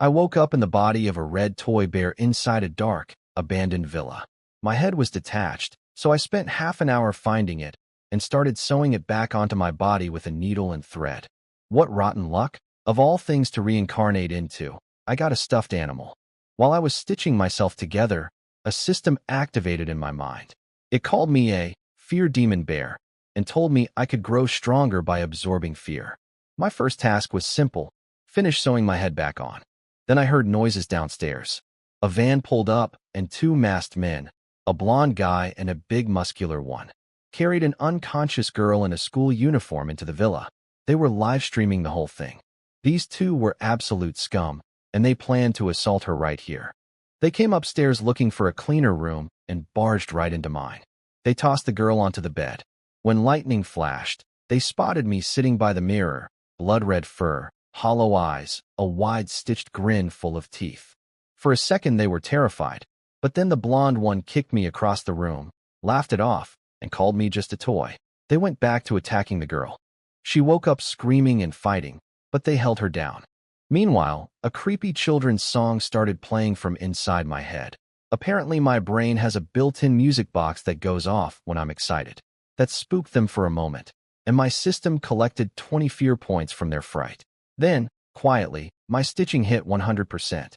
I woke up in the body of a red toy bear inside a dark, abandoned villa. My head was detached, so I spent half an hour finding it and started sewing it back onto my body with a needle and thread. What rotten luck! Of all things to reincarnate into, I got a stuffed animal. While I was stitching myself together, a system activated in my mind. It called me a fear demon bear and told me I could grow stronger by absorbing fear. My first task was simple: finish sewing my head back on. Then I heard noises downstairs. A van pulled up, and two masked men, a blonde guy and a big muscular one, carried an unconscious girl in a school uniform into the villa. They were live streaming the whole thing. These two were absolute scum, and they planned to assault her right here. They came upstairs looking for a cleaner room and barged right into mine. They tossed the girl onto the bed. When lightning flashed, they spotted me sitting by the mirror, blood-red fur, hollow eyes, a wide-stitched grin full of teeth. For a second they were terrified, but then the blonde one kicked me across the room, laughed it off, and called me just a toy. They went back to attacking the girl. She woke up screaming and fighting, but they held her down. Meanwhile, a creepy children's song started playing from inside my head. Apparently my brain has a built-in music box that goes off when I'm excited. That spooked them for a moment, and my system collected 20 fear points from their fright. Then, quietly, my stitching hit 100%.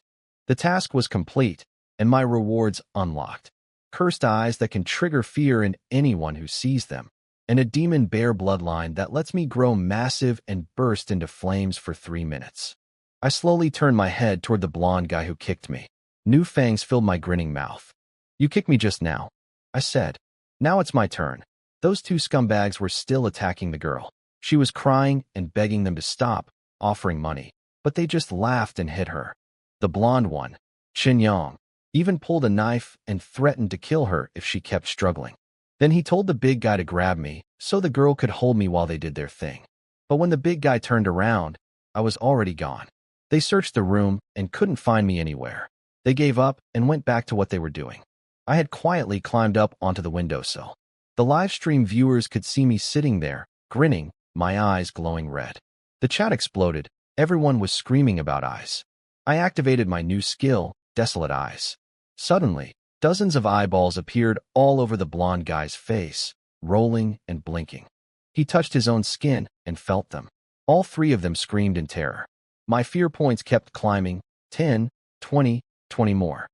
The task was complete, and my rewards unlocked. Cursed eyes that can trigger fear in anyone who sees them, and a demon bear bloodline that lets me grow massive and burst into flames for 3 minutes. I slowly turned my head toward the blonde guy who kicked me. New fangs filled my grinning mouth. "You kicked me just now," I said. "Now it's my turn." Those two scumbags were still attacking the girl. She was crying and begging them to stop, offering money, but they just laughed and hit her. The blonde one, Chin Yong, even pulled a knife and threatened to kill her if she kept struggling. Then he told the big guy to grab me so the girl could hold me while they did their thing. But when the big guy turned around, I was already gone. They searched the room and couldn't find me anywhere. They gave up and went back to what they were doing. I had quietly climbed up onto the windowsill. The live stream viewers could see me sitting there, grinning, my eyes glowing red. The chat exploded. Everyone was screaming about eyes. I activated my new skill, Desolate Eyes. Suddenly, dozens of eyeballs appeared all over the blonde guy's face, rolling and blinking. He touched his own skin and felt them. All three of them screamed in terror. My fear points kept climbing, 10, 20, 20 more.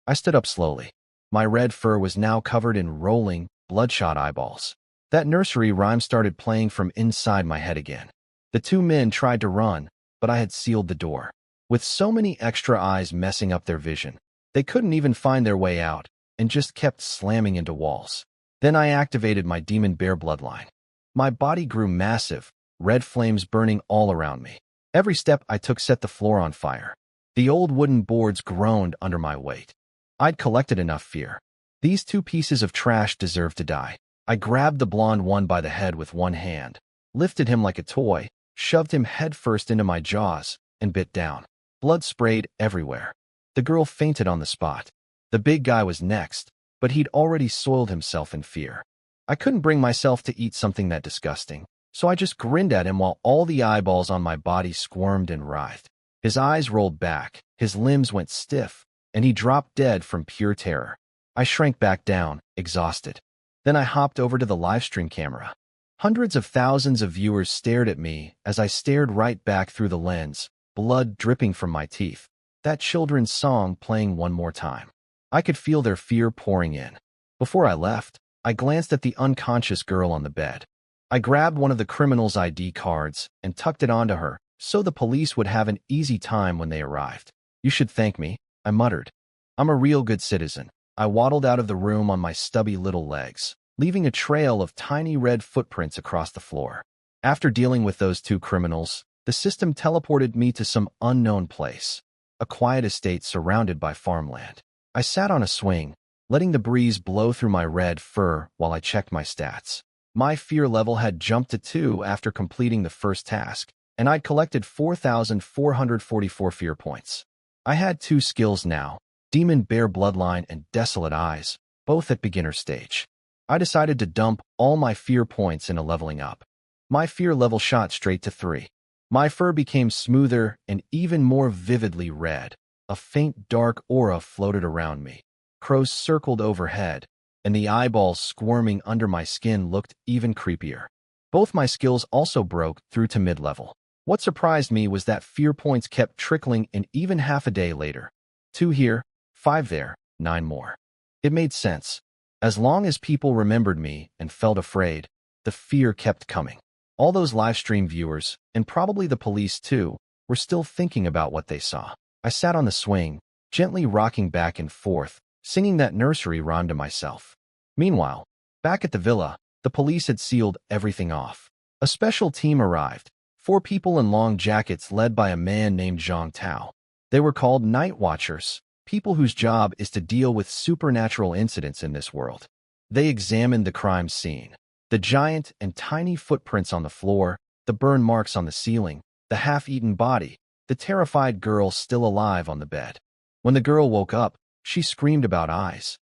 I stood up slowly. My red fur was now covered in rolling, bloodshot eyeballs. That nursery rhyme started playing from inside my head again. The two men tried to run, but I had sealed the door. With so many extra eyes messing up their vision, they couldn't even find their way out and just kept slamming into walls. Then I activated my demon bear bloodline. My body grew massive, red flames burning all around me. Every step I took set the floor on fire. The old wooden boards groaned under my weight. I'd collected enough fear. These two pieces of trash deserved to die. I grabbed the blonde one by the head with one hand, lifted him like a toy, shoved him headfirst into my jaws, and bit down. Blood sprayed everywhere. The girl fainted on the spot. The big guy was next, but he'd already soiled himself in fear. I couldn't bring myself to eat something that disgusting, so I just grinned at him while all the eyeballs on my body squirmed and writhed. His eyes rolled back, his limbs went stiff, and he dropped dead from pure terror. I shrank back down, exhausted. Then I hopped over to the livestream camera. Hundreds of thousands of viewers stared at me as I stared right back through the lens, blood dripping from my teeth. That children's song playing one more time. I could feel their fear pouring in. Before I left, I glanced at the unconscious girl on the bed. I grabbed one of the criminal's ID cards and tucked it onto her so the police would have an easy time when they arrived. "You should thank me," I muttered. "I'm a real good citizen." I waddled out of the room on my stubby little legs, leaving a trail of tiny red footprints across the floor. After dealing with those two criminals, the system teleported me to some unknown place, a quiet estate surrounded by farmland. I sat on a swing, letting the breeze blow through my red fur while I checked my stats. My fear level had jumped to 2 after completing the first task, and I'd collected 4,444 fear points. I had 2 skills now, Demon Bear Bloodline and Desolate Eyes, both at beginner stage. I decided to dump all my fear points into leveling up. My fear level shot straight to 3. My fur became smoother and even more vividly red. A faint dark aura floated around me. Crows circled overhead, and the eyeballs squirming under my skin looked even creepier. Both my skills also broke through to mid-level. What surprised me was that fear points kept trickling in even half a day later. 2 here, 5 there, 9 more. It made sense. As long as people remembered me and felt afraid, the fear kept coming. All those livestream viewers, and probably the police too, were still thinking about what they saw. I sat on the swing, gently rocking back and forth, singing that nursery rhyme to myself. Meanwhile, back at the villa, the police had sealed everything off. A special team arrived, 4 people in long jackets led by a man named Zhang Tao. They were called Night Watchers, people whose job is to deal with supernatural incidents in this world. They examined the crime scene. The giant and tiny footprints on the floor, the burn marks on the ceiling, the half-eaten body, the terrified girl still alive on the bed. When the girl woke up, she screamed about eyes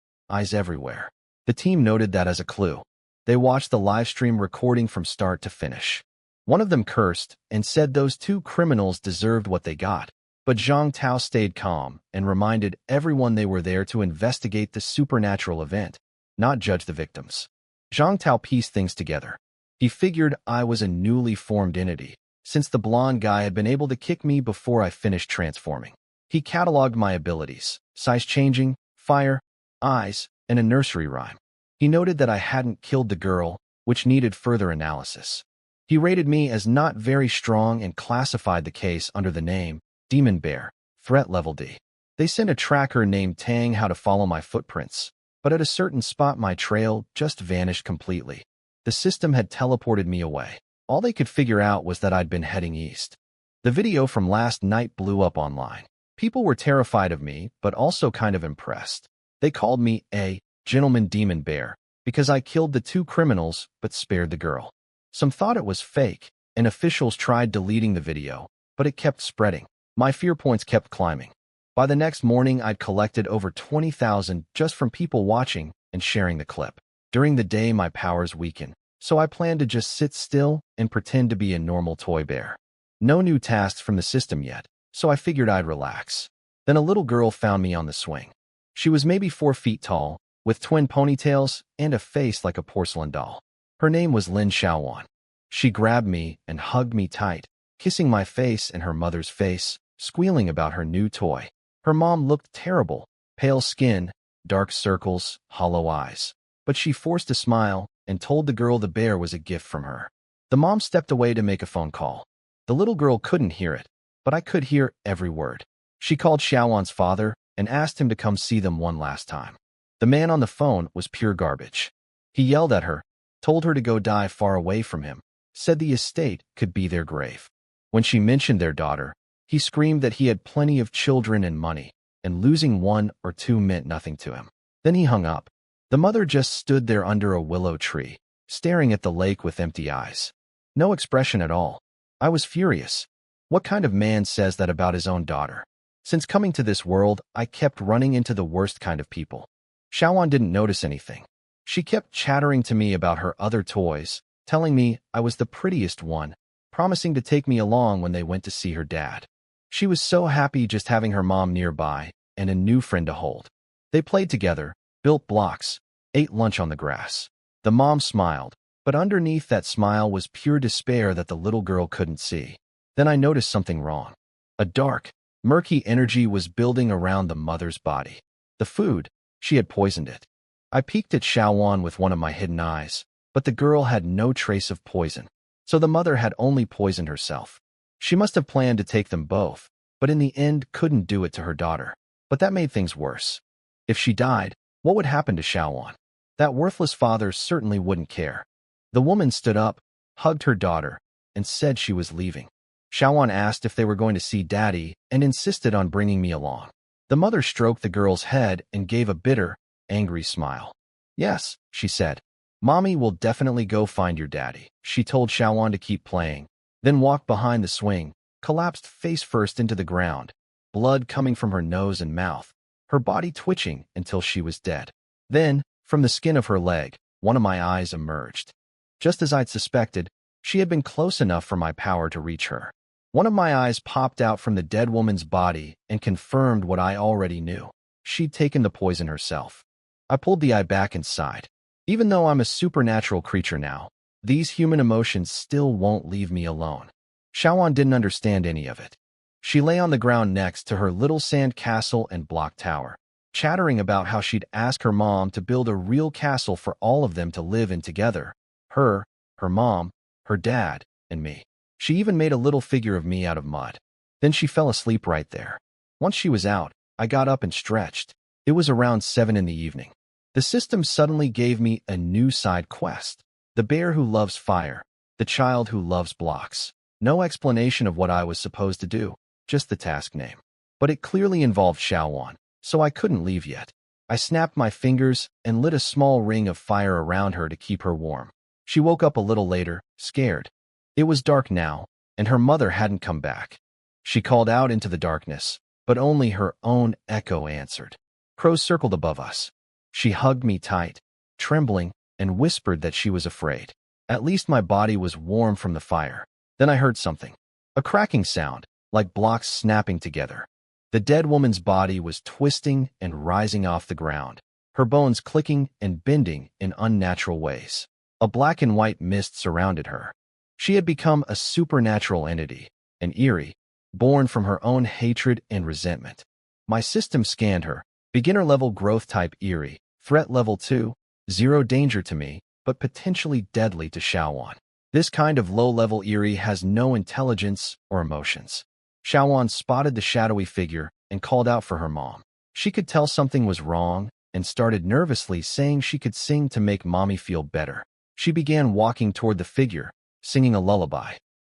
everywhere. The team noted that as a clue. They watched the livestream recording from start to finish. One of them cursed and said those 2 criminals deserved what they got, but Zhang Tao stayed calm and reminded everyone they were there to investigate the supernatural event, not judge the victims. Zhang Tao pieced things together. He figured I was a newly formed entity, since the blonde guy had been able to kick me before I finished transforming. He cataloged my abilities: size changing, fire, eyes, and a nursery rhyme. He noted that I hadn't killed the girl, which needed further analysis. He rated me as not very strong and classified the case under the name Demon Bear, threat level D. They sent a tracker named Tang how to follow my footprints, but at a certain spot my trail just vanished completely. The system had teleported me away. All they could figure out was that I'd been heading east. The video from last night blew up online. People were terrified of me, but also kind of impressed. They called me a gentleman demon bear because I killed the 2 criminals but spared the girl. Some thought it was fake, and officials tried deleting the video, but it kept spreading. My fear points kept climbing. By the next morning, I'd collected over 20,000 just from people watching and sharing the clip. During the day, my powers weakened, so I planned to just sit still and pretend to be a normal toy bear. No new tasks from the system yet, so I figured I'd relax. Then a little girl found me on the swing. She was maybe 4 feet tall, with twin ponytails and a face like a porcelain doll. Her name was Lin Xiaowan. She grabbed me and hugged me tight, kissing my face and her mother's face, squealing about her new toy. Her mom looked terrible, pale skin, dark circles, hollow eyes. But she forced a smile and told the girl the bear was a gift from her. The mom stepped away to make a phone call. The little girl couldn't hear it, but I could hear every word. She called Xiaowan's father and asked him to come see them one last time. The man on the phone was pure garbage. He yelled at her, told her to go die far away from him, said the estate could be their grave. When she mentioned their daughter, he screamed that he had plenty of children and money, and losing 1 or 2 meant nothing to him. Then he hung up. The mother just stood there under a willow tree, staring at the lake with empty eyes. No expression at all. I was furious. What kind of man says that about his own daughter? Since coming to this world, I kept running into the worst kind of people. Xiaowan didn't notice anything. She kept chattering to me about her other toys, telling me I was the prettiest one, promising to take me along when they went to see her dad. She was so happy just having her mom nearby and a new friend to hold. They played together, built blocks, ate lunch on the grass. The mom smiled, but underneath that smile was pure despair that the little girl couldn't see. Then I noticed something wrong. A dark, murky energy was building around the mother's body. The food, she had poisoned it. I peeked at Xiaowan with one of my hidden eyes, but the girl had no trace of poison. So the mother had only poisoned herself. She must have planned to take them both, but in the end couldn't do it to her daughter. But that made things worse. If she died, what would happen to Xiaowan? That worthless father certainly wouldn't care. The woman stood up, hugged her daughter, and said she was leaving. Xiaowan asked if they were going to see Daddy and insisted on bringing me along. The mother stroked the girl's head and gave a bitter, angry smile. Yes, she said. Mommy will definitely go find your daddy. She told Xiaowan to keep playing, then walked behind the swing, collapsed face first into the ground, blood coming from her nose and mouth, her body twitching until she was dead. Then, from the skin of her leg, one of my eyes emerged. Just as I'd suspected, she had been close enough for my power to reach her. One of my eyes popped out from the dead woman's body and confirmed what I already knew. She'd taken the poison herself. I pulled the eye back inside. Even though I'm a supernatural creature now, these human emotions still won't leave me alone. Xiaowan didn't understand any of it. She lay on the ground next to her little sand castle and block tower, chattering about how she'd ask her mom to build a real castle for all of them to live in together. Her mom, her dad, and me. She even made a little figure of me out of mud. Then she fell asleep right there. Once she was out, I got up and stretched. It was around 7 in the evening. The system suddenly gave me a new side quest. The bear who loves fire. The child who loves blocks. No explanation of what I was supposed to do, just the task name. But it clearly involved Xiaowan, so I couldn't leave yet. I snapped my fingers and lit a small ring of fire around her to keep her warm. She woke up a little later, scared. It was dark now, and her mother hadn't come back. She called out into the darkness, but only her own echo answered. Crows circled above us. She hugged me tight, trembling, and whispered that she was afraid. At least my body was warm from the fire. Then I heard something. A cracking sound, like blocks snapping together. The dead woman's body was twisting and rising off the ground, her bones clicking and bending in unnatural ways. A black and white mist surrounded her. She had become a supernatural entity, an Eerie, born from her own hatred and resentment. My system scanned her. Beginner-level growth type Eerie, threat level 2, 0 danger to me, but potentially deadly to Xiaowan. This kind of low-level Eerie has no intelligence or emotions. Xiaowan spotted the shadowy figure and called out for her mom. She could tell something was wrong and started nervously saying she could sing to make mommy feel better. She began walking toward the figure, singing a lullaby.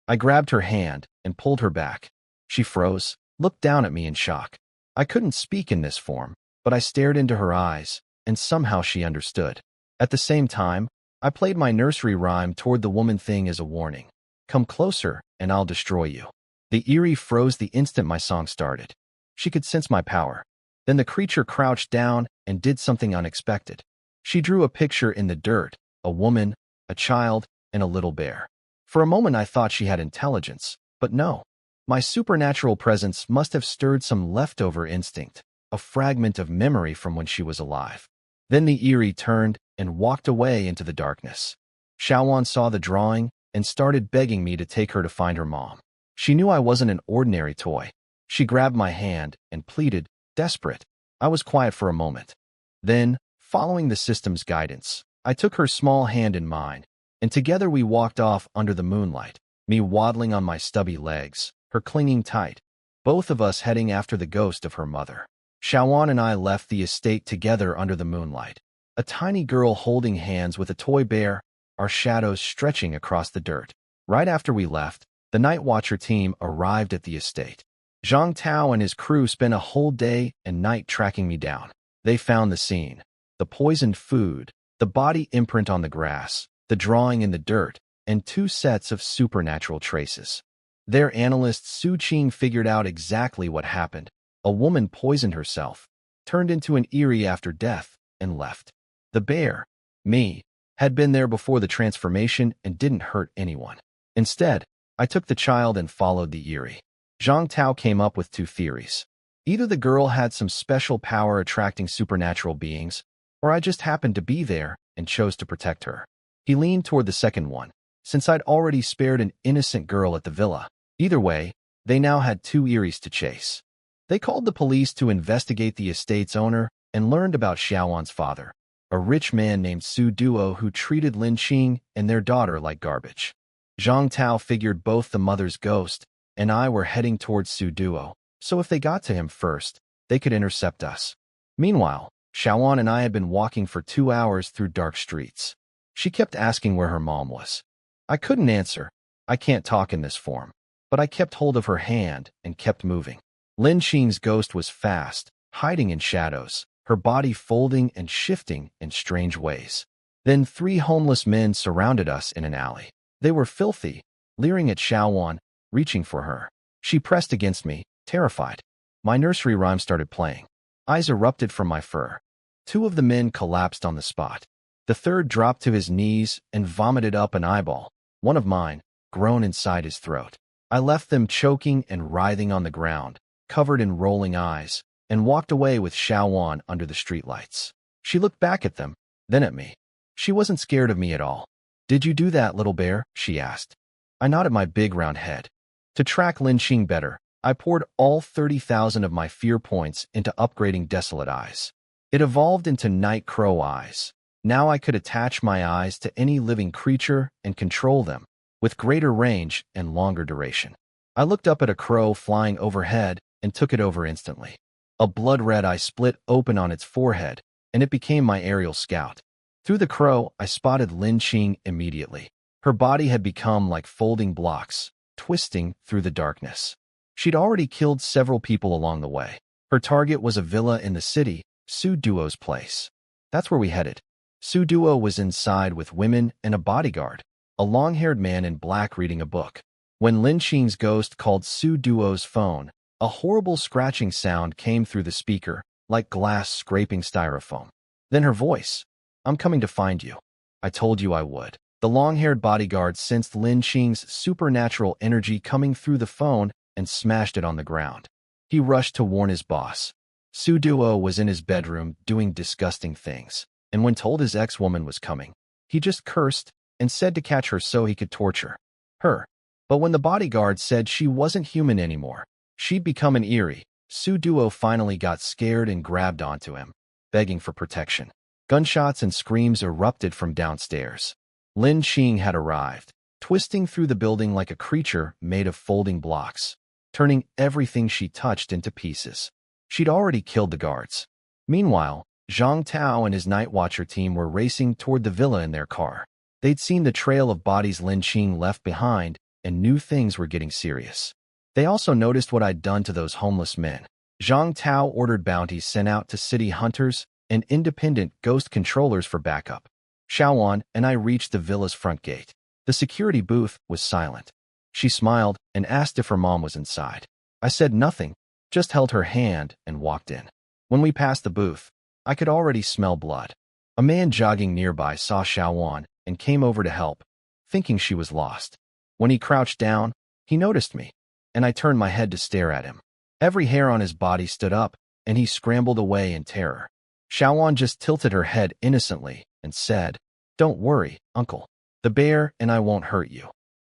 I grabbed her hand and pulled her back. She froze, looked down at me in shock. I couldn't speak in this form, but I stared into her eyes, and somehow she understood. At the same time, I played my nursery rhyme toward the woman thing as a warning. Come closer, and I'll destroy you. The Eerie froze the instant my song started. She could sense my power. Then the creature crouched down and did something unexpected. She drew a picture in the dirt, a woman, a child, and a little bear. For a moment I thought she had intelligence, but no. My supernatural presence must have stirred some leftover instinct, a fragment of memory from when she was alive. Then the Eerie turned and walked away into the darkness. Xiaowan saw the drawing and started begging me to take her to find her mom. She knew I wasn't an ordinary toy. She grabbed my hand and pleaded, desperate. I was quiet for a moment. Then, following the system's guidance, I took her small hand in mine, and together we walked off under the moonlight, me waddling on my stubby legs, her clinging tight, both of us heading after the ghost of her mother. Xiaowan and I left the estate together under the moonlight, a tiny girl holding hands with a toy bear, our shadows stretching across the dirt. Right after we left, the Night Watcher team arrived at the estate. Zhang Tao and his crew spent a whole day and night tracking me down. They found the scene, the poisoned food, the body imprint on the grass, the drawing in the dirt, and 2 sets of supernatural traces. Their analyst Su Qing figured out exactly what happened. A woman poisoned herself, turned into an Eerie after death, and left. The bear, me, had been there before the transformation and didn't hurt anyone. Instead, I took the child and followed the Eerie. Zhang Tao came up with 2 theories. Either the girl had some special power attracting supernatural beings, or I just happened to be there and chose to protect her. He leaned toward the second one, since I'd already spared an innocent girl at the villa. Either way, they now had 2 Eries to chase. They called the police to investigate the estate's owner and learned about Xiaowan's father, a rich man named Su Duo who treated Lin Qing and their daughter like garbage. Zhang Tao figured both the mother's ghost and I were heading towards Su Duo, so if they got to him first, they could intercept us. Meanwhile, Xiaowan and I had been walking for 2 hours through dark streets. She kept asking where her mom was. I couldn't answer. I can't talk in this form. But I kept hold of her hand and kept moving. Lin Qing's ghost was fast, hiding in shadows, her body folding and shifting in strange ways. Then 3 homeless men surrounded us in an alley. They were filthy, leering at Xiaowan, reaching for her. She pressed against me, terrified. My nursery rhyme started playing. Eyes erupted from my fur. 2 of the men collapsed on the spot. The third dropped to his knees and vomited up an eyeball, one of mine, grown inside his throat. I left them choking and writhing on the ground, covered in rolling eyes, and walked away with Xiaowan under the streetlights. She looked back at them, then at me. She wasn't scared of me at all. "Did you do that, little bear?" she asked. I nodded my big round head. To track Lin Qing better, I poured all 30,000 of my fear points into upgrading Desolate Eyes. It evolved into Night Crow Eyes. Now I could attach my eyes to any living creature and control them, with greater range and longer duration. I looked up at a crow flying overhead and took it over instantly. A blood-red eye split open on its forehead, and it became my aerial scout. Through the crow, I spotted Lin Qing immediately. Her body had become like folding blocks, twisting through the darkness. She'd already killed several people along the way. Her target was a villa in the city, Su Duo's place. That's where we headed. Su Duo was inside with women and a bodyguard, a long-haired man in black reading a book. When Lin Qing's ghost called Su Duo's phone, a horrible scratching sound came through the speaker, like glass scraping styrofoam. Then her voice. "I'm coming to find you. I told you I would." The long-haired bodyguard sensed Lin Qing's supernatural energy coming through the phone and smashed it on the ground. He rushed to warn his boss. Su Duo was in his bedroom doing disgusting things, and when told his ex-woman was coming, he just cursed and said to catch her so he could torture her. But when the bodyguard said she wasn't human anymore, she'd become an eerie, Su Duo finally got scared and grabbed onto him, begging for protection. Gunshots and screams erupted from downstairs. Lin Qing had arrived, twisting through the building like a creature made of folding blocks, turning everything she touched into pieces. She'd already killed the guards. Meanwhile, Zhang Tao and his Night Watcher team were racing toward the villa in their car. They'd seen the trail of bodies Lin Qing left behind and knew things were getting serious. They also noticed what I'd done to those homeless men. Zhang Tao ordered bounties sent out to city hunters and independent ghost controllers for backup. Xiaowan and I reached the villa's front gate. The security booth was silent. She smiled and asked if her mom was inside. I said nothing, just held her hand and walked in. When we passed the booth, I could already smell blood. A man jogging nearby saw Xiaowan and came over to help, thinking she was lost. When he crouched down, he noticed me, and I turned my head to stare at him. Every hair on his body stood up, and he scrambled away in terror. Xiaowan just tilted her head innocently and said, "Don't worry, uncle. The bear and I won't hurt you."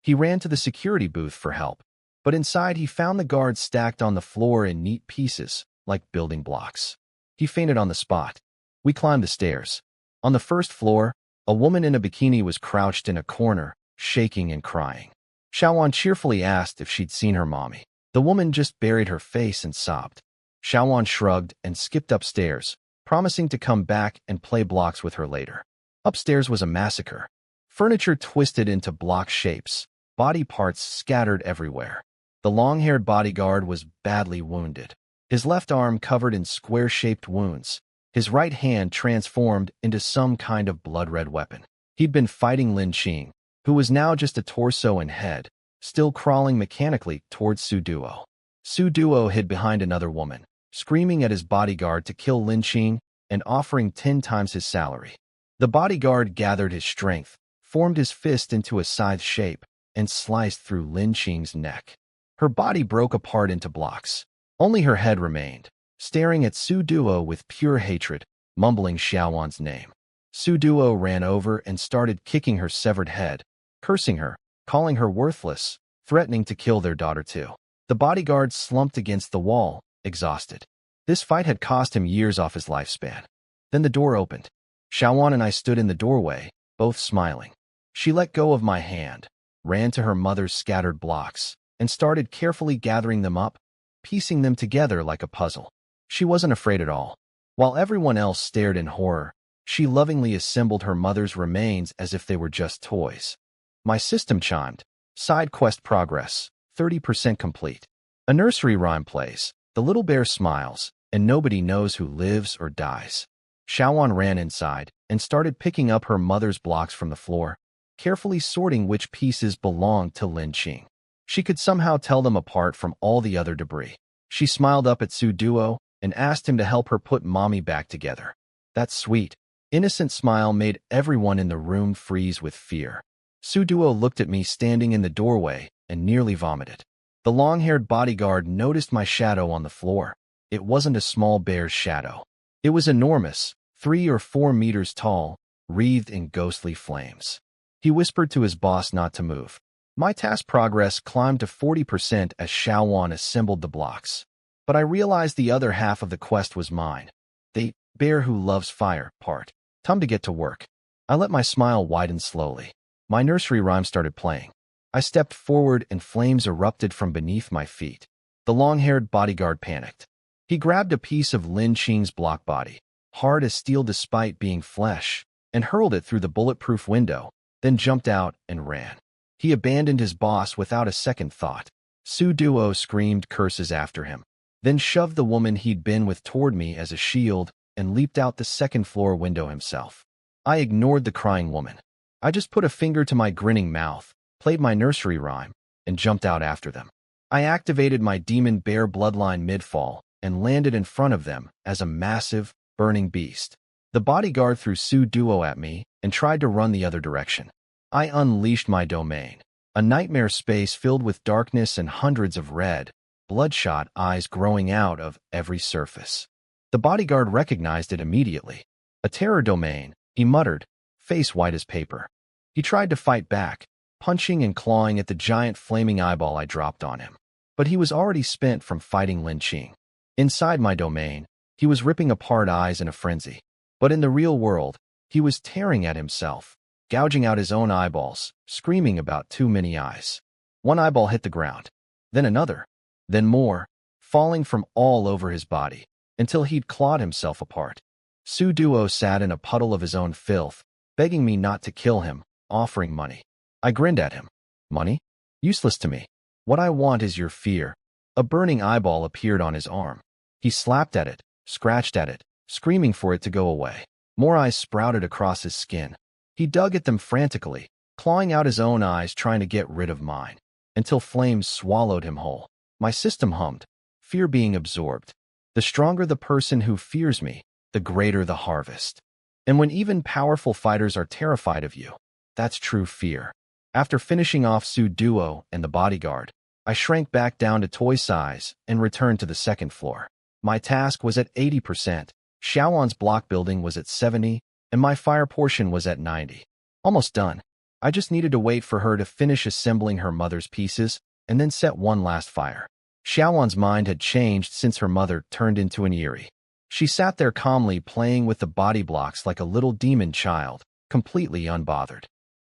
He ran to the security booth for help, but inside he found the guards stacked on the floor in neat pieces, like building blocks. He fainted on the spot. We climbed the stairs. On the first floor, a woman in a bikini was crouched in a corner, shaking and crying. Xiaowan cheerfully asked if she'd seen her mommy. The woman just buried her face and sobbed. Xiaowan shrugged and skipped upstairs, promising to come back and play blocks with her later. Upstairs was a massacre. Furniture twisted into block shapes, body parts scattered everywhere. The long-haired bodyguard was badly wounded, his left arm covered in square-shaped wounds, his right hand transformed into some kind of blood-red weapon. He'd been fighting Lin Qing, who was now just a torso and head, still crawling mechanically towards Su Duo. Su Duo hid behind another woman, screaming at his bodyguard to kill Lin Qing and offering 10 times his salary. The bodyguard gathered his strength, formed his fist into a scythe shape, and sliced through Lin Qing's neck. Her body broke apart into blocks. Only her head remained, staring at Su Duo with pure hatred, mumbling Xiaowan's name. Su Duo ran over and started kicking her severed head, cursing her, calling her worthless, threatening to kill their daughter too. The bodyguard slumped against the wall, exhausted. This fight had cost him years off his lifespan. Then the door opened. Xiaowan and I stood in the doorway, both smiling. She let go of my hand, ran to her mother's scattered blocks, and started carefully gathering them up, piecing them together like a puzzle. She wasn't afraid at all. While everyone else stared in horror, she lovingly assembled her mother's remains as if they were just toys. My system chimed. Side quest progress, 30% complete. A nursery rhyme plays. The little bear smiles, and nobody knows who lives or dies. Xiaowan ran inside and started picking up her mother's blocks from the floor, carefully sorting which pieces belonged to Lin Qing. She could somehow tell them apart from all the other debris. She smiled up at Su Duo and asked him to help her put mommy back together. That sweet, innocent smile made everyone in the room freeze with fear. Su Duo looked at me standing in the doorway and nearly vomited. The long-haired bodyguard noticed my shadow on the floor. It wasn't a small bear's shadow. It was enormous, 3 or 4 meters tall, wreathed in ghostly flames. He whispered to his boss not to move. My task progress climbed to 40% as Xiaowan assembled the blocks. But I realized the other half of the quest was mine. The bear who loves fire part. Time to get to work. I let my smile widen slowly. My nursery rhyme started playing. I stepped forward and flames erupted from beneath my feet. The long-haired bodyguard panicked. He grabbed a piece of Lin Qing's block body, hard as steel despite being flesh, and hurled it through the bulletproof window, then jumped out and ran. He abandoned his boss without a second thought. Su Duo screamed curses after him, then shoved the woman he'd been with toward me as a shield and leaped out the second-floor window himself. I ignored the crying woman. I just put a finger to my grinning mouth, played my nursery rhyme, and jumped out after them. I activated my demon bear bloodline mid-fall and landed in front of them as a massive, burning beast. The bodyguard threw Su Duo at me and tried to run the other direction. I unleashed my domain, a nightmare space filled with darkness and hundreds of red, bloodshot eyes growing out of every surface. The bodyguard recognized it immediately. A terror domain, he muttered, face white as paper. He tried to fight back, punching and clawing at the giant flaming eyeball I dropped on him. But he was already spent from fighting Lin Qing. Inside my domain, he was ripping apart eyes in a frenzy. But in the real world, he was tearing at himself, gouging out his own eyeballs, screaming about too many eyes. One eyeball hit the ground, then another, then more, falling from all over his body, until he'd clawed himself apart. Su Duo sat in a puddle of his own filth, begging me not to kill him, offering money. I grinned at him. Money? Useless to me. What I want is your fear. A burning eyeball appeared on his arm. He slapped at it, scratched at it, screaming for it to go away. More eyes sprouted across his skin. He dug at them frantically, clawing out his own eyes trying to get rid of mine, until flames swallowed him whole. My system hummed, fear being absorbed. The stronger the person who fears me, the greater the harvest. And when even powerful fighters are terrified of you, that's true fear. After finishing off Su Duo and the bodyguard, I shrank back down to toy size and returned to the second floor. My task was at 80%, Xiaowan's block building was at 70, and my fire portion was at 90. Almost done. I just needed to wait for her to finish assembling her mother's pieces and then set one last fire. Xiaowan's mind had changed since her mother turned into an Eerie. She sat there calmly playing with the body blocks like a little demon child, completely unbothered.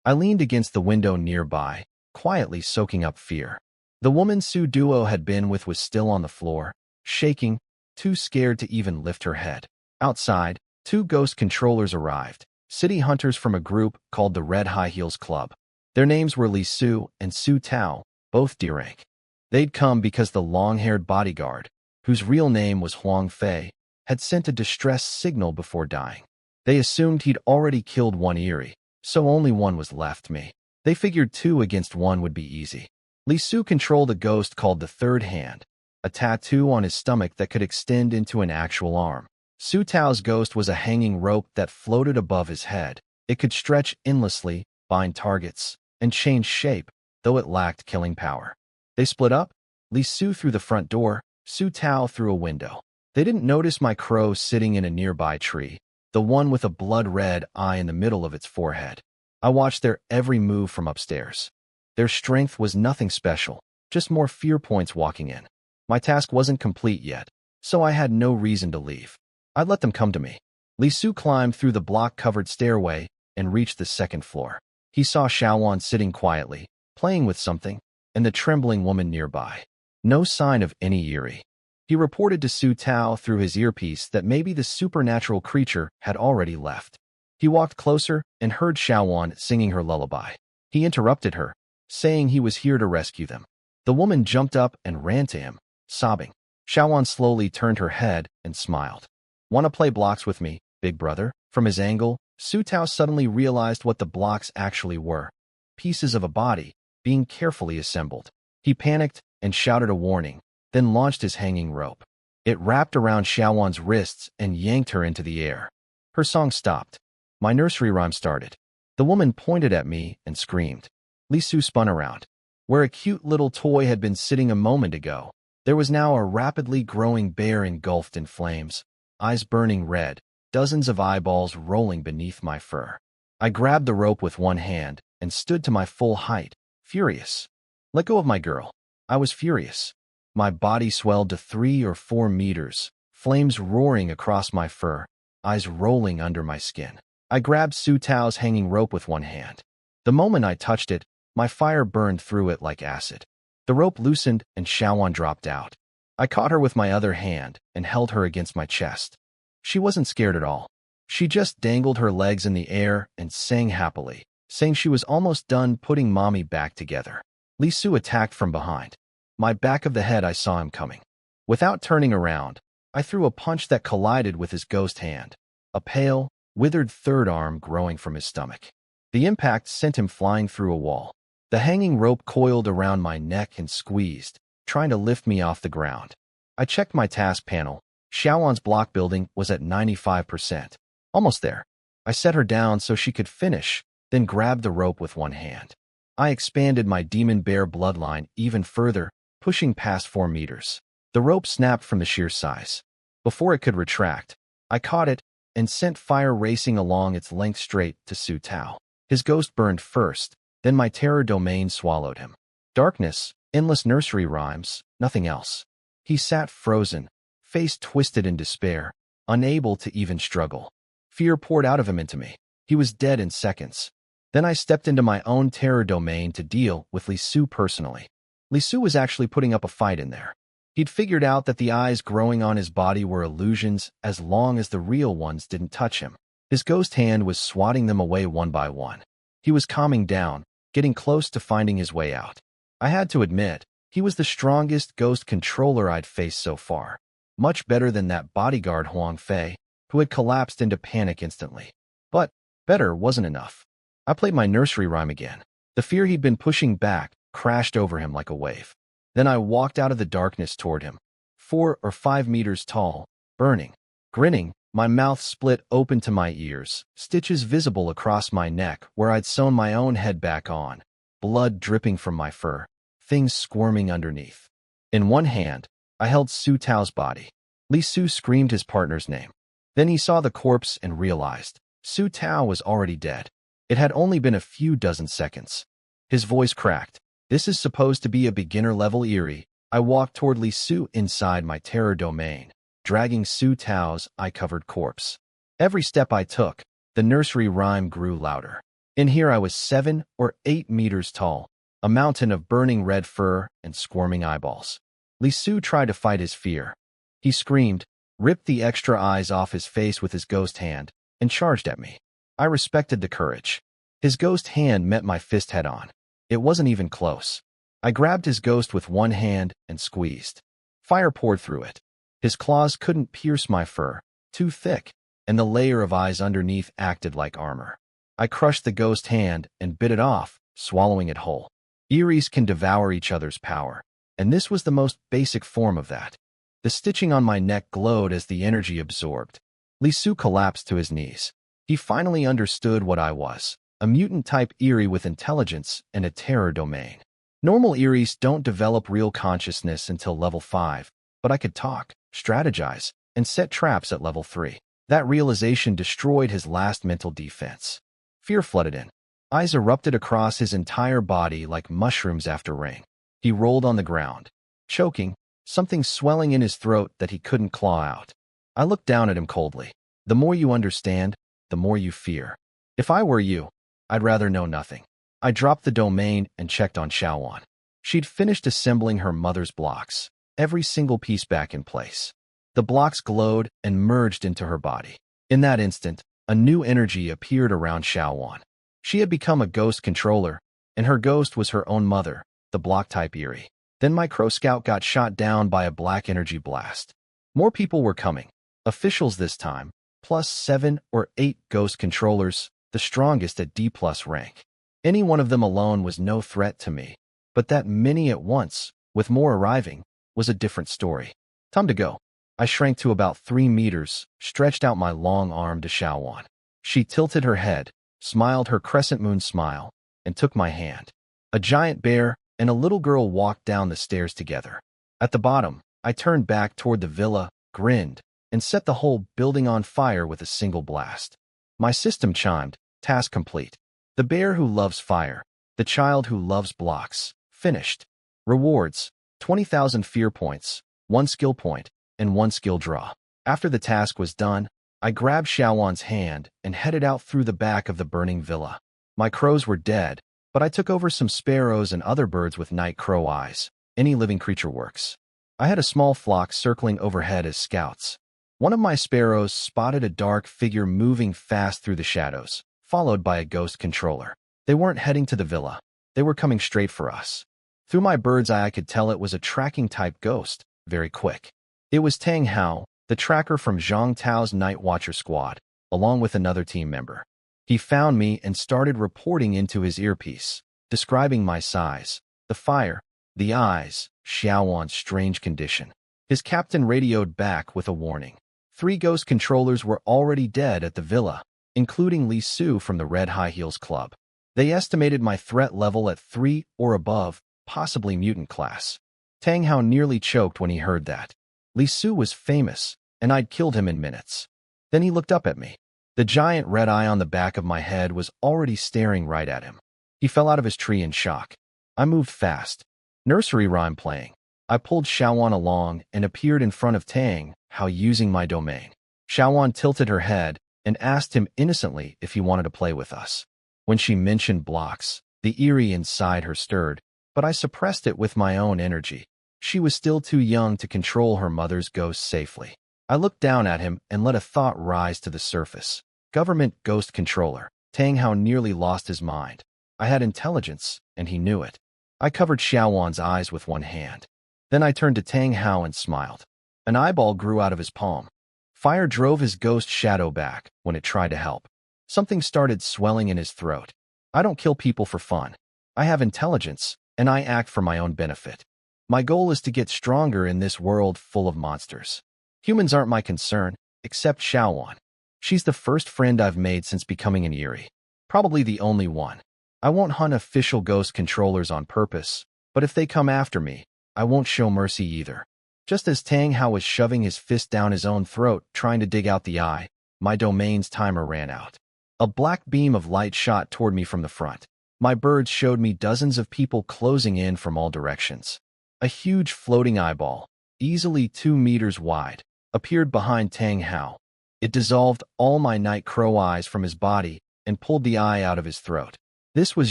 I leaned against the window nearby, quietly soaking up fear. The woman Su Duo had been with was still on the floor, shaking, too scared to even lift her head. Outside, 2 ghost controllers arrived, city hunters from a group called the Red High Heels Club. Their names were Li Su and Su Tao, both D-rank. They'd come because the long-haired bodyguard, whose real name was Huang Fei, had sent a distress signal before dying. They assumed he'd already killed one Eerie, so only one was left me. They figured 2 against 1 would be easy. Li Su controlled a ghost called the Third Hand, a tattoo on his stomach that could extend into an actual arm. Su Tao's ghost was a hanging rope that floated above his head. It could stretch endlessly, bind targets, and change shape, though it lacked killing power. They split up, Li Su through the front door, Su Tao through a window. They didn't notice my crow sitting in a nearby tree, the one with a blood-red eye in the middle of its forehead. I watched their every move from upstairs. Their strength was nothing special, just more fear points walking in. My task wasn't complete yet, so I had no reason to leave. I'd let them come to me. Li Su climbed through the block-covered stairway and reached the second floor. He saw Xiaowan sitting quietly, playing with something, and the trembling woman nearby. No sign of any Eerie. He reported to Su Tao through his earpiece that maybe the supernatural creature had already left. He walked closer and heard Xiaowan singing her lullaby. He interrupted her, saying he was here to rescue them. The woman jumped up and ran to him, sobbing. Xiaowan slowly turned her head and smiled. "Want to play blocks with me, big brother?" From his angle, Su Tao suddenly realized what the blocks actually were. Pieces of a body, being carefully assembled. He panicked and shouted a warning, then launched his hanging rope. It wrapped around Xiaowan's wrists and yanked her into the air. Her song stopped. My nursery rhyme started. The woman pointed at me and screamed. Li Su spun around. Where a cute little toy had been sitting a moment ago, there was now a rapidly growing bear engulfed in flames, eyes burning red, dozens of eyeballs rolling beneath my fur. I grabbed the rope with one hand and stood to my full height, furious. Let go of my girl. I was furious. My body swelled to 3 or 4 meters, flames roaring across my fur, eyes rolling under my skin. I grabbed Su Tao's hanging rope with one hand. The moment I touched it, my fire burned through it like acid. The rope loosened and Xiaowan dropped out. I caught her with my other hand and held her against my chest. She wasn't scared at all. She just dangled her legs in the air and sang happily, saying she was almost done putting mommy back together. Li Su attacked from behind. My back of the head, I saw him coming. Without turning around, I threw a punch that collided with his ghost hand, a pale, withered third arm growing from his stomach. The impact sent him flying through a wall. The hanging rope coiled around my neck and squeezed, trying to lift me off the ground. I checked my task panel. Xiaowan's block building was at 95%. Almost there. I set her down so she could finish, then grabbed the rope with one hand. I expanded my demon bear bloodline even further, pushing past 4 meters. The rope snapped from the sheer size. Before it could retract, I caught it and sent fire racing along its length straight to Su Tao. His ghost burned first, then my terror domain swallowed him. Darkness, endless nursery rhymes, nothing else. He sat frozen, face twisted in despair, unable to even struggle. Fear poured out of him into me. He was dead in seconds. Then I stepped into my own terror domain to deal with Li Su personally. Li Su was actually putting up a fight in there. He'd figured out that the eyes growing on his body were illusions as long as the real ones didn't touch him. His ghost hand was swatting them away one by one. He was calming down, getting close to finding his way out. I had to admit, he was the strongest ghost controller I'd faced so far. Much better than that bodyguard Huang Fei, who had collapsed into panic instantly. But better wasn't enough. I played my nursery rhyme again. The fear he'd been pushing back crashed over him like a wave. Then I walked out of the darkness toward him, 4 or 5 meters tall, burning. Grinning, my mouth split open to my ears, stitches visible across my neck where I'd sewn my own head back on, blood dripping from my fur, things squirming underneath. In one hand, I held Su Tao's body. Li Su screamed his partner's name. Then he saw the corpse and realized Su Tao was already dead. It had only been a few dozen seconds. His voice cracked. This is supposed to be a beginner-level eerie. I walked toward Li Su inside my terror domain, dragging Su Tao's eye-covered corpse. Every step I took, the nursery rhyme grew louder. In here I was 7 or 8 meters tall, a mountain of burning red fur and squirming eyeballs. Li Su tried to fight his fear. He screamed, ripped the extra eyes off his face with his ghost hand, and charged at me. I respected the courage. His ghost hand met my fist head-on. It wasn't even close. I grabbed his ghost with one hand and squeezed. Fire poured through it. His claws couldn't pierce my fur, too thick, and the layer of eyes underneath acted like armor. I crushed the ghost hand and bit it off, swallowing it whole. Eerie's can devour each other's power, and this was the most basic form of that. The stitching on my neck glowed as the energy absorbed. Li Su collapsed to his knees. He finally understood what I was, a mutant-type Eerie with intelligence and a terror domain. Normal Eries don't develop real consciousness until level 5, but I could talk, strategize, and set traps at level 3. That realization destroyed his last mental defense. Fear flooded in. Eyes erupted across his entire body like mushrooms after rain. He rolled on the ground, choking, something swelling in his throat that he couldn't claw out. I looked down at him coldly. The more you understand, the more you fear. If I were you, I'd rather know nothing. I dropped the domain and checked on Xiaowan. She'd finished assembling her mother's blocks, every single piece back in place. The blocks glowed and merged into her body. In that instant, a new energy appeared around Xiaowan. She had become a ghost controller, and her ghost was her own mother, the block-type Eerie. Then my Crow Scout got shot down by a black energy blast. More people were coming. Officials this time, plus 7 or 8 ghost controllers, the strongest at D+ rank. Any one of them alone was no threat to me, but that many at once, with more arriving, was a different story. Time to go. I shrank to about 3 meters, stretched out my long arm to Xiaowan. She tilted her head, smiled her crescent moon smile, and took my hand. A giant bear, and a little girl walked down the stairs together. At the bottom, I turned back toward the villa, grinned, and set the whole building on fire with a single blast. My system chimed, task complete. The bear who loves fire, the child who loves blocks, finished. Rewards, 20,000 fear points, 1 skill point, and 1 skill draw. After the task was done, I grabbed Xiaowan's hand and headed out through the back of the burning villa. My crows were dead, but I took over some sparrows and other birds with night crow eyes. Any living creature works. I had a small flock circling overhead as scouts. One of my sparrows spotted a dark figure moving fast through the shadows, followed by a ghost controller. They weren't heading to the villa. They were coming straight for us. Through my bird's eye, I could tell it was a tracking-type ghost, very quick. It was Tang Hao, the tracker from Zhang Tao's Night Watcher squad, along with another team member. He found me and started reporting into his earpiece, describing my size, the fire, the eyes, Xiaowan's strange condition. His captain radioed back with a warning. 3 ghost controllers were already dead at the villa, including Li Su from the Red High Heels Club. They estimated my threat level at 3 or above, possibly mutant class. Tang Hao nearly choked when he heard that. Li Su was famous, and I'd killed him in minutes. Then he looked up at me. The giant red eye on the back of my head was already staring right at him. He fell out of his tree in shock. I moved fast. Nursery rhyme playing. I pulled Xiaowan along and appeared in front of Tang Hao using my domain. Xiaowan tilted her head and asked him innocently if he wanted to play with us. When she mentioned blocks, the eerie inside her stirred, but I suppressed it with my own energy. She was still too young to control her mother's ghost safely. I looked down at him and let a thought rise to the surface. Government ghost controller. Tang Hao nearly lost his mind. I had intelligence, and he knew it. I covered Xiaowan's eyes with one hand. Then I turned to Tang Hao and smiled. An eyeball grew out of his palm. Fire drove his ghost shadow back when it tried to help. Something started swelling in his throat. I don't kill people for fun. I have intelligence, and I act for my own benefit. My goal is to get stronger in this world full of monsters. Humans aren't my concern, except Xiaowan. She's the first friend I've made since becoming an Eerie. Probably the only one. I won't hunt official ghost controllers on purpose, but if they come after me, I won't show mercy either. Just as Tang Hao was shoving his fist down his own throat, trying to dig out the eye, my domain's timer ran out. A black beam of light shot toward me from the front. My birds showed me dozens of people closing in from all directions. A huge floating eyeball, easily 2 meters wide, appeared behind Tang Hao. It dissolved all my night crow eyes from his body and pulled the eye out of his throat. This was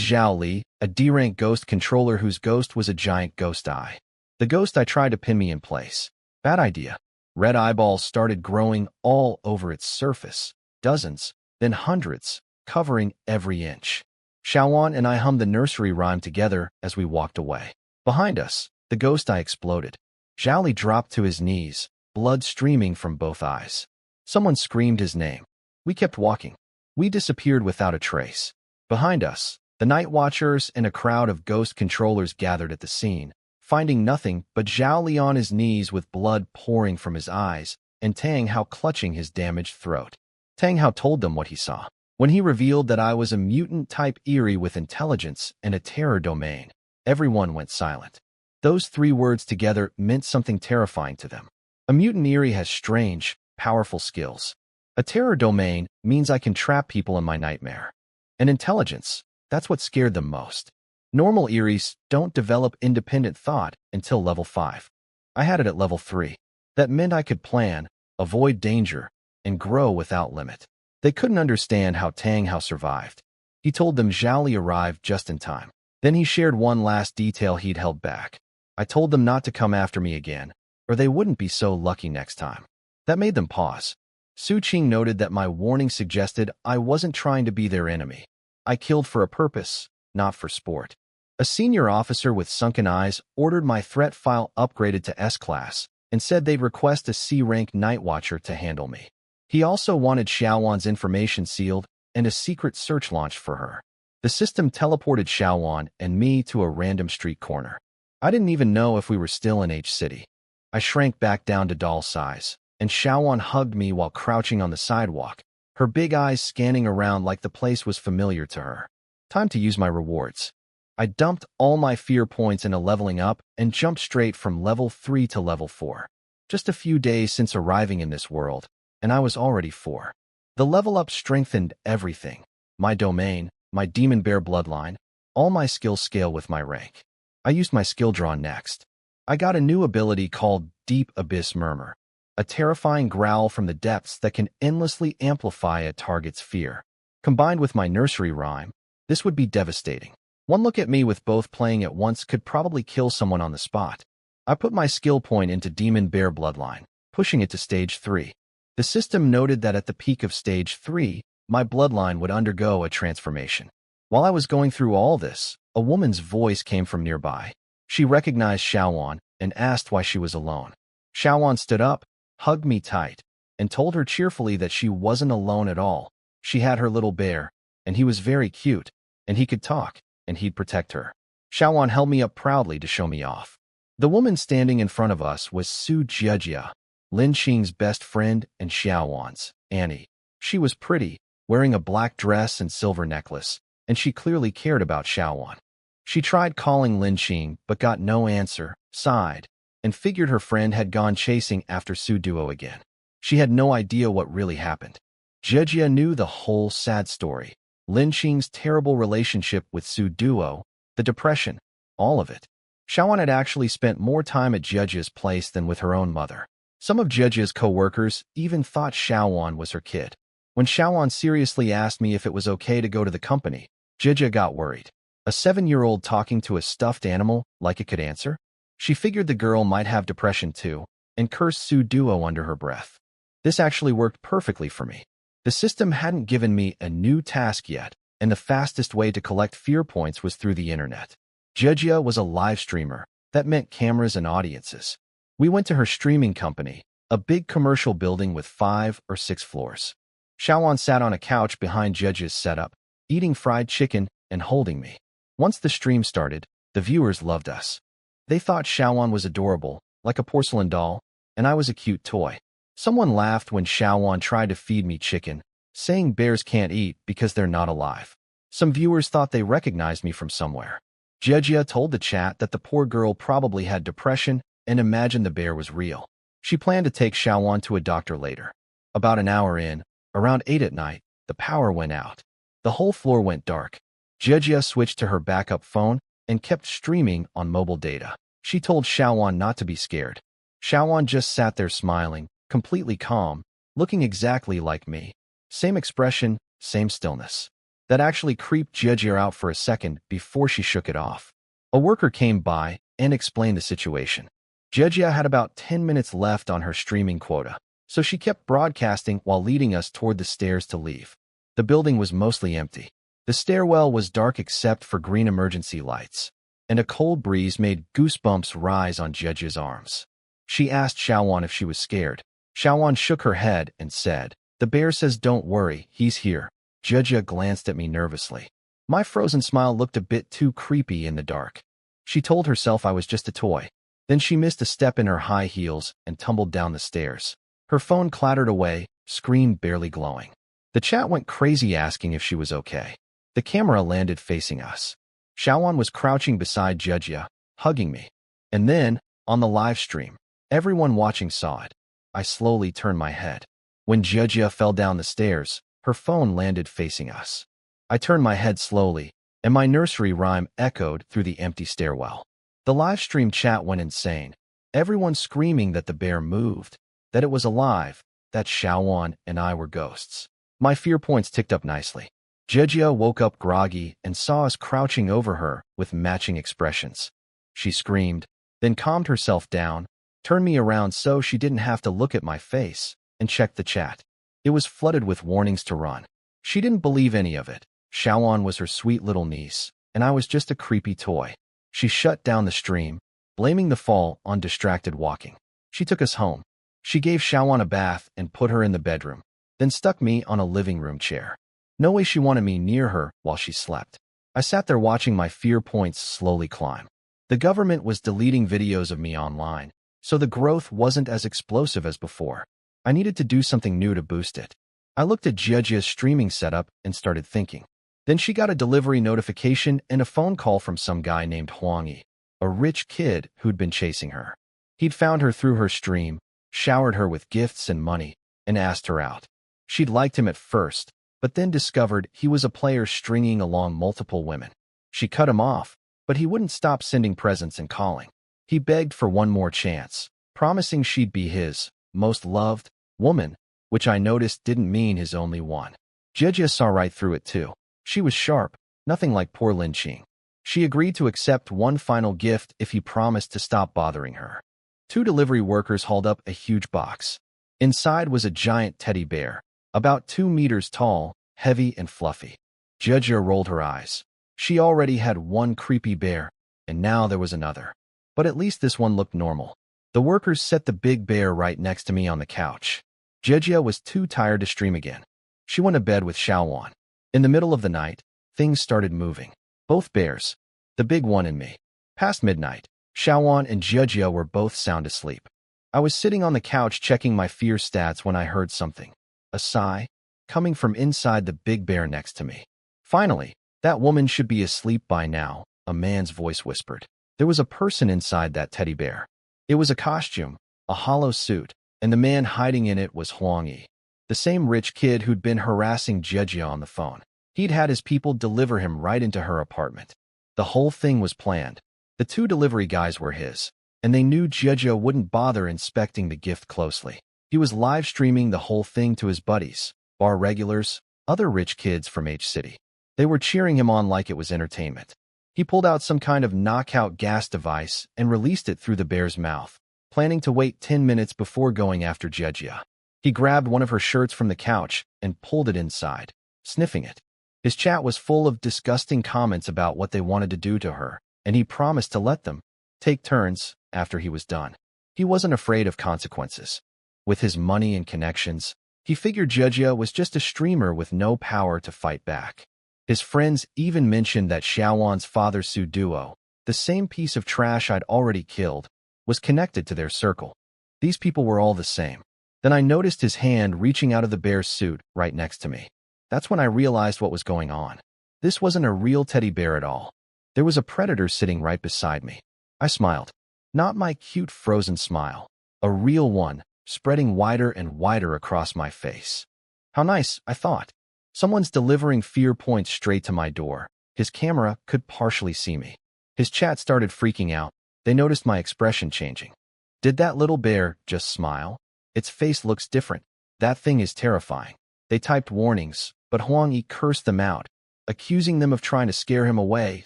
Zhao Li, a D-rank ghost controller whose ghost was a giant ghost eye. The ghost eye tried to pin me in place. Bad idea. Red eyeballs started growing all over its surface, dozens, then hundreds, covering every inch. Xiaowan and I hummed the nursery rhyme together as we walked away. Behind us, the ghost eye exploded. Zhao Li dropped to his knees, blood streaming from both eyes. Someone screamed his name. We kept walking. We disappeared without a trace. Behind us, the Night Watchers and a crowd of ghost controllers gathered at the scene, finding nothing but Zhao Li on his knees with blood pouring from his eyes and Tang Hao clutching his damaged throat. Tang Hao told them what he saw. When he revealed that I was a mutant-type Eerie with intelligence and a terror domain, everyone went silent. Those 3 words together meant something terrifying to them. A mutant Eerie has strange, powerful skills. A terror domain means I can trap people in my nightmare. And intelligence, that's what scared them most. Normal Eries don't develop independent thought until level 5. I had it at level 3. That meant I could plan, avoid danger, and grow without limit. They couldn't understand how Tang Hao survived. He told them Zhao Li arrived just in time. Then he shared one last detail he'd held back. I told them not to come after me again, or they wouldn't be so lucky next time. That made them pause. Su Qing noted that my warning suggested I wasn't trying to be their enemy. I killed for a purpose, not for sport. A senior officer with sunken eyes ordered my threat file upgraded to S-Class and said they'd request a C-rank Night Watcher to handle me. He also wanted Xiaowan's information sealed and a secret search launched for her. The system teleported Xiaowan and me to a random street corner. I didn't even know if we were still in H-City. I shrank back down to doll size, and Xiaowan hugged me while crouching on the sidewalk, her big eyes scanning around like the place was familiar to her. Time to use my rewards. I dumped all my fear points into leveling up and jumped straight from level 3 to level 4. Just a few days since arriving in this world, and I was already 4. The level up strengthened everything. My domain, my demon bear bloodline, all my skills scale with my rank. I used my skill draw next. I got a new ability called Deep Abyss Murmur, a terrifying growl from the depths that can endlessly amplify a target's fear. Combined with my nursery rhyme, this would be devastating. One look at me with both playing at once could probably kill someone on the spot. I put my skill point into Demon Bear Bloodline, pushing it to Stage 3. The system noted that at the peak of Stage 3, my bloodline would undergo a transformation. While I was going through all this, a woman's voice came from nearby. She recognized Xiaowan and asked why she was alone. Xiaowan stood up, hugged me tight, and told her cheerfully that she wasn't alone at all. She had her little bear, and he was very cute, and he could talk, and he'd protect her. Xiaowan held me up proudly to show me off. The woman standing in front of us was Su Jiejia, Lin Xing's best friend and Xiaowan's, Annie. She was pretty, wearing a black dress and silver necklace, and she clearly cared about Xiaowan. She tried calling Lin Xing but got no answer, sighed, and figured her friend had gone chasing after Su Duo again. She had no idea what really happened. Jiejia knew the whole sad story. Lin Xing's terrible relationship with Su Duo, the depression, all of it. Xiaowan had actually spent more time at Jiejia's place than with her own mother. Some of Jiejia's co-workers even thought Xiaowan was her kid. When Xiaowan seriously asked me if it was okay to go to the company, Jiejia got worried. A 7-year-old talking to a stuffed animal like it could answer? She figured the girl might have depression too, and cursed Su Duo under her breath. This actually worked perfectly for me. The system hadn't given me a new task yet, and the fastest way to collect fear points was through the internet. Jiejia was a live streamer. That meant cameras and audiences. We went to her streaming company, a big commercial building with 5 or 6 floors. Xiaowan sat on a couch behind Jiejia's setup, eating fried chicken and holding me. Once the stream started, the viewers loved us. They thought Xiaowan was adorable, like a porcelain doll, and I was a cute toy. Someone laughed when Xiaowan tried to feed me chicken, saying bears can't eat because they're not alive. Some viewers thought they recognized me from somewhere. Jiejia told the chat that the poor girl probably had depression and imagined the bear was real. She planned to take Xiaowan to a doctor later. About an hour in, around 8 at night, the power went out. The whole floor went dark. Jiejia switched to her backup phone and kept streaming on mobile data. She told Xiaowan not to be scared. Xiaowan just sat there smiling, completely calm, looking exactly like me. Same expression, same stillness. That actually creeped Jiejia out for a second before she shook it off. A worker came by and explained the situation. Jiejia had about 10 minutes left on her streaming quota, so she kept broadcasting while leading us toward the stairs to leave. The building was mostly empty. The stairwell was dark except for green emergency lights, and a cold breeze made goosebumps rise on Jiejia's arms. She asked Xiaowan if she was scared. Xiaowan shook her head and said, "The bear says don't worry, he's here." Jiejia glanced at me nervously. My frozen smile looked a bit too creepy in the dark. She told herself I was just a toy. Then she missed a step in her high heels and tumbled down the stairs. Her phone clattered away, screen barely glowing. The chat went crazy asking if she was okay. The camera landed facing us. Xiaowan was crouching beside Jiejia, hugging me. And then, on the live stream, everyone watching saw it. I slowly turned my head. When Jiejia fell down the stairs, her phone landed facing us. I turned my head slowly, and my nursery rhyme echoed through the empty stairwell. The live stream chat went insane, everyone screaming that the bear moved, that it was alive, that Xiaowan and I were ghosts. My fear points ticked up nicely. Jiejia woke up groggy and saw us crouching over her with matching expressions. She screamed, then calmed herself down, turned me around so she didn't have to look at my face, and checked the chat. It was flooded with warnings to run. She didn't believe any of it. Xiaowan was her sweet little niece, and I was just a creepy toy. She shut down the stream, blaming the fall on distracted walking. She took us home. She gave Xiaowan a bath and put her in the bedroom, then stuck me on a living room chair. No way she wanted me near her while she slept. I sat there watching my fear points slowly climb. The government was deleting videos of me online, so the growth wasn't as explosive as before. I needed to do something new to boost it. I looked at Jiejia's streaming setup and started thinking. Then she got a delivery notification and a phone call from some guy named Huang Yi, a rich kid who'd been chasing her. He'd found her through her stream, showered her with gifts and money, and asked her out. She'd liked him at first, but then discovered he was a player stringing along multiple women. She cut him off, but he wouldn't stop sending presents and calling. He begged for one more chance, promising she'd be his most loved woman, which I noticed didn't mean his only one. Jejia saw right through it too. She was sharp, nothing like poor Lin Qing. She agreed to accept one final gift if he promised to stop bothering her. 2 delivery workers hauled up a huge box. Inside was a giant teddy bear, about 2 meters tall, heavy and fluffy. Jejia rolled her eyes. She already had one creepy bear, and now there was another. But at least this one looked normal. The workers set the big bear right next to me on the couch. Jejia was too tired to stream again. She went to bed with Xiaowan. In the middle of the night, things started moving. Both bears, the big one and me. Past midnight, Xiaowan and Jejia were both sound asleep. I was sitting on the couch checking my fear stats when I heard something. A sigh, coming from inside the big bear next to me. Finally, that woman should be asleep by now, a man's voice whispered. There was a person inside that teddy bear. It was a costume, a hollow suit, and the man hiding in it was Huang Yi, the same rich kid who'd been harassing Jejia on the phone. He'd had his people deliver him right into her apartment. The whole thing was planned. The 2 delivery guys were his, and they knew Jejia wouldn't bother inspecting the gift closely. He was live streaming the whole thing to his buddies, bar regulars, other rich kids from H City. They were cheering him on like it was entertainment. He pulled out some kind of knockout gas device and released it through the bear's mouth, planning to wait 10 minutes before going after Jejia. He grabbed one of her shirts from the couch and pulled it inside, sniffing it. His chat was full of disgusting comments about what they wanted to do to her, and he promised to let them take turns after he was done. He wasn't afraid of consequences. With his money and connections, he figured Jejia was just a streamer with no power to fight back. His friends even mentioned that Xiaowan's father Su Duo, the same piece of trash I'd already killed, was connected to their circle. These people were all the same. Then I noticed his hand reaching out of the bear's suit right next to me. That's when I realized what was going on. This wasn't a real teddy bear at all. There was a predator sitting right beside me. I smiled. Not my cute frozen smile. A real one, spreading wider and wider across my face. How nice, I thought. Someone's delivering fear points straight to my door. His camera could partially see me. His chat started freaking out. They noticed my expression changing. Did that little bear just smile? Its face looks different. That thing is terrifying. They typed warnings, but Huang Yi cursed them out, accusing them of trying to scare him away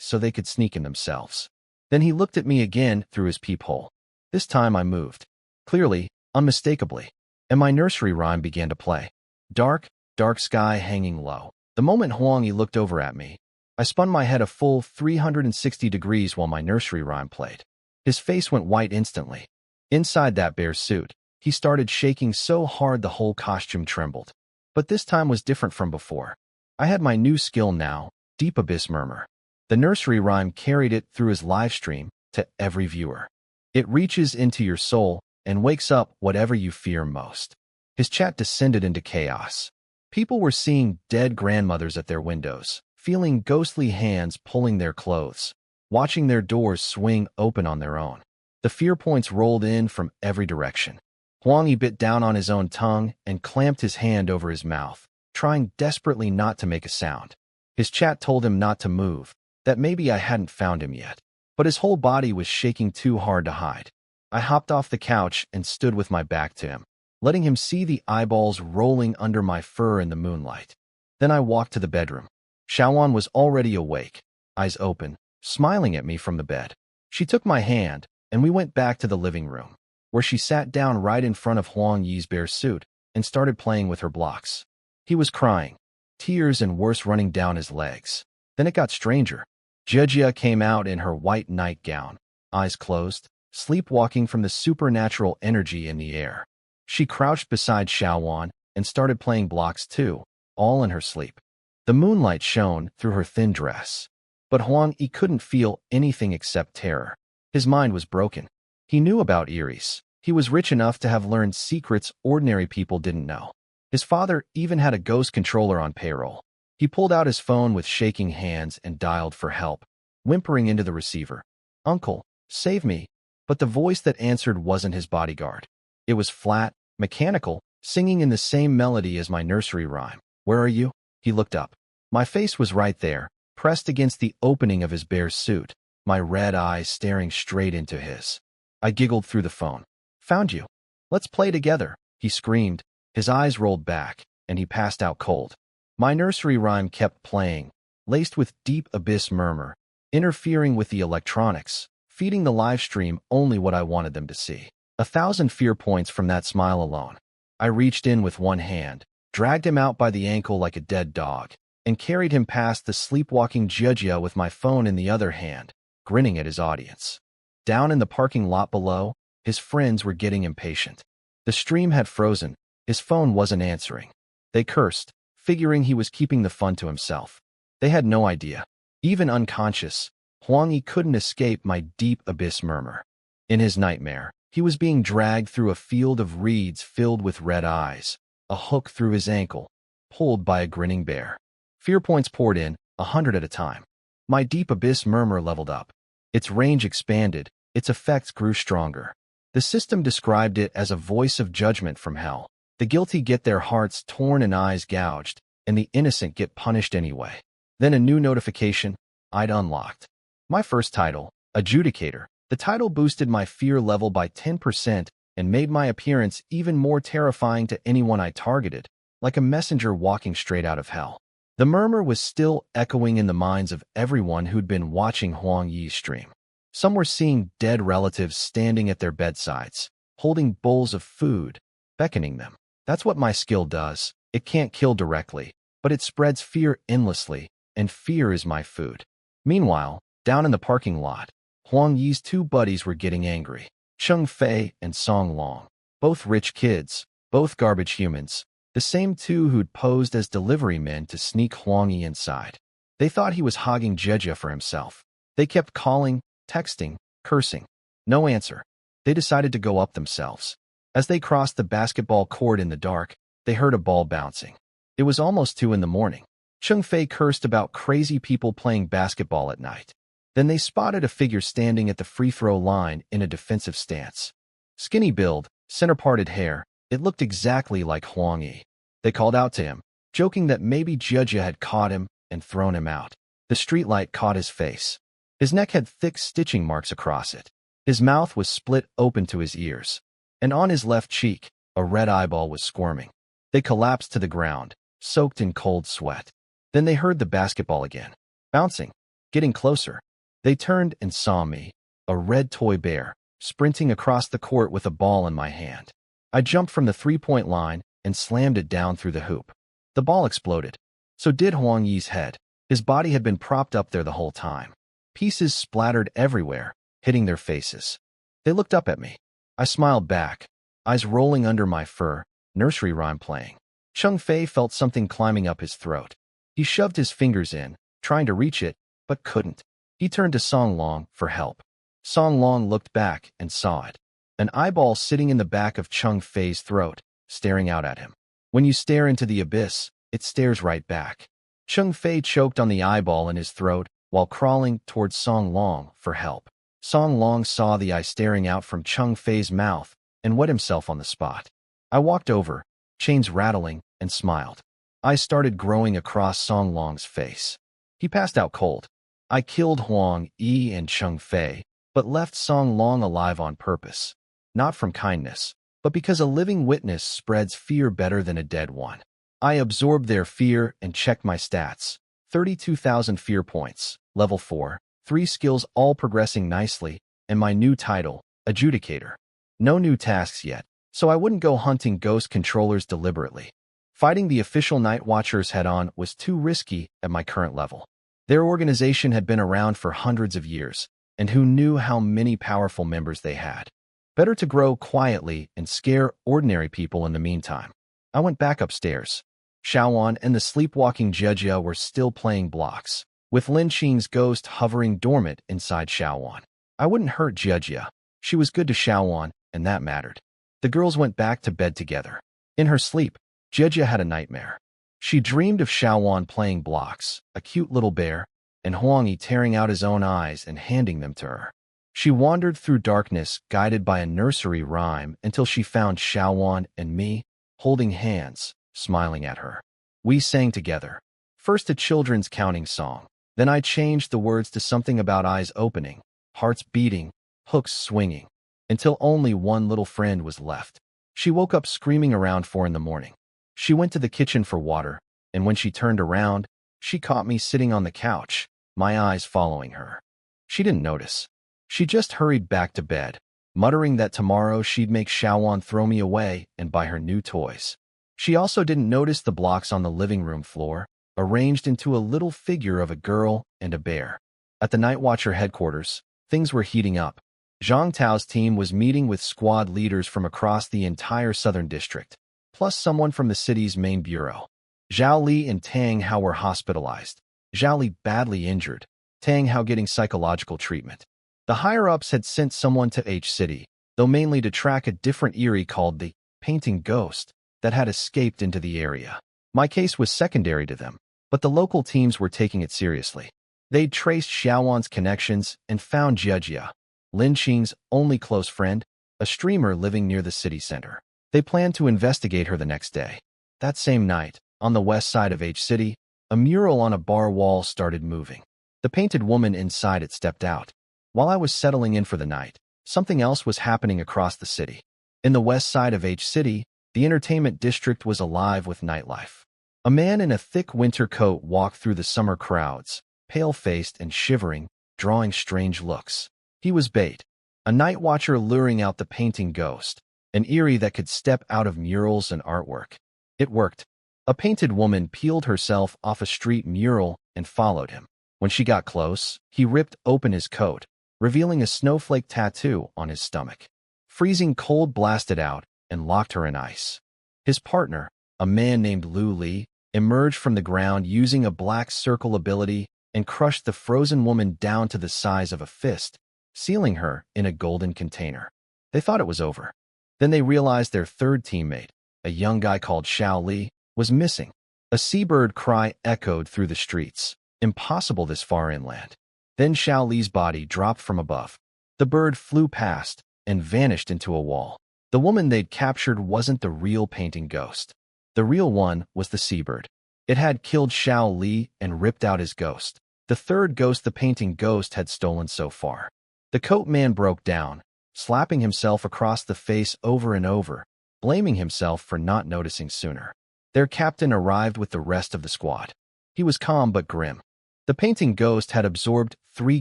so they could sneak in themselves. Then he looked at me again through his peephole. This time I moved. Clearly, unmistakably. And my nursery rhyme began to play. Dark, dark sky hanging low. The moment Huang Yi looked over at me, I spun my head a full 360 degrees while my nursery rhyme played. His face went white instantly. Inside that bear's suit, he started shaking so hard the whole costume trembled. But this time was different from before. I had my new skill now, Deep Abyss Murmur. The nursery rhyme carried it through his live stream to every viewer. It reaches into your soul and wakes up whatever you fear most. His chat descended into chaos. People were seeing dead grandmothers at their windows, feeling ghostly hands pulling their clothes, watching their doors swing open on their own. The fear points rolled in from every direction. Huang Yi bit down on his own tongue and clamped his hand over his mouth, trying desperately not to make a sound. His chat told him not to move, that maybe I hadn't found him yet. But his whole body was shaking too hard to hide. I hopped off the couch and stood with my back to him, letting him see the eyeballs rolling under my fur in the moonlight. Then I walked to the bedroom. Xiaowan was already awake, eyes open, smiling at me from the bed. She took my hand, and we went back to the living room, where she sat down right in front of Huang Yi's bear suit and started playing with her blocks. He was crying, tears and worse running down his legs. Then it got stranger. Jejia came out in her white nightgown, eyes closed, sleepwalking from the supernatural energy in the air. She crouched beside Xiaowan and started playing blocks too, all in her sleep. The moonlight shone through her thin dress. But Huang Yi couldn't feel anything except terror. His mind was broken. He knew about Iris. He was rich enough to have learned secrets ordinary people didn't know. His father even had a ghost controller on payroll. He pulled out his phone with shaking hands and dialed for help, whimpering into the receiver. "Uncle, save me." But the voice that answered wasn't his bodyguard. It was flat, mechanical, singing in the same melody as my nursery rhyme. "Where are you?" He looked up. My face was right there, pressed against the opening of his bare suit, my red eyes staring straight into his. I giggled through the phone. "Found you. Let's play together," he screamed. His eyes rolled back, and he passed out cold. My nursery rhyme kept playing, laced with deep abyss murmur, interfering with the electronics, feeding the live stream only what I wanted them to see. 1,000 fear points from that smile alone. I reached in with one hand, dragged him out by the ankle like a dead dog, and carried him past the sleepwalking Judgia with my phone in the other hand, grinning at his audience. Down in the parking lot below, his friends were getting impatient. The stream had frozen. His phone wasn't answering. They cursed, figuring he was keeping the fun to himself. They had no idea. Even unconscious, Huang Yi couldn't escape my deep abyss murmur. In his nightmare, he was being dragged through a field of reeds filled with red eyes, a hook through his ankle, pulled by a grinning bear. Fear points poured in, 100 at a time. My deep abyss murmur leveled up. Its range expanded, its effects grew stronger. The system described it as a voice of judgment from hell. The guilty get their hearts torn and eyes gouged, and the innocent get punished anyway. Then a new notification. I'd unlocked my first title, Adjudicator. The title boosted my fear level by 10% and made my appearance even more terrifying to anyone I targeted, like a messenger walking straight out of hell. The murmur was still echoing in the minds of everyone who'd been watching Huang Yi's stream. Some were seeing dead relatives standing at their bedsides, holding bowls of food, beckoning them. That's what my skill does. It can't kill directly, but it spreads fear endlessly, and fear is my food. Meanwhile, down in the parking lot, Huang Yi's two buddies were getting angry. Cheng Fei and Song Long. Both rich kids, both garbage humans. The same two who'd posed as delivery men to sneak Huang Yi inside. They thought he was hogging Jejia for himself. They kept calling, texting, cursing. No answer. They decided to go up themselves. As they crossed the basketball court in the dark, they heard a ball bouncing. It was almost 2 in the morning. Cheng Fei cursed about crazy people playing basketball at night. Then they spotted a figure standing at the free throw line in a defensive stance. Skinny build, center-parted hair, it looked exactly like Huang Yi. They called out to him, joking that maybe Jejia had caught him and thrown him out. The streetlight caught his face. His neck had thick stitching marks across it. His mouth was split open to his ears. And on his left cheek, a red eyeball was squirming. They collapsed to the ground, soaked in cold sweat. Then they heard the basketball again, bouncing, getting closer. They turned and saw me, a red toy bear, sprinting across the court with a ball in my hand. I jumped from the three-point line and slammed it down through the hoop. The ball exploded. So did Huang Yi's head. His body had been propped up there the whole time. Pieces splattered everywhere, hitting their faces. They looked up at me. I smiled back, eyes rolling under my fur, nursery rhyme playing. Cheng Fei felt something climbing up his throat. He shoved his fingers in, trying to reach it, but couldn't. He turned to Song Long for help. Song Long looked back and saw it. An eyeball sitting in the back of Cheng Fei's throat, staring out at him. When you stare into the abyss, it stares right back. Cheng Fei choked on the eyeball in his throat while crawling towards Song Long for help. Song Long saw the eye staring out from Cheng Fei's mouth and wet himself on the spot. I walked over, chains rattling, and smiled. Eyes started growing across Song Long's face. He passed out cold. I killed Huang Yi and Cheng Fei, but left Song Long alive on purpose. Not from kindness, but because a living witness spreads fear better than a dead one. I absorbed their fear and checked my stats. 32,000 fear points, level 4, 3 skills all progressing nicely, and my new title, Adjudicator. No new tasks yet, so I wouldn't go hunting ghost controllers deliberately. Fighting the official Night Watchers head-on was too risky at my current level. Their organization had been around for hundreds of years, and who knew how many powerful members they had. Better to grow quietly and scare ordinary people in the meantime. I went back upstairs. Xiaowan and the sleepwalking Jejia were still playing blocks, with Lin Qing's ghost hovering dormant inside Xiaowan. I wouldn't hurt Jejia. She was good to Xiaowan, and that mattered. The girls went back to bed together. In her sleep, Jejia had a nightmare. She dreamed of Xiaowan playing blocks, a cute little bear, and Huangyi tearing out his own eyes and handing them to her. She wandered through darkness, guided by a nursery rhyme, until she found Xiaowan and me, holding hands, smiling at her. We sang together. First a children's counting song. Then I changed the words to something about eyes opening, hearts beating, hooks swinging, until only one little friend was left. She woke up screaming around 4 in the morning. She went to the kitchen for water, and when she turned around, she caught me sitting on the couch, my eyes following her. She didn't notice. She just hurried back to bed, muttering that tomorrow she'd make Xiaowan throw me away and buy her new toys. She also didn't notice the blocks on the living room floor, arranged into a little figure of a girl and a bear. At the Night Watcher headquarters, things were heating up. Zhang Tao's team was meeting with squad leaders from across the entire southern district, plus someone from the city's main bureau. Zhao Li and Tang Hao were hospitalized. Zhao Li badly injured, Tang Hao getting psychological treatment. The higher-ups had sent someone to H City, though mainly to track a different Eerie called the Painting Ghost that had escaped into the area. My case was secondary to them, but the local teams were taking it seriously. They'd traced Xiaowan's connections and found Jia, Lin Qing's only close friend, a streamer living near the city center. They planned to investigate her the next day. That same night, on the west side of H City, a mural on a bar wall started moving. The painted woman inside it stepped out. While I was settling in for the night, something else was happening across the city. In the west side of H City, the entertainment district was alive with nightlife. A man in a thick winter coat walked through the summer crowds, pale-faced and shivering, drawing strange looks. He was bait, a night watcher luring out the painting ghost, an Eerie that could step out of murals and artwork. It worked. A painted woman peeled herself off a street mural and followed him. When she got close, he ripped open his coat, revealing a snowflake tattoo on his stomach. Freezing cold blasted out and locked her in ice. His partner, a man named Lu Li, emerged from the ground using a black circle ability and crushed the frozen woman down to the size of a fist, sealing her in a golden container. They thought it was over. Then they realized their third teammate, a young guy called Xiao Li, was missing. A seabird cry echoed through the streets. Impossible this far inland. Then Xiao Li's body dropped from above. The bird flew past and vanished into a wall. The woman they'd captured wasn't the real painting ghost. The real one was the seabird. It had killed Xiao Li and ripped out his ghost, the third ghost the painting ghost had stolen so far. The coat man broke down, slapping himself across the face over and over, blaming himself for not noticing sooner. Their captain arrived with the rest of the squad. He was calm but grim. The painting ghost had absorbed 3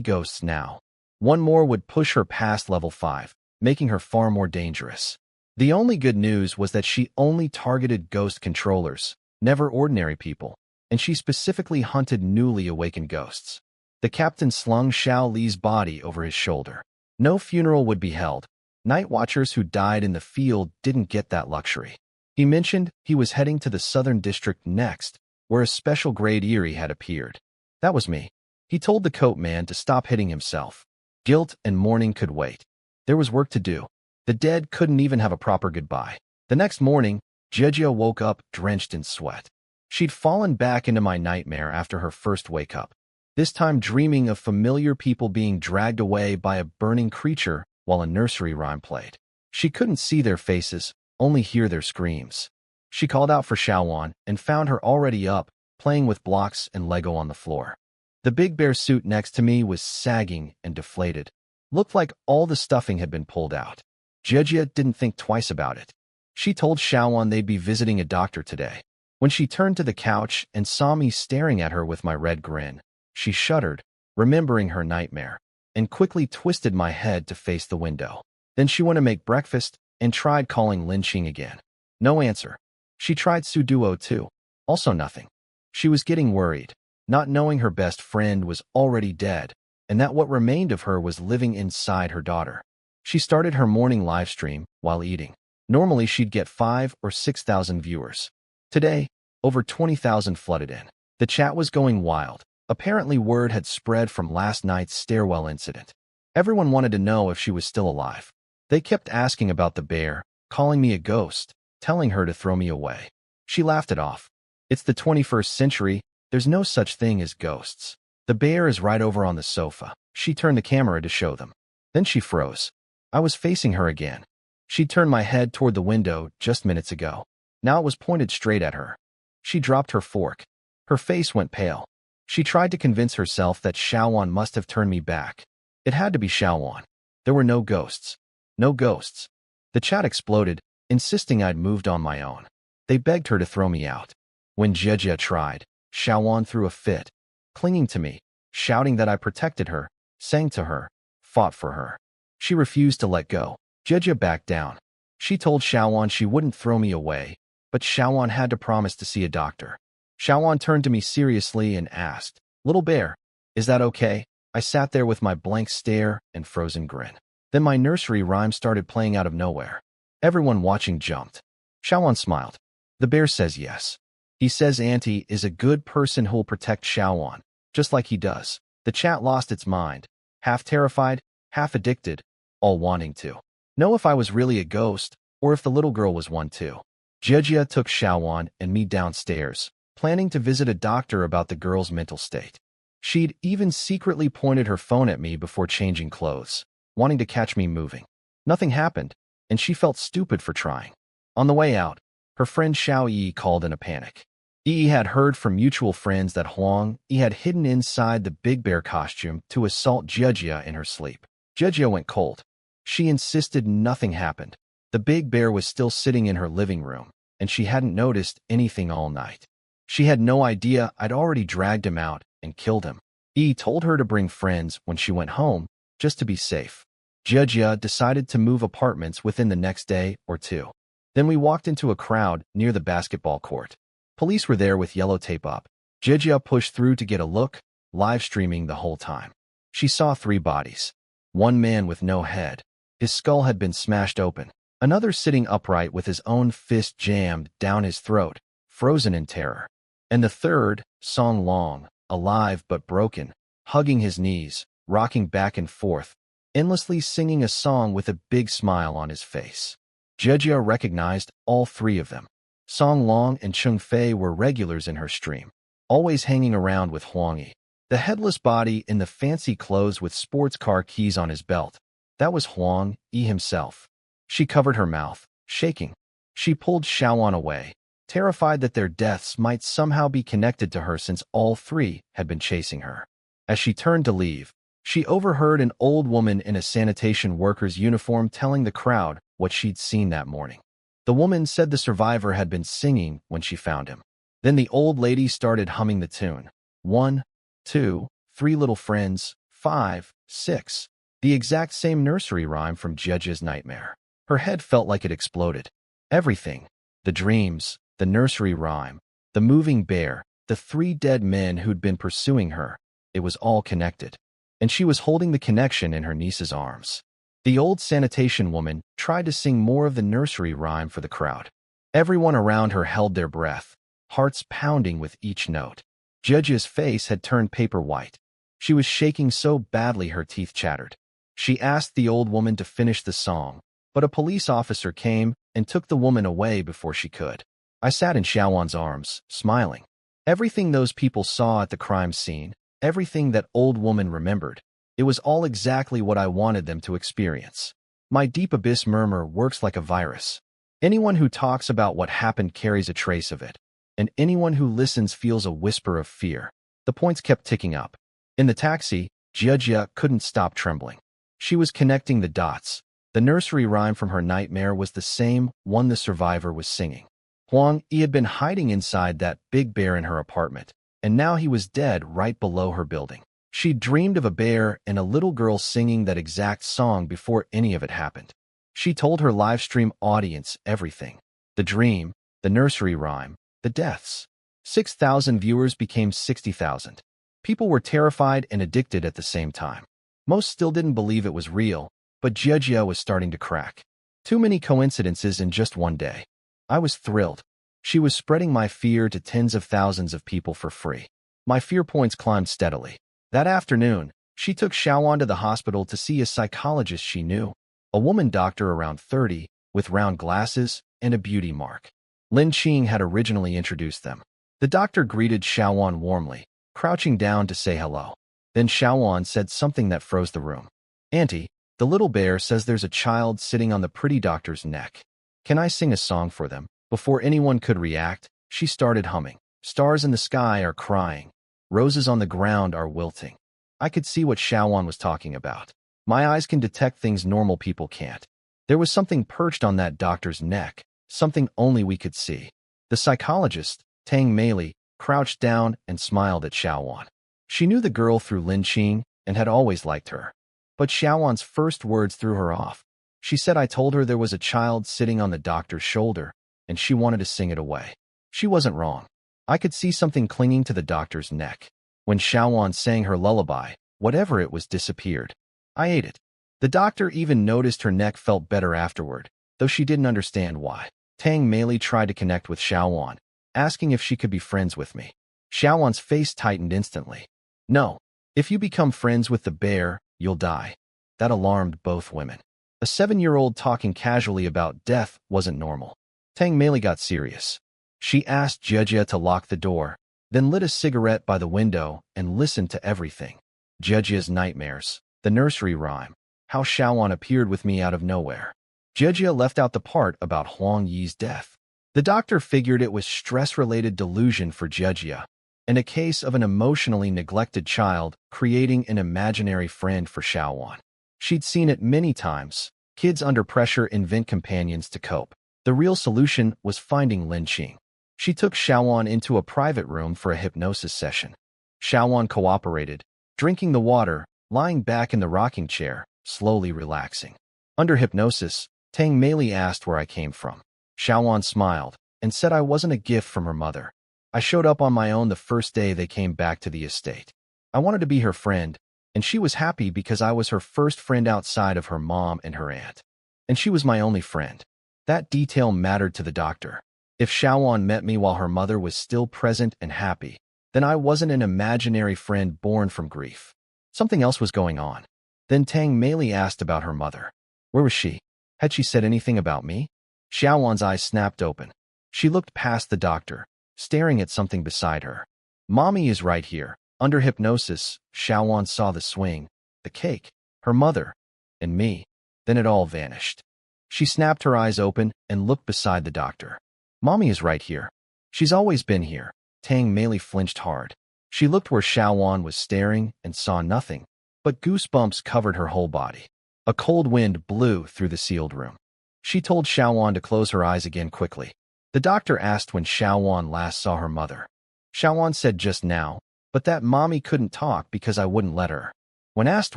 ghosts now. One more would push her past level 5, making her far more dangerous. The only good news was that she only targeted ghost controllers, never ordinary people, and she specifically hunted newly awakened ghosts. The captain slung Xiao Li's body over his shoulder. No funeral would be held. Night watchers who died in the field didn't get that luxury. He mentioned he was heading to the southern district next, where a special grade Eerie had appeared. That was me. He told the coat man to stop hitting himself. Guilt and mourning could wait. There was work to do. The dead couldn't even have a proper goodbye. The next morning, Jia woke up drenched in sweat. She'd fallen back into my nightmare after her first wake-up, this time dreaming of familiar people being dragged away by a burning creature while a nursery rhyme played. She couldn't see their faces, only hear their screams. She called out for Xiaowan and found her already up, playing with blocks and Lego on the floor. The big bear suit next to me was sagging and deflated. Looked like all the stuffing had been pulled out. Jia didn't think twice about it. She told Xiaowan they'd be visiting a doctor today. When she turned to the couch and saw me staring at her with my red grin, she shuddered, remembering her nightmare, and quickly twisted my head to face the window. Then she went to make breakfast and tried calling Lin Qing again. No answer. She tried Suduo too. Also nothing. She was getting worried, not knowing her best friend was already dead, and that what remained of her was living inside her daughter. She started her morning live stream while eating. Normally she'd get 5,000 or 6,000 viewers. Today, over 20,000 flooded in. The chat was going wild. Apparently word had spread from last night's stairwell incident. Everyone wanted to know if she was still alive. They kept asking about the bear, calling me a ghost, telling her to throw me away. She laughed it off. It's the 21st century. There's no such thing as ghosts. The bear is right over on the sofa. She turned the camera to show them. Then she froze. I was facing her again. She'd turned my head toward the window just minutes ago. Now it was pointed straight at her. She dropped her fork. Her face went pale. She tried to convince herself that Xiaowan must have turned me back. It had to be Xiaowan. There were no ghosts. No ghosts. The chat exploded, insisting I'd moved on my own. They begged her to throw me out. When Jejia tried, Xiaowan threw a fit, clinging to me, shouting that I protected her, sang to her, fought for her. She refused to let go. Jejia backed down. She told Xiaowan she wouldn't throw me away, but Xiaowan had to promise to see a doctor. Xiaowan turned to me seriously and asked, "Little bear, is that okay?" I sat there with my blank stare and frozen grin. Then my nursery rhyme started playing out of nowhere. Everyone watching jumped. Xiaowan smiled. The bear says yes. He says Auntie is a good person who'll protect Xiaowan, just like he does. The chat lost its mind, half terrified, half addicted, all wanting to know if I was really a ghost or if the little girl was one too. Jejia took Xiaowan and me downstairs, planning to visit a doctor about the girl's mental state. She'd even secretly pointed her phone at me before changing clothes, wanting to catch me moving. Nothing happened, and she felt stupid for trying. On the way out, her friend Xiao Yi called in a panic. Yi had heard from mutual friends that Huang Yi had hidden inside the Big Bear costume to assault Jejia in her sleep. Jejia went cold. She insisted nothing happened. The Big Bear was still sitting in her living room, and she hadn't noticed anything all night. She had no idea I'd already dragged him out and killed him. Yi told her to bring friends when she went home, just to be safe. Jejia decided to move apartments within the next day or two. Then we walked into a crowd near the basketball court. Police were there with yellow tape up. Jejia pushed through to get a look, live streaming the whole time. She saw 3 bodies. One man with no head. His skull had been smashed open. Another sitting upright with his own fist jammed down his throat, frozen in terror. And the third, Song Long, alive but broken, hugging his knees, rocking back and forth, endlessly singing a song with a big smile on his face. Jejia recognized all 3 of them. Song Long and Chung Fei were regulars in her stream, always hanging around with Huang Yi. The headless body in the fancy clothes with sports car keys on his belt, that was Huang Yi himself. She covered her mouth, shaking. She pulled Xiaowan away, terrified that their deaths might somehow be connected to her since all 3 had been chasing her. As she turned to leave, she overheard an old woman in a sanitation worker's uniform telling the crowd what she'd seen that morning. The woman said the survivor had been singing when she found him. Then the old lady started humming the tune. 1, 2, 3 little friends, 5, 6. The exact same nursery rhyme from Jejia's nightmare. Her head felt like it exploded. Everything. The dreams, the nursery rhyme, the moving bear, the 3 dead men who'd been pursuing her. It was all connected. And she was holding the connection in her niece's arms. The old sanitation woman tried to sing more of the nursery rhyme for the crowd. Everyone around her held their breath, hearts pounding with each note. Jejia's face had turned paper white. She was shaking so badly her teeth chattered. She asked the old woman to finish the song, but a police officer came and took the woman away before she could. I sat in Xiaowan's arms, smiling. Everything those people saw at the crime scene, everything that old woman remembered, it was all exactly what I wanted them to experience. My deep abyss murmur works like a virus. Anyone who talks about what happened carries a trace of it, and anyone who listens feels a whisper of fear. The points kept ticking up. In the taxi, Jejia couldn't stop trembling. She was connecting the dots. The nursery rhyme from her nightmare was the same one the survivor was singing. Huang Yi had been hiding inside that big bear in her apartment, and now he was dead right below her building. She dreamed of a bear and a little girl singing that exact song before any of it happened. She told her live stream audience everything. The dream, the nursery rhyme, the deaths. 6,000 viewers became 60,000. People were terrified and addicted at the same time. Most still didn't believe it was real, but Jejia was starting to crack. Too many coincidences in just one day. I was thrilled. She was spreading my fear to tens of thousands of people for free. My fear points climbed steadily. That afternoon, she took Xiaowan to the hospital to see a psychologist she knew, a woman doctor around 30, with round glasses and a beauty mark. Lin Qing had originally introduced them. The doctor greeted Xiaowan warmly, crouching down to say hello. Then Xiaowan said something that froze the room. "Auntie, the little bear says there's a child sitting on the pretty doctor's neck. Can I sing a song for them?" Before anyone could react, she started humming. Stars in the sky are crying. Roses on the ground are wilting. I could see what Xiaowan was talking about. My eyes can detect things normal people can't. There was something perched on that doctor's neck, something only we could see. The psychologist, Tang Meili, crouched down and smiled at Xiaowan. She knew the girl through Lin Qing and had always liked her. But Xiaowan's first words threw her off. She said I told her there was a child sitting on the doctor's shoulder, and she wanted to sing it away. She wasn't wrong. I could see something clinging to the doctor's neck. When Xiaowan sang her lullaby, whatever it was disappeared. I ate it. The doctor even noticed her neck felt better afterward, though she didn't understand why. Tang Meili tried to connect with Xiaowan, asking if she could be friends with me. Xiaowan's face tightened instantly. "No. If you become friends with the bear, you'll die." That alarmed both women. A 7-year-old talking casually about death wasn't normal. Tang Meili got serious. She asked Jejia to lock the door, then lit a cigarette by the window and listened to everything. Jejia's nightmares, the nursery rhyme, how Xiaowan appeared with me out of nowhere. Jejia left out the part about Huang Yi's death. The doctor figured it was stress-related delusion for Jejia, and a case of an emotionally neglected child creating an imaginary friend for Xiaowan. She'd seen it many times. Kids under pressure invent companions to cope. The real solution was finding Lin Qing. She took Xiaowan into a private room for a hypnosis session. Xiaowan cooperated, drinking the water, lying back in the rocking chair, slowly relaxing. Under hypnosis, Tang Meili asked where I came from. Xiaowan smiled and said I wasn't a gift from her mother. I showed up on my own the first day they came back to the estate. I wanted to be her friend, and she was happy because I was her first friend outside of her mom and her aunt. And she was my only friend. That detail mattered to the doctor. If Xiaowan met me while her mother was still present and happy, then I wasn't an imaginary friend born from grief. Something else was going on. Then Tang Meili asked about her mother. Where was she? Had she said anything about me? Xiaowan's eyes snapped open. She looked past the doctor, staring at something beside her. Mommy is right here. Under hypnosis, Xiaowan saw the swing, the cake, her mother, and me. Then it all vanished. She snapped her eyes open and looked beside the doctor. Mommy is right here. She's always been here. Tang Meili flinched hard. She looked where Xiaowan was staring and saw nothing, but goosebumps covered her whole body. A cold wind blew through the sealed room. She told Xiaowan to close her eyes again quickly. The doctor asked when Xiaowan last saw her mother. Xiaowan said just now, but that mommy couldn't talk because I wouldn't let her. When asked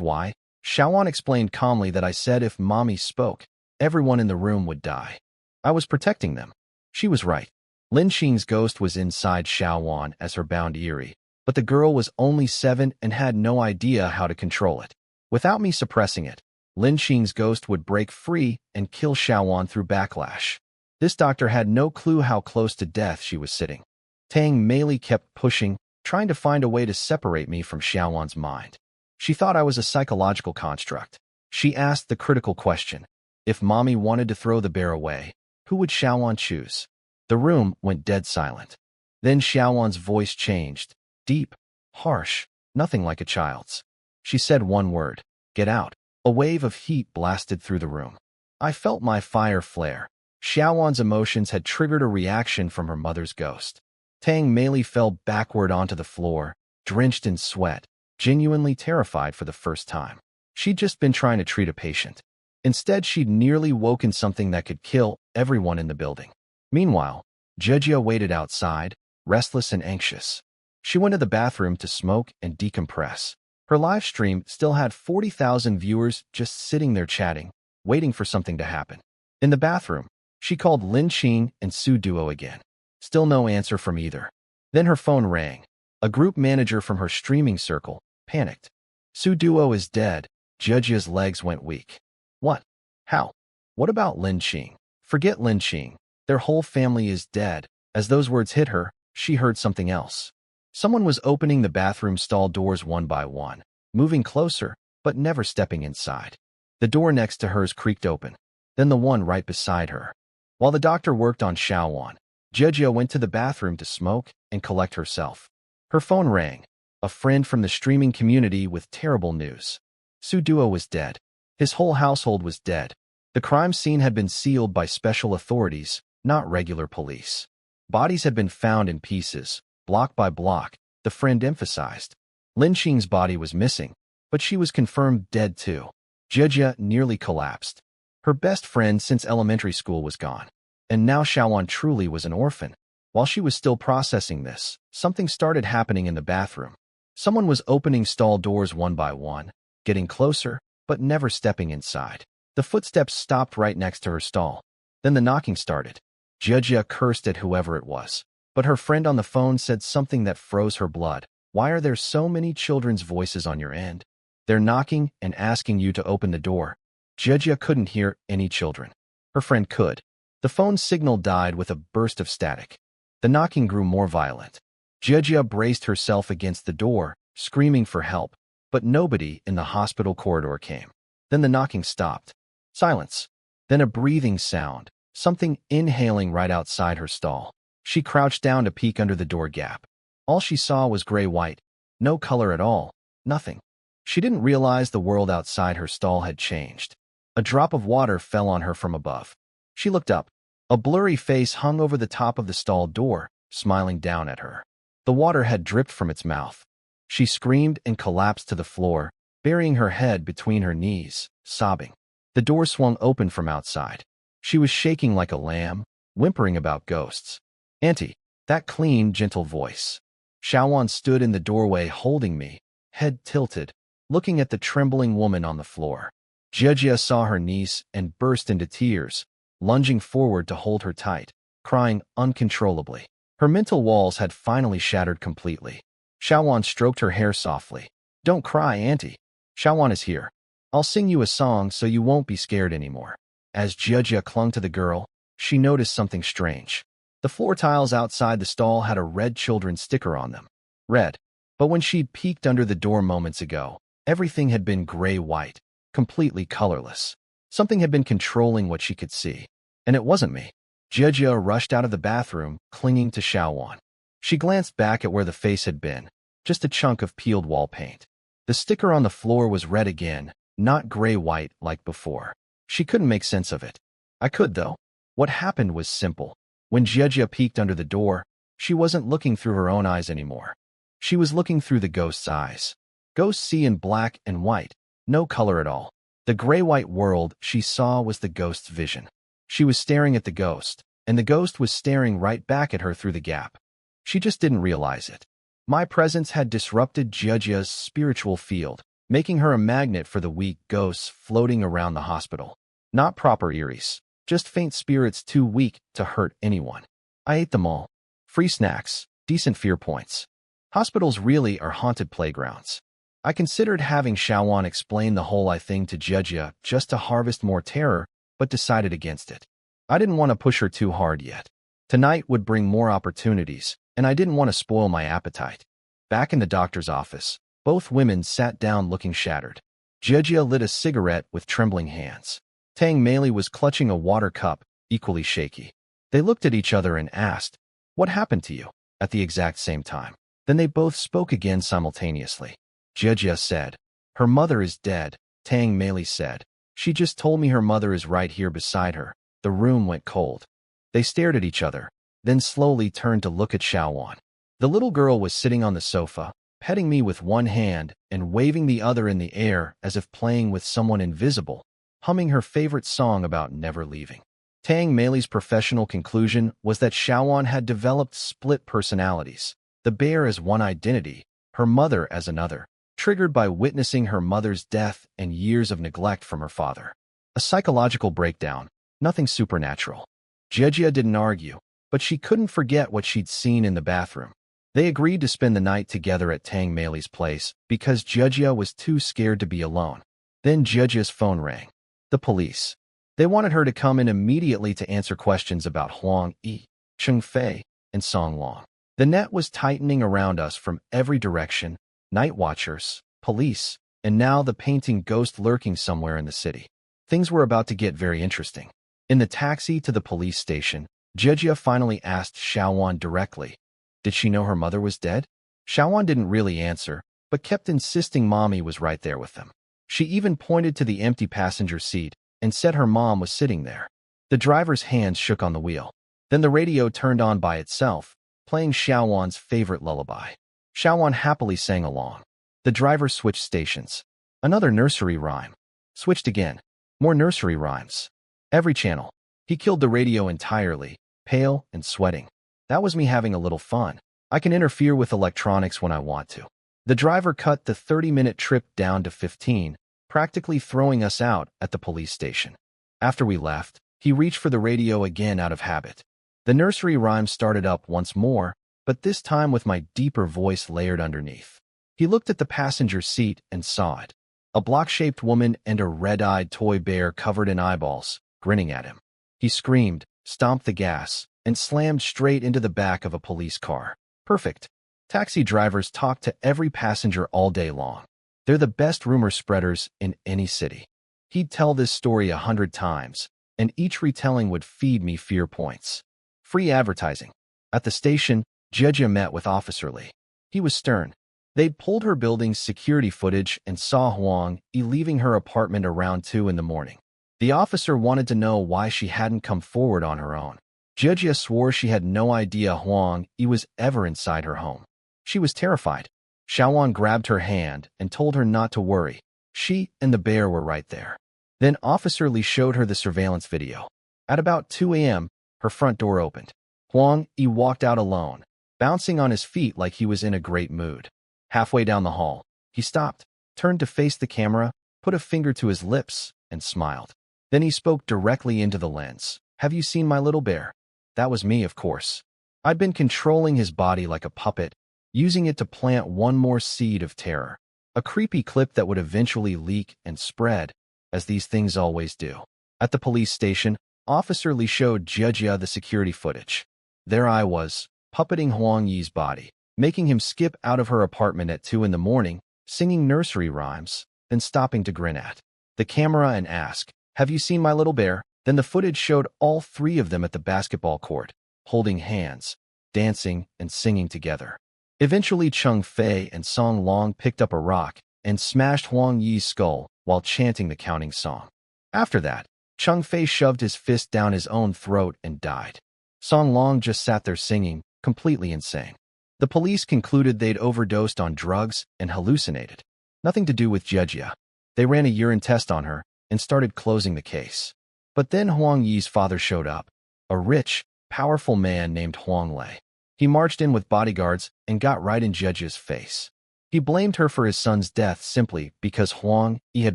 why, Xiaowan explained calmly that I said if mommy spoke, everyone in the room would die. I was protecting them. She was right. Lin Qing's ghost was inside Xiaowan as her bound Eerie, but the girl was only 7 and had no idea how to control it. Without me suppressing it, Lin Qing's ghost would break free and kill Xiaowan through backlash. This doctor had no clue how close to death she was sitting. Tang Meili kept pushing, trying to find a way to separate me from Xiaowan's mind. She thought I was a psychological construct. She asked the critical question. If mommy wanted to throw the bear away, who would Xiaowan choose? The room went dead silent. Then Xiaowan's voice changed, deep, harsh, nothing like a child's. She said one word, "Get out." A wave of heat blasted through the room. I felt my fire flare. Xiaowan's emotions had triggered a reaction from her mother's ghost. Tang Meili fell backward onto the floor, drenched in sweat, genuinely terrified for the first time. She'd just been trying to treat a patient. Instead, she'd nearly woken something that could kill everyone in the building. Meanwhile, Jejia waited outside, restless and anxious. She went to the bathroom to smoke and decompress. Her live stream still had 40,000 viewers just sitting there chatting, waiting for something to happen. In the bathroom, she called Lin Qing and Su Duo again. Still no answer from either. Then her phone rang. A group manager from her streaming circle panicked. Su Duo is dead. Jejia's legs went weak. What? How? What about Lin Qing? Forget Lin Qing. Their whole family is dead. As those words hit her, she heard something else. Someone was opening the bathroom stall doors one by one, moving closer, but never stepping inside. The door next to hers creaked open, then the one right beside her. While the doctor worked on Xiaowan, Jejia went to the bathroom to smoke and collect herself. Her phone rang. A friend from the streaming community with terrible news. Suduo was dead. His whole household was dead. The crime scene had been sealed by special authorities, not regular police. Bodies had been found in pieces, block by block, the friend emphasized. Lin Qing's body was missing, but she was confirmed dead too. Jejia nearly collapsed. Her best friend since elementary school was gone. And now Xiaowan truly was an orphan. While she was still processing this, something started happening in the bathroom. Someone was opening stall doors one by one, getting closer, but never stepping inside. The footsteps stopped right next to her stall. Then the knocking started. Jejia cursed at whoever it was. But her friend on the phone said something that froze her blood. Why are there so many children's voices on your end? They're knocking and asking you to open the door. Jejia couldn't hear any children. Her friend could. The phone signal died with a burst of static. The knocking grew more violent. Jejia braced herself against the door, screaming for help, but nobody in the hospital corridor came. Then the knocking stopped. Silence. Then a breathing sound, something inhaling right outside her stall. She crouched down to peek under the door gap. All she saw was gray-white. No color at all. Nothing. She didn't realize the world outside her stall had changed. A drop of water fell on her from above. She looked up. A blurry face hung over the top of the stall door, smiling down at her. The water had dripped from its mouth. She screamed and collapsed to the floor, burying her head between her knees, sobbing. The door swung open from outside. She was shaking like a lamb, whimpering about ghosts. "Auntie," that clean, gentle voice. Xiaowan stood in the doorway holding me, head tilted, looking at the trembling woman on the floor. Jejia saw her niece and burst into tears, lunging forward to hold her tight, crying uncontrollably. Her mental walls had finally shattered completely. Xiaowan stroked her hair softly. "Don't cry, Auntie. Xiaowan is here. I'll sing you a song so you won't be scared anymore." As Jejia clung to the girl, she noticed something strange. The floor tiles outside the stall had a red children's sticker on them. Red. But when she'd peeked under the door moments ago, everything had been gray-white, completely colorless. Something had been controlling what she could see. And it wasn't me. Jejia rushed out of the bathroom, clinging to Xiaowan. She glanced back at where the face had been, just a chunk of peeled wall paint. The sticker on the floor was red again, not gray-white like before. She couldn't make sense of it. I could, though. What happened was simple. When Jejia peeked under the door, she wasn't looking through her own eyes anymore. She was looking through the ghost's eyes. Ghosts see in black and white, no color at all. The gray-white world she saw was the ghost's vision. She was staring at the ghost, and the ghost was staring right back at her through the gap. She just didn't realize it. My presence had disrupted Jejia's spiritual field, making her a magnet for the weak ghosts floating around the hospital. Not proper Eries, just faint spirits too weak to hurt anyone. I ate them all. Free snacks, decent fear points. Hospitals really are haunted playgrounds. I considered having Xiaowan explain the whole thing to Jejia just to harvest more terror, but decided against it. I didn't want to push her too hard yet. Tonight would bring more opportunities, and I didn't want to spoil my appetite. Back in the doctor's office, both women sat down looking shattered. Jejia lit a cigarette with trembling hands. Tang Meili was clutching a water cup, equally shaky. They looked at each other and asked, "What happened to you?" at the exact same time. Then they both spoke again simultaneously. Jejia said, "Her mother is dead," Tang Meili said. "She just told me her mother is right here beside her." The room went cold. They stared at each other, then slowly turned to look at Xiaowan. The little girl was sitting on the sofa, petting me with one hand and waving the other in the air as if playing with someone invisible, humming her favorite song about never leaving. Tang Meili's professional conclusion was that Xiaowan had developed split personalities, the bear as one identity, her mother as another, triggered by witnessing her mother's death and years of neglect from her father. A psychological breakdown, nothing supernatural. Jejia didn't argue, but she couldn't forget what she'd seen in the bathroom. They agreed to spend the night together at Tang Meili's place because Jejia was too scared to be alone. Then Jejia's phone rang. The police. They wanted her to come in immediately to answer questions about Huang Yi, Cheng Fei, and Song Long. The net was tightening around us from every direction, night watchers, police, and now the painting ghost lurking somewhere in the city. Things were about to get very interesting. In the taxi to the police station, Jejia finally asked Xiaowan directly. Did she know her mother was dead? Xiaowan didn't really answer, but kept insisting Mommy was right there with them. She even pointed to the empty passenger seat and said her mom was sitting there. The driver's hands shook on the wheel. Then the radio turned on by itself, playing Xiaowan's favorite lullaby. Xiaowan happily sang along. The driver switched stations. Another nursery rhyme. Switched again. More nursery rhymes. Every channel. He killed the radio entirely, pale and sweating. That was me having a little fun. I can interfere with electronics when I want to. The driver cut the 30-minute trip down to 15, practically throwing us out at the police station. After we left, he reached for the radio again out of habit. The nursery rhyme started up once more, but this time with my deeper voice layered underneath. He looked at the passenger seat and saw it. A block-shaped woman and a red-eyed toy bear covered in eyeballs, grinning at him. He screamed, stomped the gas, and slammed straight into the back of a police car. Perfect. Taxi drivers talk to every passenger all day long. They're the best rumor spreaders in any city. He'd tell this story 100 times, and each retelling would feed me fear points. Free advertising. At the station, Jejia met with Officer Lee. He was stern. They'd pulled her building's security footage and saw Huang Yi leaving her apartment around 2 in the morning. The officer wanted to know why she hadn't come forward on her own. Jejia swore she had no idea Huang Yi was ever inside her home. She was terrified. Xiaowan grabbed her hand and told her not to worry. She and the bear were right there. Then Officer Lee showed her the surveillance video. At about 2 a.m., her front door opened. Huang Yi walked out alone, bouncing on his feet like he was in a great mood. Halfway down the hall, he stopped, turned to face the camera, put a finger to his lips, and smiled. Then he spoke directly into the lens. Have you seen my little bear? That was me, of course. I'd been controlling his body like a puppet, using it to plant one more seed of terror. A creepy clip that would eventually leak and spread, as these things always do. At the police station, Officer Lee showed Jejia the security footage. There I was, puppeting Huang Yi's body, making him skip out of her apartment at 2 in the morning, singing nursery rhymes, then stopping to grin at the camera and ask, have you seen my little bear? Then the footage showed all 3 of them at the basketball court, holding hands, dancing, and singing together. Eventually, Cheng Fei and Song Long picked up a rock and smashed Huang Yi's skull while chanting the counting song. After that, Cheng Fei shoved his fist down his own throat and died. Song Long just sat there singing, completely insane. The police concluded they'd overdosed on drugs and hallucinated. Nothing to do with Jejia. They ran a urine test on her and started closing the case. But then Huang Yi's father showed up, a rich, powerful man named Huang Lei. He marched in with bodyguards and got right in Jejia's face. He blamed her for his son's death simply because Huang Yi had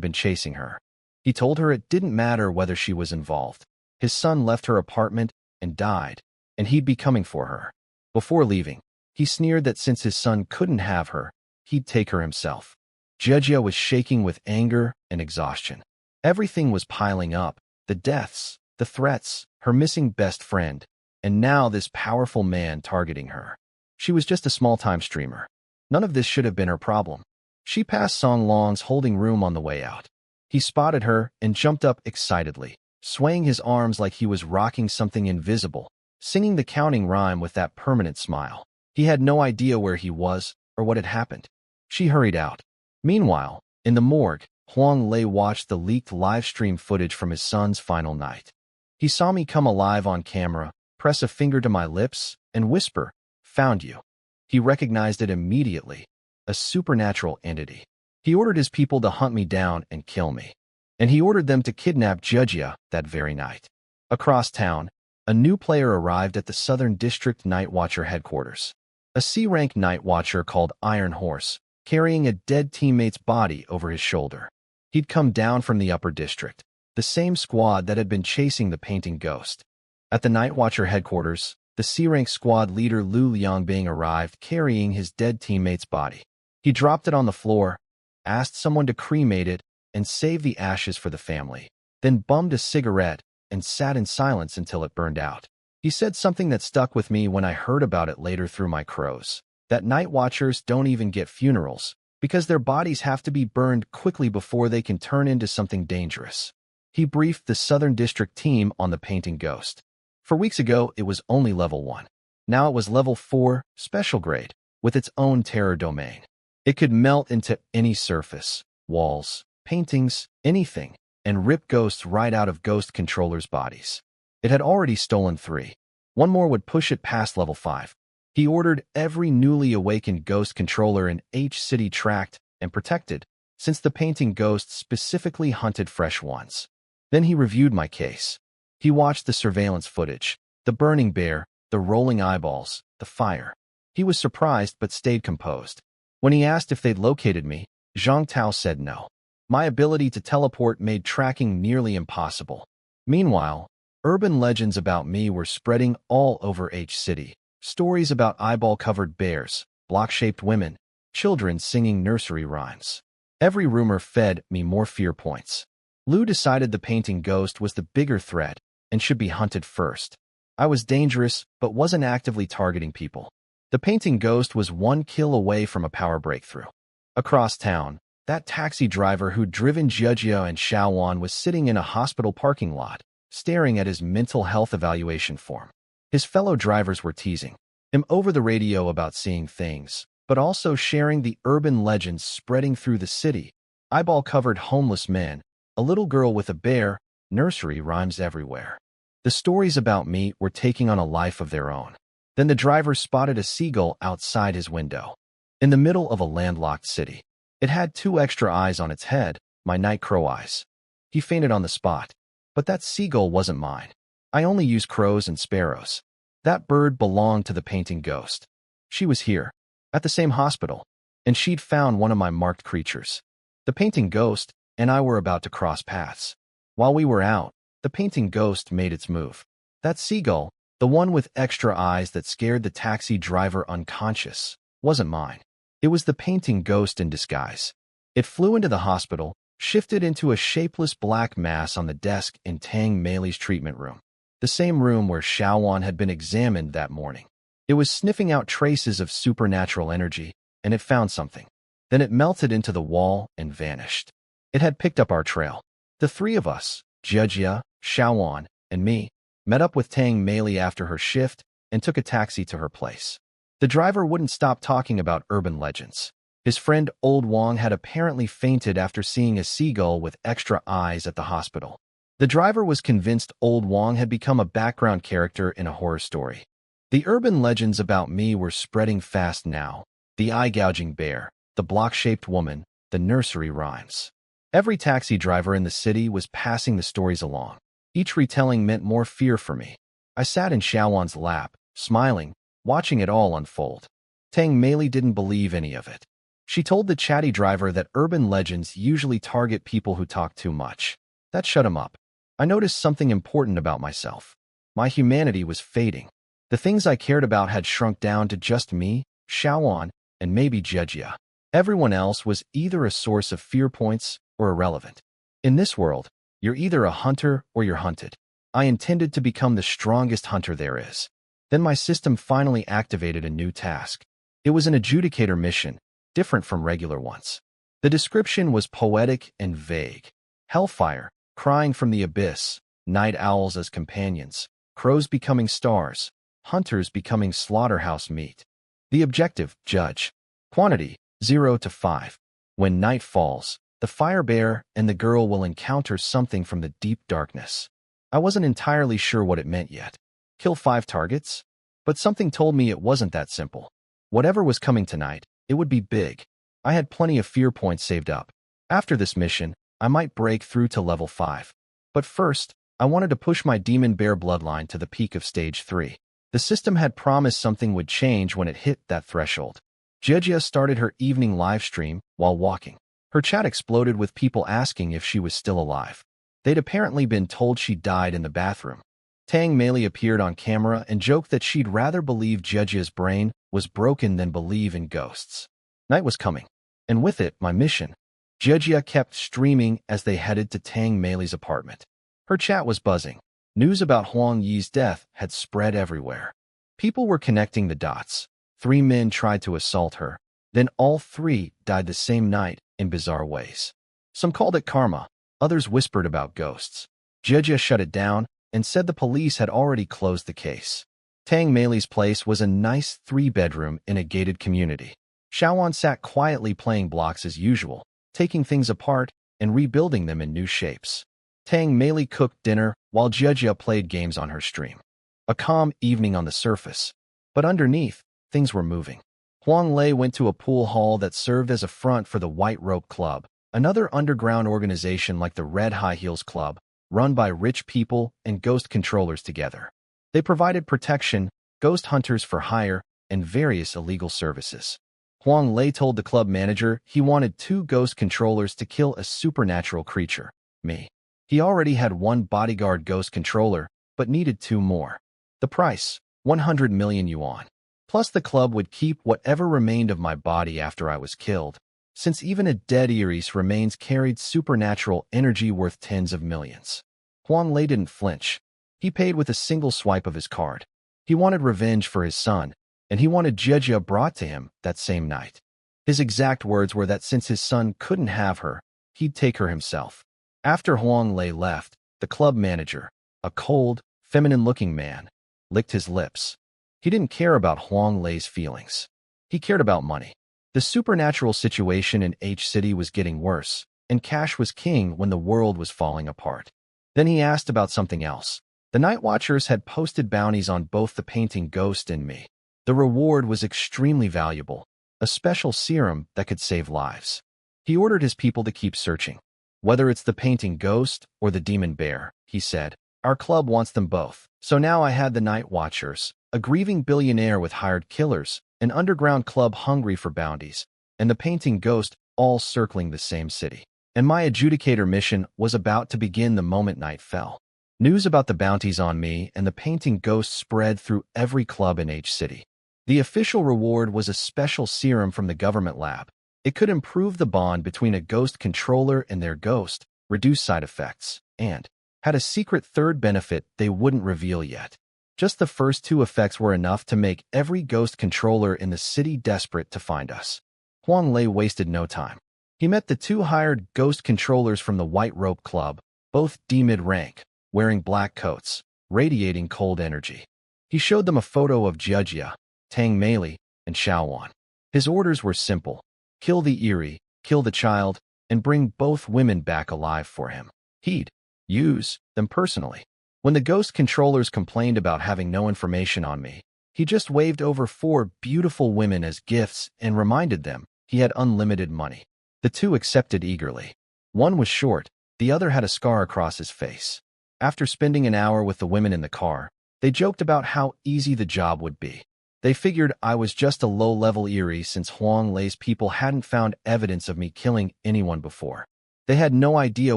been chasing her. He told her it didn't matter whether she was involved. His son left her apartment and died, and he'd be coming for her. Before leaving, he sneered that since his son couldn't have her, he'd take her himself. Jejia was shaking with anger and exhaustion. Everything was piling up, the deaths, the threats, her missing best friend, and now this powerful man targeting her. She was just a small-time streamer. None of this should have been her problem. She passed Song Long's holding room on the way out. He spotted her and jumped up excitedly, swaying his arms like he was rocking something invisible, singing the counting rhyme with that permanent smile. He had no idea where he was or what had happened. She hurried out. Meanwhile, in the morgue, Huang Lei watched the leaked live-stream footage from his son's final night. He saw me come alive on camera, press a finger to my lips, and whisper, "Found you." He recognized it immediately, a supernatural entity. He ordered his people to hunt me down and kill me. And he ordered them to kidnap Jejia that very night. Across town, a new player arrived at the Southern District Night Watcher headquarters. A C-rank Night Watcher called Iron Horse, carrying a dead teammate's body over his shoulder. He'd come down from the Upper District, the same squad that had been chasing the painting ghost. At the Night Watcher headquarters, the C-rank squad leader Lu Liangbing arrived carrying his dead teammate's body. He dropped it on the floor, asked someone to cremate it, and save the ashes for the family, then bummed a cigarette and sat in silence until it burned out. He said something that stuck with me when I heard about it later through my crows, that Night Watchers don't even get funerals, because their bodies have to be burned quickly before they can turn into something dangerous. He briefed the Southern District team on the painting ghost. For weeks ago, it was only level 1. Now it was level 4, special grade, with its own terror domain. It could melt into any surface, walls, paintings, anything, and rip ghosts right out of ghost controllers' bodies. It had already stolen 3. One more would push it past level 5. He ordered every newly awakened ghost controller in H City tracked and protected, since the painting ghosts specifically hunted fresh ones. Then he reviewed my case. He watched the surveillance footage, the burning bear, the rolling eyeballs, the fire. He was surprised but stayed composed. When he asked if they'd located me, Zhang Tao said no. My ability to teleport made tracking nearly impossible. Meanwhile, urban legends about me were spreading all over H City. Stories about eyeball-covered bears, block-shaped women, children singing nursery rhymes. Every rumor fed me more fear points. Liu decided the painting ghost was the bigger threat and should be hunted first. I was dangerous, but wasn't actively targeting people. The painting ghost was 1 kill away from a power breakthrough. Across town, that taxi driver who'd driven Jia and Xiaowan was sitting in a hospital parking lot, staring at his mental health evaluation form. His fellow drivers were teasing him over the radio about seeing things, but also sharing the urban legends spreading through the city. Eyeball-covered homeless men, a little girl with a bear, nursery rhymes everywhere. The stories about me were taking on a life of their own. Then the driver spotted a seagull outside his window. In the middle of a landlocked city. It had 2 extra eyes on its head, my night crow eyes. He fainted on the spot. But that seagull wasn't mine. I only use crows and sparrows. That bird belonged to the painting ghost. She was here, at the same hospital, and she'd found one of my marked creatures. The painting ghost and I were about to cross paths. While we were out, the painting ghost made its move. That seagull, the one with extra eyes that scared the taxi driver unconscious, wasn't mine. It was the painting ghost in disguise. It flew into the hospital, shifted into a shapeless black mass on the desk in Tang Mei's treatment room. The same room where Xiaowan had been examined that morning. It was sniffing out traces of supernatural energy, and it found something. Then it melted into the wall and vanished. It had picked up our trail. The 3 of us, Jia, Xiaowan, and me, met up with Tang Mei after her shift and took a taxi to her place. The driver wouldn't stop talking about urban legends. His friend Old Wang had apparently fainted after seeing a seagull with extra eyes at the hospital. The driver was convinced Old Wang had become a background character in a horror story. The urban legends about me were spreading fast now. The eye-gouging bear, the block-shaped woman, the nursery rhymes. Every taxi driver in the city was passing the stories along. Each retelling meant more fear for me. I sat in Xiaowan's lap, smiling, watching it all unfold. Tang Mei didn't believe any of it. She told the chatty driver that urban legends usually target people who talk too much. That shut him up. I noticed something important about myself. My humanity was fading. The things I cared about had shrunk down to just me, Xiaowan, and maybe Jia. Everyone else was either a source of fear points or irrelevant. In this world, you're either a hunter or you're hunted. I intended to become the strongest hunter there is. Then my system finally activated a new task. It was an adjudicator mission, different from regular ones. The description was poetic and vague. Hellfire, crying from the abyss, night owls as companions, crows becoming stars, hunters becoming slaughterhouse meat. The objective, judge. Quantity, 0 to 5. When night falls, the fire bear and the girl will encounter something from the deep darkness. I wasn't entirely sure what it meant yet. Kill 5 targets? But something told me it wasn't that simple. Whatever was coming tonight, it would be big. I had plenty of fear points saved up. After this mission, I might break through to level 5. But first, I wanted to push my demon bear bloodline to the peak of stage 3. The system had promised something would change when it hit that threshold. Jia started her evening live stream while walking. Her chat exploded with people asking if she was still alive. They'd apparently been told she died in the bathroom. Tang Mei appeared on camera and joked that she'd rather believe Jia's brain was broken than believe in ghosts. Night was coming, and with it, my mission. Jia kept streaming as they headed to Tang Mei's apartment. Her chat was buzzing. News about Huang Yi's death had spread everywhere. People were connecting the dots. 3 men tried to assault her. Then all 3 died the same night in bizarre ways. Some called it karma. Others whispered about ghosts. Jia shut it down, and said the police had already closed the case. Tang Mei's place was a nice 3-bedroom in a gated community. Xiaowan sat quietly playing blocks as usual, taking things apart and rebuilding them in new shapes. Tang Mei cooked dinner while Jia played games on her stream. A calm evening on the surface, but underneath, things were moving. Huang Lei went to a pool hall that served as a front for the White Rope Club, another underground organization like the Red High Heels Club, run by rich people and ghost controllers together. They provided protection, ghost hunters for hire, and various illegal services. Huang Lei told the club manager he wanted 2 ghost controllers to kill a supernatural creature, me. He already had 1 bodyguard ghost controller, but needed 2 more. The price, 100 million yuan. Plus the club would keep whatever remained of my body after I was killed, since even a dead Irie's remains carried supernatural energy worth tens of millions. Huang Lei didn't flinch. He paid with a single swipe of his card. He wanted revenge for his son, and he wanted Jia brought to him that same night. His exact words were that since his son couldn't have her, he'd take her himself. After Huang Lei left, the club manager, a cold, feminine-looking man, licked his lips. He didn't care about Huang Lei's feelings. He cared about money. The supernatural situation in H-City was getting worse, and cash was king when the world was falling apart. Then he asked about something else. The Night Watchers had posted bounties on both the painting Ghost and me. The reward was extremely valuable, a special serum that could save lives. He ordered his people to keep searching. Whether it's the painting Ghost or the demon bear, he said, our club wants them both. So now I had the Night Watchers, a grieving billionaire with hired killers, an underground club hungry for bounties, and the painting Ghost all circling the same city. And my adjudicator mission was about to begin the moment night fell. News about the bounties on me and the painting Ghost spread through every club in H-City. The official reward was a special serum from the government lab. It could improve the bond between a ghost controller and their ghost, reduce side effects, and had a secret third benefit they wouldn't reveal yet. Just the first 2 effects were enough to make every ghost controller in the city desperate to find us. Huang Lei wasted no time. He met the 2 hired ghost controllers from the White Rope Club, both D-mid rank, wearing black coats, radiating cold energy. He showed them a photo of Jia, Tang Mei, and Xiaowan. His orders were simple. Kill the Irie, kill the child, and bring both women back alive for him. He'd use them personally. When the ghost controllers complained about having no information on me, he just waved over 4 beautiful women as gifts and reminded them he had unlimited money. The 2 accepted eagerly. One was short, the other had a scar across his face. After spending an hour with the women in the car, they joked about how easy the job would be. They figured I was just a low-level Irie since Huang Lei's people hadn't found evidence of me killing anyone before. They had no idea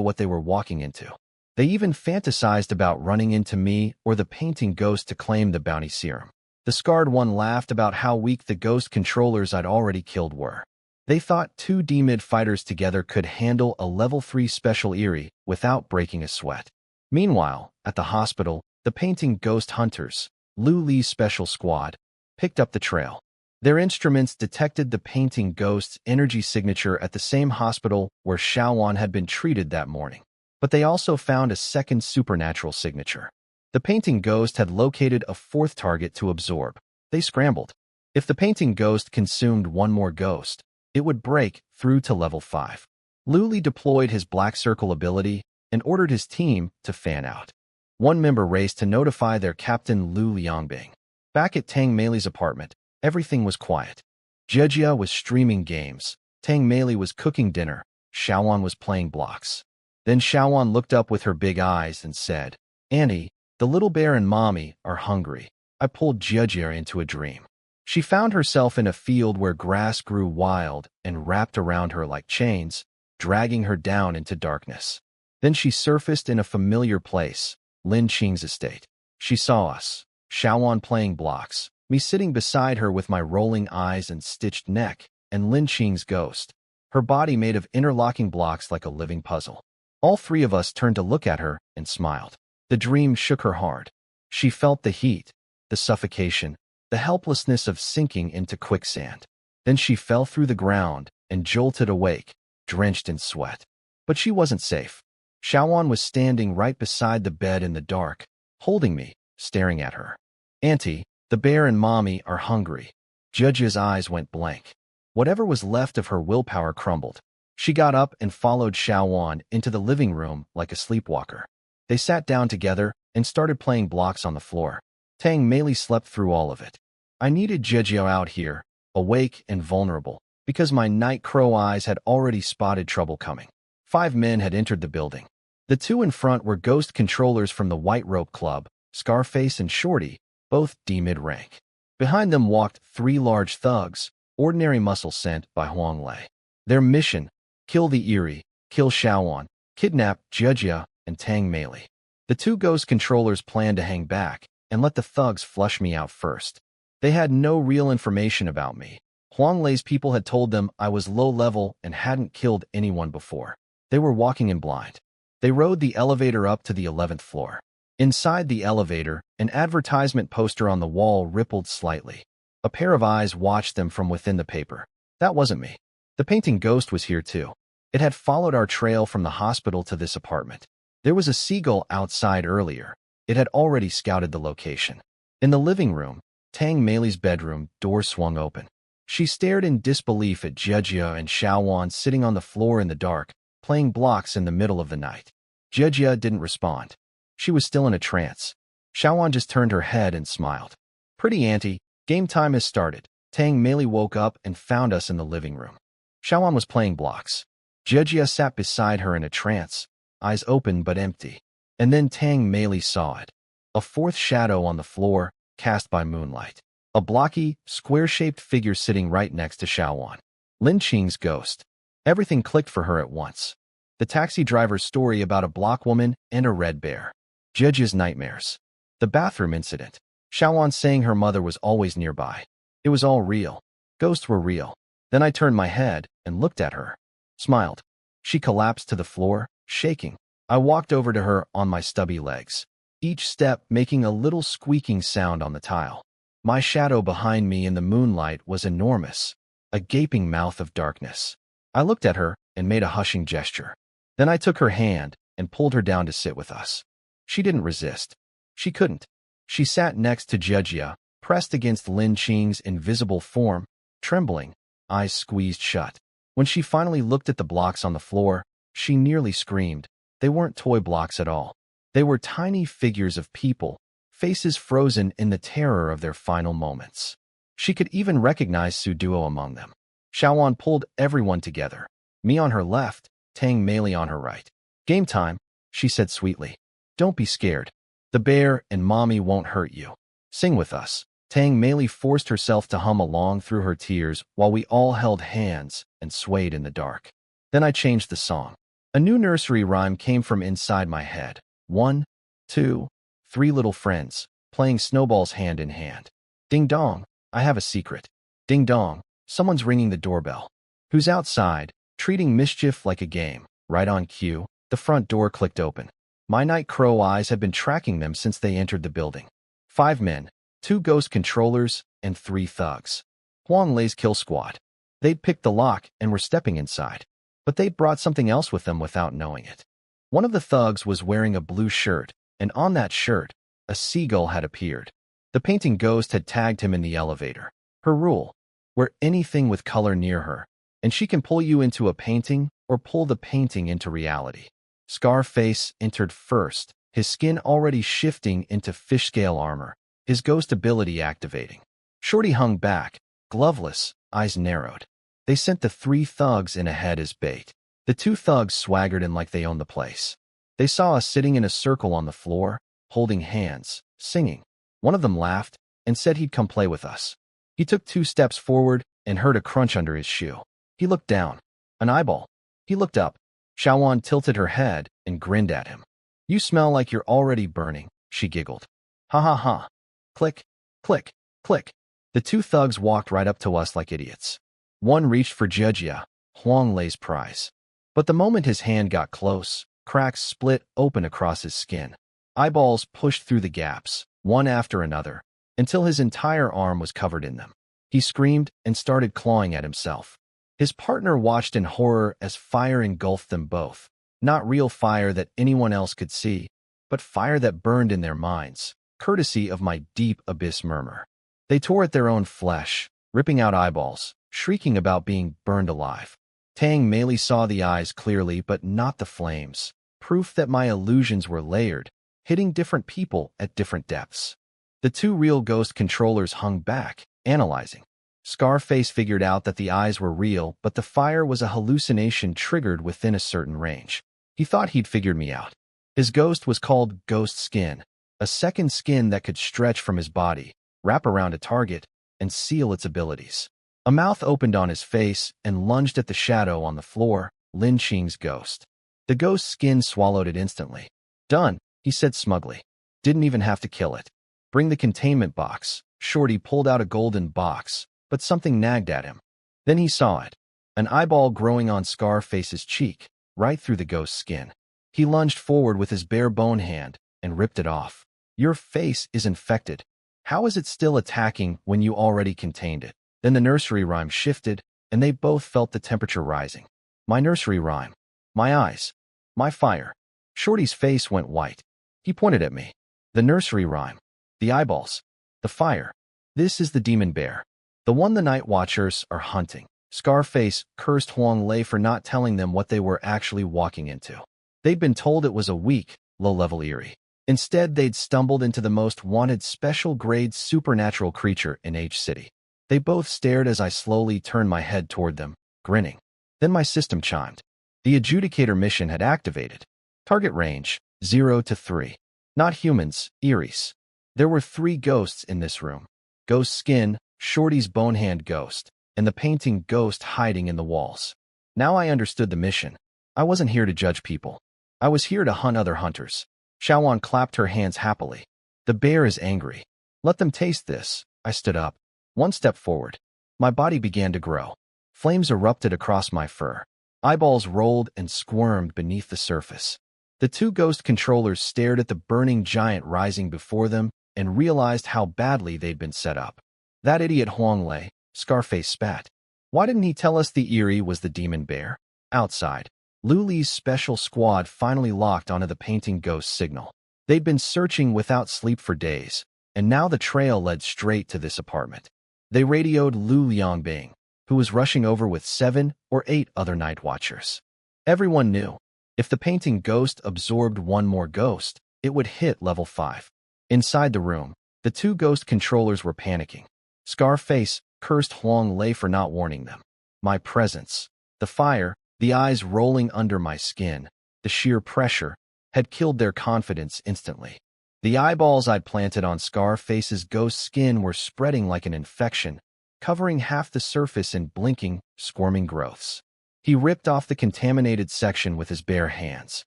what they were walking into. They even fantasized about running into me or the painting Ghost to claim the bounty serum. The scarred one laughed about how weak the ghost controllers I'd already killed were. They thought 2 D-mid fighters together could handle a level 3 special Irie without breaking a sweat. Meanwhile, at the hospital, the painting Ghost Hunters, Lu Li's special squad, picked up the trail. Their instruments detected the painting Ghost's energy signature at the same hospital where Xiaowan had been treated that morning. But they also found a second supernatural signature. The painting Ghost had located a 4th target to absorb. They scrambled. If the painting Ghost consumed 1 more ghost, it would break through to level 5. Lu Li deployed his Black Circle ability and ordered his team to fan out. 1 member raced to notify their captain Lu Liangbing. Back at Tang Mei's apartment, everything was quiet. Jia was streaming games, Tang Mei was cooking dinner, Xiaowan was playing blocks. Then Xiaowan looked up with her big eyes and said, Auntie, the little bear and Mommy are hungry. I pulled Jia into a dream. She found herself in a field where grass grew wild and wrapped around her like chains, dragging her down into darkness. Then she surfaced in a familiar place, Lin Qing's estate. She saw us, Xiaowan playing blocks, me sitting beside her with my rolling eyes and stitched neck, and Lin Qing's ghost, her body made of interlocking blocks like a living puzzle. All 3 of us turned to look at her and smiled. The dream shook her hard. She felt the heat, the suffocation, the helplessness of sinking into quicksand. Then she fell through the ground and jolted awake, drenched in sweat. But she wasn't safe. Xiaowan was standing right beside the bed in the dark, holding me, staring at her. Auntie, the bear and Mommy are hungry. Judge's eyes went blank. Whatever was left of her willpower crumbled. She got up and followed Xiaowan into the living room like a sleepwalker. They sat down together and started playing blocks on the floor. Tang Meili slept through all of it. I needed Jejio out here, awake and vulnerable, because my night crow eyes had already spotted trouble coming. 5 men had entered the building. The 2 in front were ghost controllers from the White Rope Club, Scarface and Shorty, both D mid-rank. Behind them walked 3 large thugs, ordinary muscle sent by Huang Lei. Their mission: kill the Eerie, kill Xiaowan, kidnap Jejia and Tang Meili. The 2 ghost controllers planned to hang back and let the thugs flush me out first. They had no real information about me. Huang Lei's people had told them I was low-level and hadn't killed anyone before. They were walking in blind. They rode the elevator up to the 11th floor. Inside the elevator, an advertisement poster on the wall rippled slightly. A pair of eyes watched them from within the paper. That wasn't me. The painting ghost was here too. It had followed our trail from the hospital to this apartment. There was a seagull outside earlier. It had already scouted the location. In the living room, Tang Meili's bedroom door swung open. She stared in disbelief at Jejia and Xiaowan sitting on the floor in the dark, playing blocks in the middle of the night. Jejia didn't respond. She was still in a trance. Xiaowan just turned her head and smiled. Pretty auntie, game time has started. Tang Meili woke up and found us in the living room. Xiaowan was playing blocks. Jejia sat beside her in a trance, eyes open but empty. And then Tang Meili saw it. A 4th shadow on the floor, cast by moonlight. A blocky, square-shaped figure sitting right next to Xiaowan. Lin Qing's ghost. Everything clicked for her at once. The taxi driver's story about a block woman and a red bear. Jejia's nightmares. The bathroom incident. Xiaowan saying her mother was always nearby. It was all real. Ghosts were real. Then I turned my head and looked at her. Smiled. She collapsed to the floor, shaking. I walked over to her on my stubby legs, each step making a little squeaking sound on the tile. My shadow behind me in the moonlight was enormous, a gaping mouth of darkness. I looked at her and made a hushing gesture. Then I took her hand and pulled her down to sit with us. She didn't resist. She couldn't. She sat next to Jejia, pressed against Lin Qing's invisible form, trembling, eyes squeezed shut. When she finally looked at the blocks on the floor, she nearly screamed. They weren't toy blocks at all. They were tiny figures of people, faces frozen in the terror of their final moments. She could even recognize Suduo among them. Xiaowan pulled everyone together, me on her left, Tang Meili on her right. Game time, she said sweetly. Don't be scared. The bear and Mommy won't hurt you. Sing with us. Tang Meili forced herself to hum along through her tears while we all held hands and swayed in the dark. Then I changed the song. A new nursery rhyme came from inside my head. 1, 2, 3 little friends, playing snowballs hand in hand. Ding dong, I have a secret. Ding dong, someone's ringing the doorbell. Who's outside, treating mischief like a game? Right on cue, the front door clicked open. My night crow eyes had been tracking them since they entered the building. 5 men, 2 ghost controllers, and 3 thugs. Huang Lei's kill squad. They'd picked the lock and were stepping inside. But they'd brought something else with them without knowing it. One of the thugs was wearing a blue shirt, and on that shirt, a seagull had appeared. The painting ghost had tagged him in the elevator. Her rule: wear anything with color near her, and she can pull you into a painting or pull the painting into reality. Scarface entered first, his skin already shifting into fish-scale armor, his ghost ability activating. Shorty hung back, gloveless, eyes narrowed. They sent the 3 thugs in ahead as bait. The 2 thugs swaggered in like they owned the place. They saw us sitting in a circle on the floor, holding hands, singing. One of them laughed and said he'd come play with us. He took 2 steps forward and heard a crunch under his shoe. He looked down. An eyeball. He looked up. Xiaowan tilted her head and grinned at him. You smell like you're already burning, she giggled. Ha ha ha. Click, click, click. The 2 thugs walked right up to us like idiots. One reached for Jejia, Huang Lei's prize. But the moment his hand got close, cracks split open across his skin. Eyeballs pushed through the gaps, one after another, until his entire arm was covered in them. He screamed and started clawing at himself. His partner watched in horror as fire engulfed them both. Not real fire that anyone else could see, but fire that burned in their minds, courtesy of my deep abyss murmur. They tore at their own flesh, ripping out eyeballs, shrieking about being burned alive. Tang Meili saw the eyes clearly, but not the flames, proof that my illusions were layered, hitting different people at different depths. The two real ghost controllers hung back, analyzing. Scarface figured out that the eyes were real, but the fire was a hallucination triggered within a certain range. He thought he'd figured me out. His ghost was called Ghost Skin, a second skin that could stretch from his body, wrap around a target, and seal its abilities. A mouth opened on his face and lunged at the shadow on the floor, Lin Qing's ghost. The ghost skin swallowed it instantly. Done, he said smugly. Didn't even have to kill it. Bring the containment box. Shorty pulled out a golden box, but something nagged at him. Then he saw it. An eyeball growing on Scarface's cheek, right through the ghost skin. He lunged forward with his bare bone hand and ripped it off. Your face is infected. How is it still attacking when you already contained it? Then the nursery rhyme shifted, and they both felt the temperature rising. My nursery rhyme. My eyes. My fire. Shorty's face went white. He pointed at me. The nursery rhyme. The eyeballs. The fire. This is the demon bear. The one the night watchers are hunting. Scarface cursed Huang Lei for not telling them what they were actually walking into. They'd been told it was a weak, low-level Eerie. Instead, they'd stumbled into the most wanted special-grade supernatural creature in H City. They both stared as I slowly turned my head toward them, grinning. Then my system chimed. The adjudicator mission had activated. Target range, 0 to 3. Not humans, Eries. There were 3 ghosts in this room. Ghost Skin, Shorty's bonehand ghost, and the painting ghost hiding in the walls. Now I understood the mission. I wasn't here to judge people. I was here to hunt other hunters. Xiaowan clapped her hands happily. The bear is angry. Let them taste this. I stood up. One step forward. My body began to grow. Flames erupted across my fur. Eyeballs rolled and squirmed beneath the surface. The 2 ghost controllers stared at the burning giant rising before them and realized how badly they'd been set up. That idiot Huang Lei, Scarface spat. Why didn't he tell us the Eerie was the demon bear? Outside, Lu Li's special squad finally locked onto the painting ghost signal. They'd been searching without sleep for days, and now the trail led straight to this apartment. They radioed Lu Liangbing, who was rushing over with 7 or 8 other night watchers. Everyone knew, if the painting ghost absorbed one more ghost, it would hit level 5. Inside the room, the 2 ghost controllers were panicking. Scarface cursed Huang Lei for not warning them. My presence, the fire, the eyes rolling under my skin, the sheer pressure, had killed their confidence instantly. The eyeballs I'd planted on Scarface's ghost skin were spreading like an infection, covering half the surface in blinking, squirming growths. He ripped off the contaminated section with his bare hands,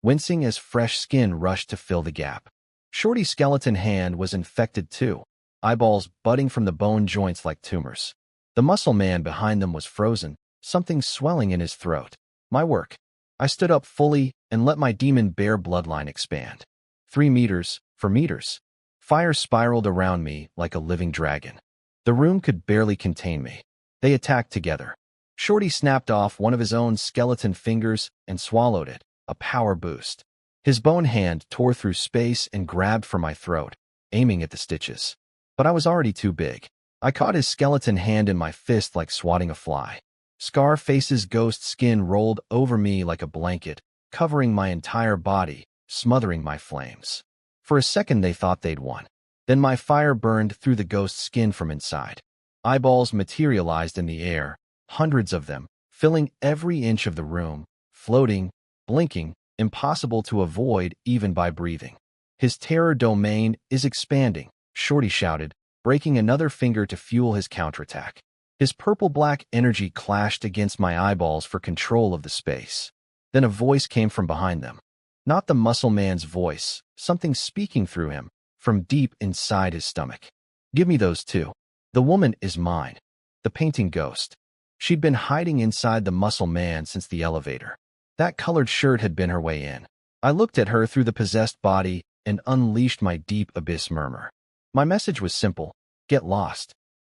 wincing as fresh skin rushed to fill the gap. Shorty's skeleton hand was infected too, eyeballs budding from the bone joints like tumors. The muscle man behind them was frozen, something swelling in his throat. My work. I stood up fully and let my demon bear bloodline expand. 3 meters, for meters. Fire spiraled around me like a living dragon. The room could barely contain me. They attacked together. Shorty snapped off one of his own skeleton fingers and swallowed it, a power boost. His bone hand tore through space and grabbed for my throat, aiming at the stitches. But I was already too big. I caught his skeleton hand in my fist like swatting a fly. Scarface's ghost skin rolled over me like a blanket, covering my entire body, smothering my flames. For a second they thought they'd won. Then my fire burned through the ghost skin from inside. Eyeballs materialized in the air, hundreds of them, filling every inch of the room, floating, blinking, impossible to avoid even by breathing. His terror domain is expanding, Shorty shouted, breaking another finger to fuel his counterattack. His purple-black energy clashed against my eyeballs for control of the space. Then a voice came from behind them. Not the muscle man's voice, something speaking through him, from deep inside his stomach. Give me those 2. The woman is mine. The painting ghost. She'd been hiding inside the muscle man since the elevator. That colored shirt had been her way in. I looked at her through the possessed body and unleashed my deep abyss murmur. My message was simple. Get lost.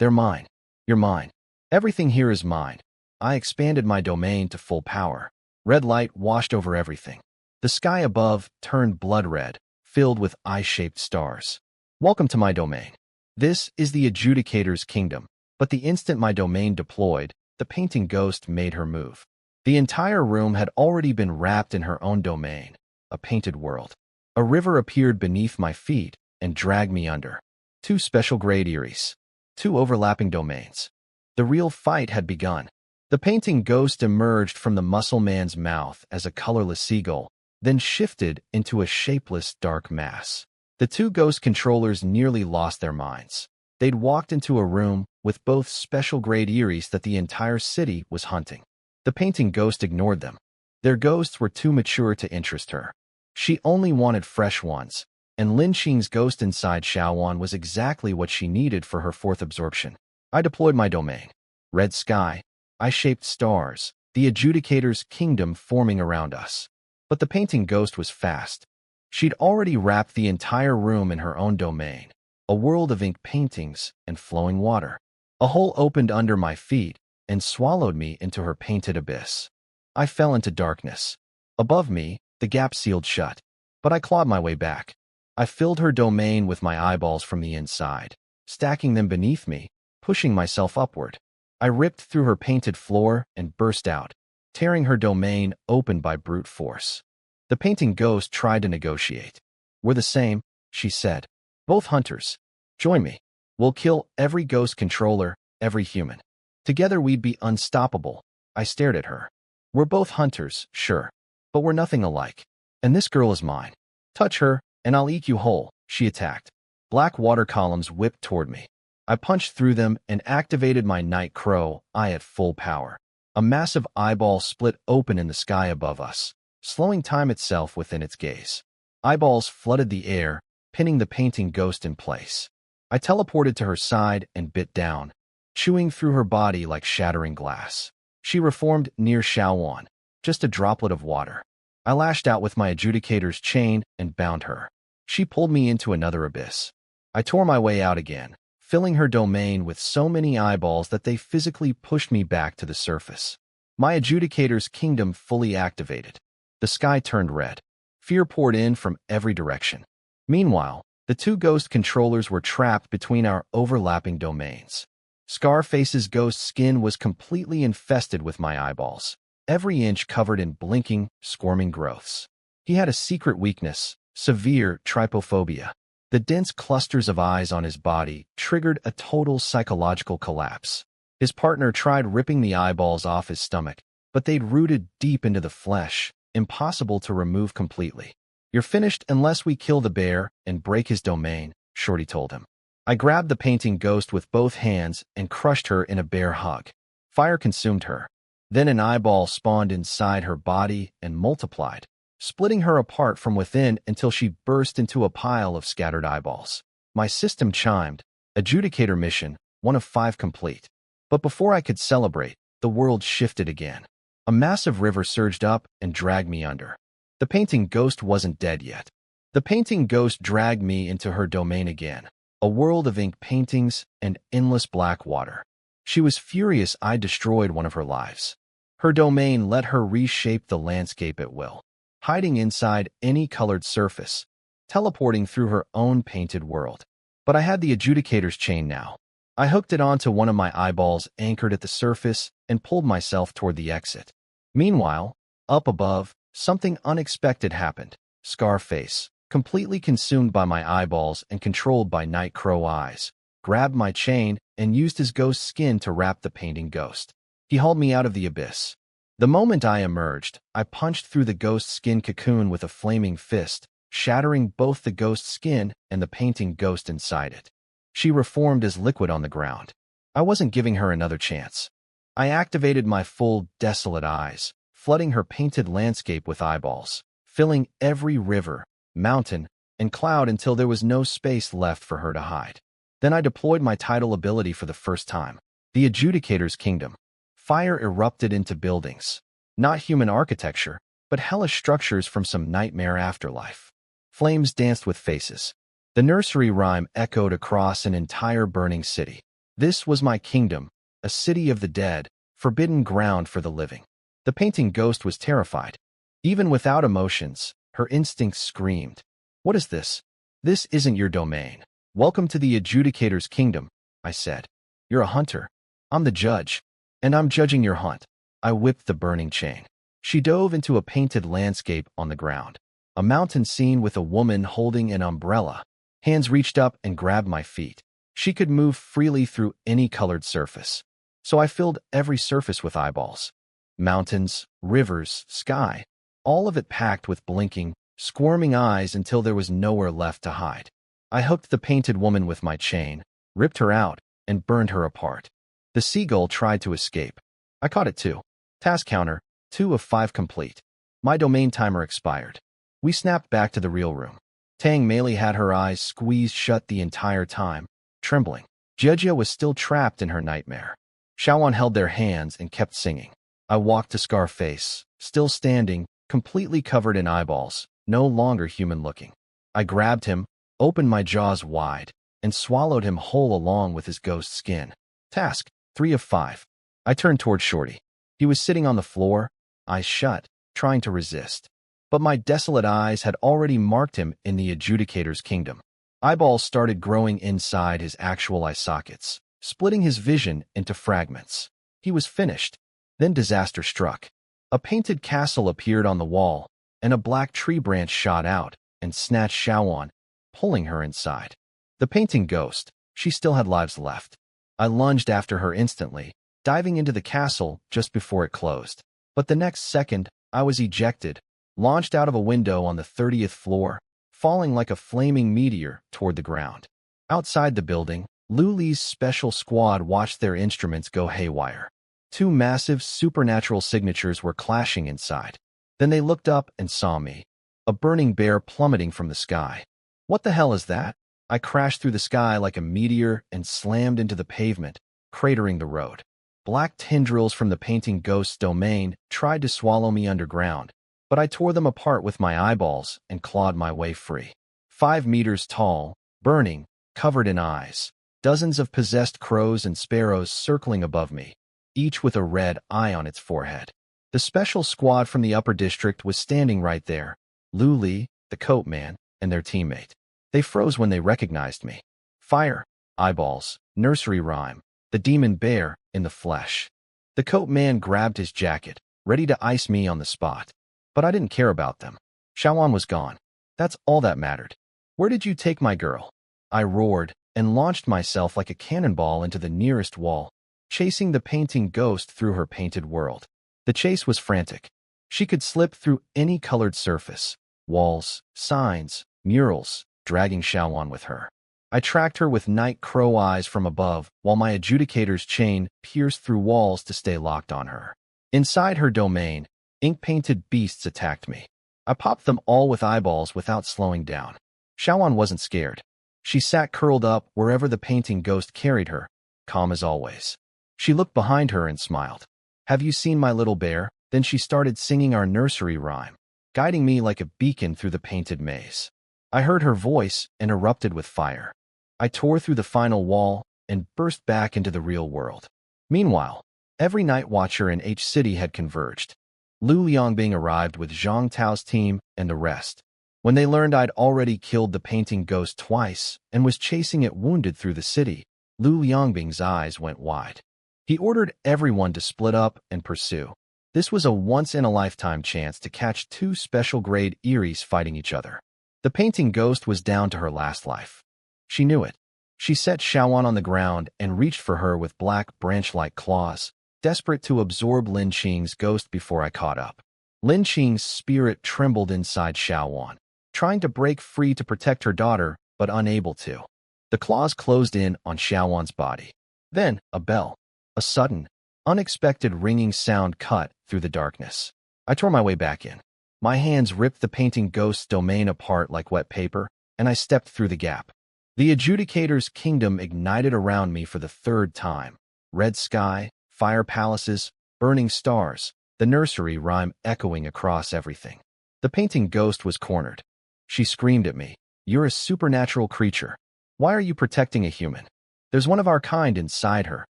They're mine. You're mine. Everything here is mine. I expanded my domain to full power. Red light washed over everything. The sky above turned blood red, filled with eye-shaped stars. Welcome to my domain. This is the Adjudicator's kingdom. But the instant my domain deployed, the painting ghost made her move. The entire room had already been wrapped in her own domain, a painted world. A river appeared beneath my feet and dragged me under. Two special grade Eries. Two overlapping domains. The real fight had begun. The painting ghost emerged from the muscle man's mouth as a colorless seagull, then shifted into a shapeless dark mass. The two ghost controllers nearly lost their minds. They'd walked into a room with both special grade Eries that the entire city was hunting. The painting ghost ignored them. Their ghosts were too mature to interest her. She only wanted fresh ones, and Lin Qing's ghost inside Xiaowan was exactly what she needed for her fourth absorption. I deployed my domain. Red sky, eye-shaped stars, the Adjudicator's kingdom forming around us. But the painting ghost was fast. She'd already wrapped the entire room in her own domain, a world of ink paintings and flowing water. A hole opened under my feet and swallowed me into her painted abyss. I fell into darkness. Above me, the gap sealed shut, but I clawed my way back. I filled her domain with my eyeballs from the inside, stacking them beneath me, pushing myself upward. I ripped through her painted floor and burst out, tearing her domain open by brute force. The painting ghost tried to negotiate. We're the same, she said. Both hunters. Join me. We'll kill every ghost controller, every human. Together we'd be unstoppable. I stared at her. We're both hunters, sure, but we're nothing alike. And this girl is mine. Touch her, and I'll eat you whole, she attacked. Black water columns whipped toward me. I punched through them and activated my night crow eye at full power. A massive eyeball split open in the sky above us, slowing time itself within its gaze. Eyeballs flooded the air, pinning the painting ghost in place. I teleported to her side and bit down, chewing through her body like shattering glass. She reformed near Xiaowan, just a droplet of water. I lashed out with my Adjudicator's chain and bound her. She pulled me into another abyss. I tore my way out again, filling her domain with so many eyeballs that they physically pushed me back to the surface. My Adjudicator's kingdom fully activated. The sky turned red. Fear poured in from every direction. Meanwhile, the two ghost controllers were trapped between our overlapping domains. Scarface's ghost skin was completely infested with my eyeballs, every inch covered in blinking, squirming growths. He had a secret weakness, severe trypophobia. The dense clusters of eyes on his body triggered a total psychological collapse. His partner tried ripping the eyeballs off his stomach, but they'd rooted deep into the flesh, impossible to remove completely. You're finished unless we kill the bear and break his domain, Shorty told him. I grabbed the painting ghost with both hands and crushed her in a bear hug. Fire consumed her. Then an eyeball spawned inside her body and multiplied, splitting her apart from within until she burst into a pile of scattered eyeballs. My system chimed, Adjudicator mission, 1 of 5 complete. But before I could celebrate, the world shifted again. A massive river surged up and dragged me under. The painting ghost wasn't dead yet. The painting ghost dragged me into her domain again, a world of ink paintings and endless black water. She was furious I destroyed one of her lives. Her domain let her reshape the landscape at will, hiding inside any colored surface, teleporting through her own painted world. But I had the Adjudicator's chain now. I hooked it onto one of my eyeballs anchored at the surface and pulled myself toward the exit. Meanwhile, up above, something unexpected happened. Scarface, completely consumed by my eyeballs and controlled by night crow eyes, grabbed my chain and used his ghost skin to wrap the painting ghost. He hauled me out of the abyss. The moment I emerged, I punched through the ghost skin cocoon with a flaming fist, shattering both the ghost skin and the painting ghost inside it. She reformed as liquid on the ground. I wasn't giving her another chance. I activated my full, desolate eyes, flooding her painted landscape with eyeballs, filling every river, mountain, and cloud until there was no space left for her to hide. Then I deployed my tidal ability for the first time, the Adjudicator's kingdom. Fire erupted into buildings. Not human architecture, but hellish structures from some nightmare afterlife. Flames danced with faces. The nursery rhyme echoed across an entire burning city. This was my kingdom, a city of the dead, forbidden ground for the living. The painting ghost was terrified. Even without emotions, her instincts screamed. What is this? This isn't your domain. Welcome to the adjudicator's kingdom, I said. You're a hunter. I'm the judge, and I'm judging your hunt. I whipped the burning chain. She dove into a painted landscape on the ground. A mountain scene with a woman holding an umbrella. Hands reached up and grabbed my feet. She could move freely through any colored surface. So I filled every surface with eyeballs. Mountains, rivers, sky, all of it packed with blinking, squirming eyes until there was nowhere left to hide. I hooked the painted woman with my chain, ripped her out, and burned her apart. The seagull tried to escape. I caught it too. Task counter, 2 of 5 complete. My domain timer expired. We snapped back to the real room. Tang Mei had her eyes squeezed shut the entire time, trembling. Jejia was still trapped in her nightmare. Xiaowan held their hands and kept singing. I walked to Scarface, still standing, completely covered in eyeballs, no longer human-looking. I grabbed him, opened my jaws wide, and swallowed him whole along with his ghost skin. Task, 3 of 5. I turned toward Shorty. He was sitting on the floor, eyes shut, trying to resist. But my desolate eyes had already marked him in the adjudicator's kingdom. Eyeballs started growing inside his actual eye sockets, splitting his vision into fragments. He was finished. Then disaster struck. A painted castle appeared on the wall, and a black tree branch shot out and snatched Xiaowan, pulling her inside. The painting ghost, she still had lives left. I lunged after her instantly, diving into the castle just before it closed. But the next second, I was ejected, launched out of a window on the 30th floor, falling like a flaming meteor toward the ground. Outside the building, Lu Li's special squad watched their instruments go haywire. 2 massive supernatural signatures were clashing inside. Then they looked up and saw me, a burning bear plummeting from the sky. What the hell is that? I crashed through the sky like a meteor and slammed into the pavement, cratering the road. Black tendrils from the painting ghost's domain tried to swallow me underground, but I tore them apart with my eyeballs and clawed my way free. 5 meters tall, burning, covered in eyes. Dozens of possessed crows and sparrows circling above me, each with a red eye on its forehead. The special squad from the upper district was standing right there, Lu Li, the coat man, and their teammate. They froze when they recognized me. Fire, eyeballs, nursery rhyme, the demon bear in the flesh. The coat man grabbed his jacket, ready to ice me on the spot. But I didn't care about them. Xiaowan was gone. That's all that mattered. Where did you take my girl? I roared and launched myself like a cannonball into the nearest wall, chasing the painting ghost through her painted world. The chase was frantic. She could slip through any colored surface, walls, signs, murals, dragging Xiaowan with her. I tracked her with night crow eyes from above, while my adjudicator's chain pierced through walls to stay locked on her. Inside her domain, ink-painted beasts attacked me. I popped them all with eyeballs without slowing down. Xiaowan wasn't scared. She sat curled up wherever the painting ghost carried her, calm as always. She looked behind her and smiled. Have you seen my little bear? Then she started singing our nursery rhyme, guiding me like a beacon through the painted maze. I heard her voice and erupted with fire. I tore through the final wall and burst back into the real world. Meanwhile, every night watcher in H City had converged. Lu Liangbing arrived with Zhang Tao's team and the rest. When they learned I'd already killed the painting ghost twice and was chasing it wounded through the city, Lu Liangbing's eyes went wide. He ordered everyone to split up and pursue. This was a once-in-a-lifetime chance to catch 2 special-grade Eries fighting each other. The painting ghost was down to her last life. She knew it. She set Xiaowan on the ground and reached for her with black branch-like claws, desperate to absorb Lin Qing's ghost before I caught up. Lin Qing's spirit trembled inside Xiaowan, trying to break free to protect her daughter, but unable to. The claws closed in on Xiaowan's body. Then, a bell. A sudden, unexpected ringing sound cut through the darkness. I tore my way back in. My hands ripped the painting ghost's domain apart like wet paper, and I stepped through the gap. The adjudicator's kingdom ignited around me for the 3rd time. Red sky, fire palaces, burning stars, the nursery rhyme echoing across everything. The painting ghost was cornered. She screamed at me, "You're a supernatural creature. Why are you protecting a human? There's one of our kind inside her."